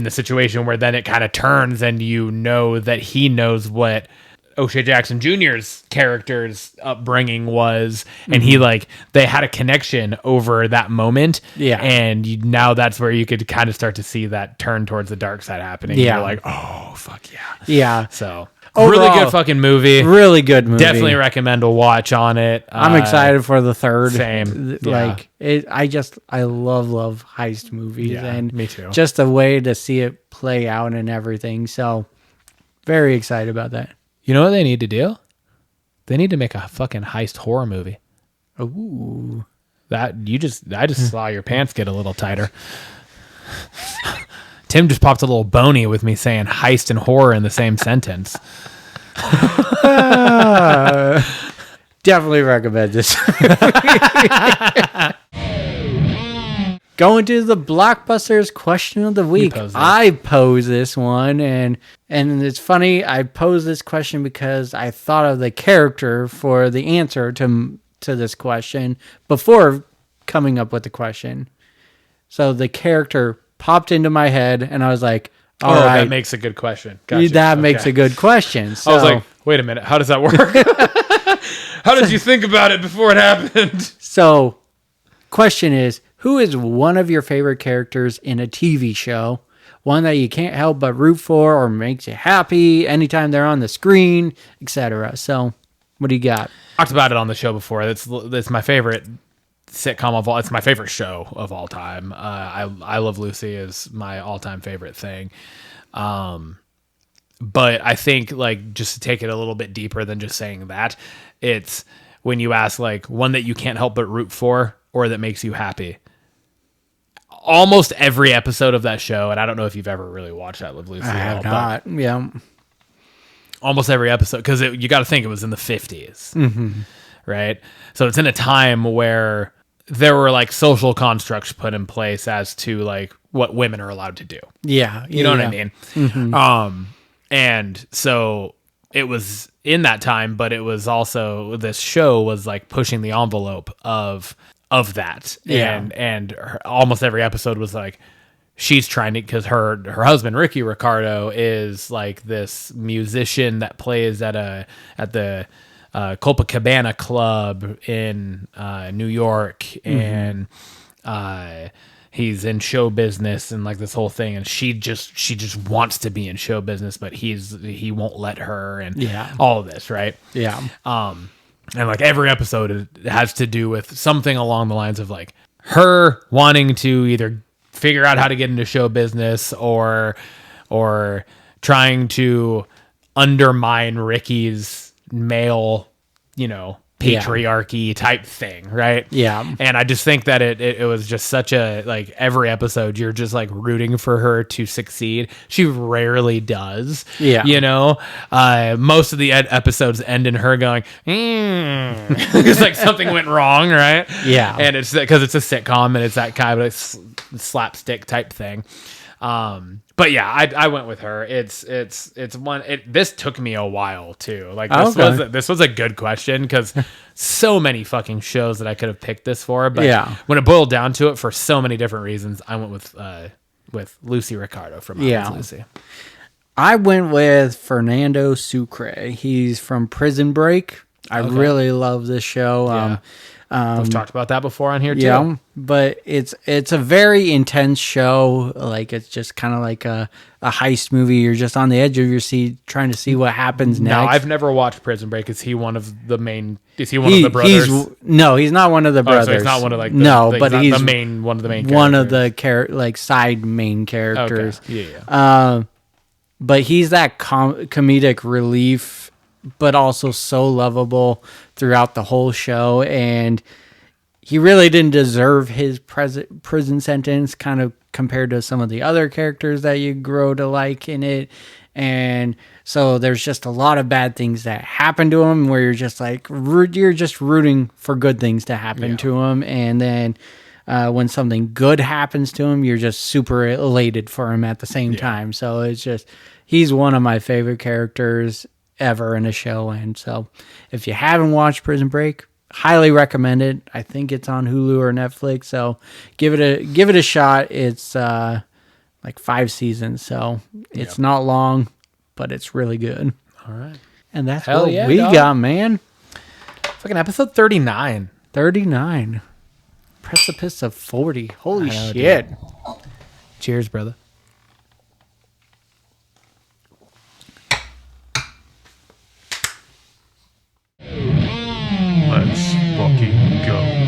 situation where then it kind of turns, and that he knows what O'Shea Jackson Jr.'s character's upbringing was, and he they had a connection over that moment. Yeah. And now that's where you could kind of start to see that turn towards the dark side happening. Yeah. You're like, oh fuck yeah. Yeah. So Overall, really good fucking movie. Really good movie. Definitely recommend a watch on it. I'm excited for the third. Same. Like I love heist movies, Yeah, and me too. Just a way to see it play out and everything. So very excited about that. You know what they need to do? They need to make a fucking heist horror movie. Ooh. I just saw your pants get a little tighter. Tim just popped a little bony with me saying heist and horror in the same sentence. Definitely recommend this. Going to the Blockbusters question of the week. I posed this one, and it's funny. I posed this question because I thought of the character for the answer to this question before coming up with the question. So the character popped into my head, and I was like, all right. That makes a good question. Gotcha. That makes a good question. So, I was like, wait a minute. How does that work? How did you think about it before it happened? So, question is, who is one of your favorite characters in a TV show? One that you can't help but root for or makes you happy anytime they're on the screen, etc. So, what do you got? Talked about it on the show before. That's my favorite sitcom of all. It's my favorite show of all time. I Love Lucy is my all-time favorite thing. But I think just to take it a little bit deeper than just saying that, it's when you ask one that you can't help but root for or that makes you happy. Almost every episode of that show, and I don't know if you've ever really watched I Love Lucy. I have not. Yeah. Almost every episode, because you got to think it was in the 50s, right? So it's in a time where there were social constructs put in place as to what women are allowed to do. Yeah. You know what I mean? Mm-hmm. And so it was in that time, but it was this show was pushing the envelope of that. Yeah. And almost every episode was she's trying to, because her husband Ricky Ricardo is this musician that plays at the Copacabana Club in New York, and he's in show business and this whole thing, and she just wants to be in show business, but he won't let her, and all of this, right? Yeah. And every episode has to do with something along the lines of her wanting to either figure out how to get into show business or trying to undermine Ricky's male, patriarchy type thing, right? Yeah. And I just think that it was just such a every episode you're just rooting for her to succeed. She rarely does. Yeah. Most of the episodes end in her going, it's something went wrong, right? Yeah. And it's because it's a sitcom and it's that kind of slapstick type thing. But yeah, I went with her. It's one. This took me a while too. This was a good question because so many fucking shows that I could have picked this for. But when it boiled down to it, for so many different reasons, I went with Lucy Ricardo from Lucy. I went with Fernando Sucre. He's from Prison Break. I really love this show. Yeah. We've talked about that before on here too. Yeah, but it's a very intense show. It's just kind of like a heist movie. You're just on the edge of your seat trying to see what happens next. No, I've never watched Prison Break. Is he one of the main? Is he one of the brothers? No, he's not one of the brothers. So he's not one of but he's the main one of the main. One of the side main characters. Okay. Yeah. But he's that comedic relief, but also so lovable throughout the whole show. And he really didn't deserve his prison sentence, kind of compared to some of the other characters that you grow to like in it. And so there's just a lot of bad things that happen to him where you're just you're just rooting for good things to happen to him. And then when something good happens to him, you're just super elated for him at the same time. So it's just, he's one of my favorite characters ever in a show. And so if you haven't watched Prison Break, highly recommend it. I think it's on Hulu or Netflix, so give it a shot. It's 5 seasons, so it's not long, but it's really good. All right. And that's Hell what yeah, we dog. got, man. Fucking episode 39. 39. Precipice of 40. Holy I know, shit. Cheers, brother. Let's fucking go.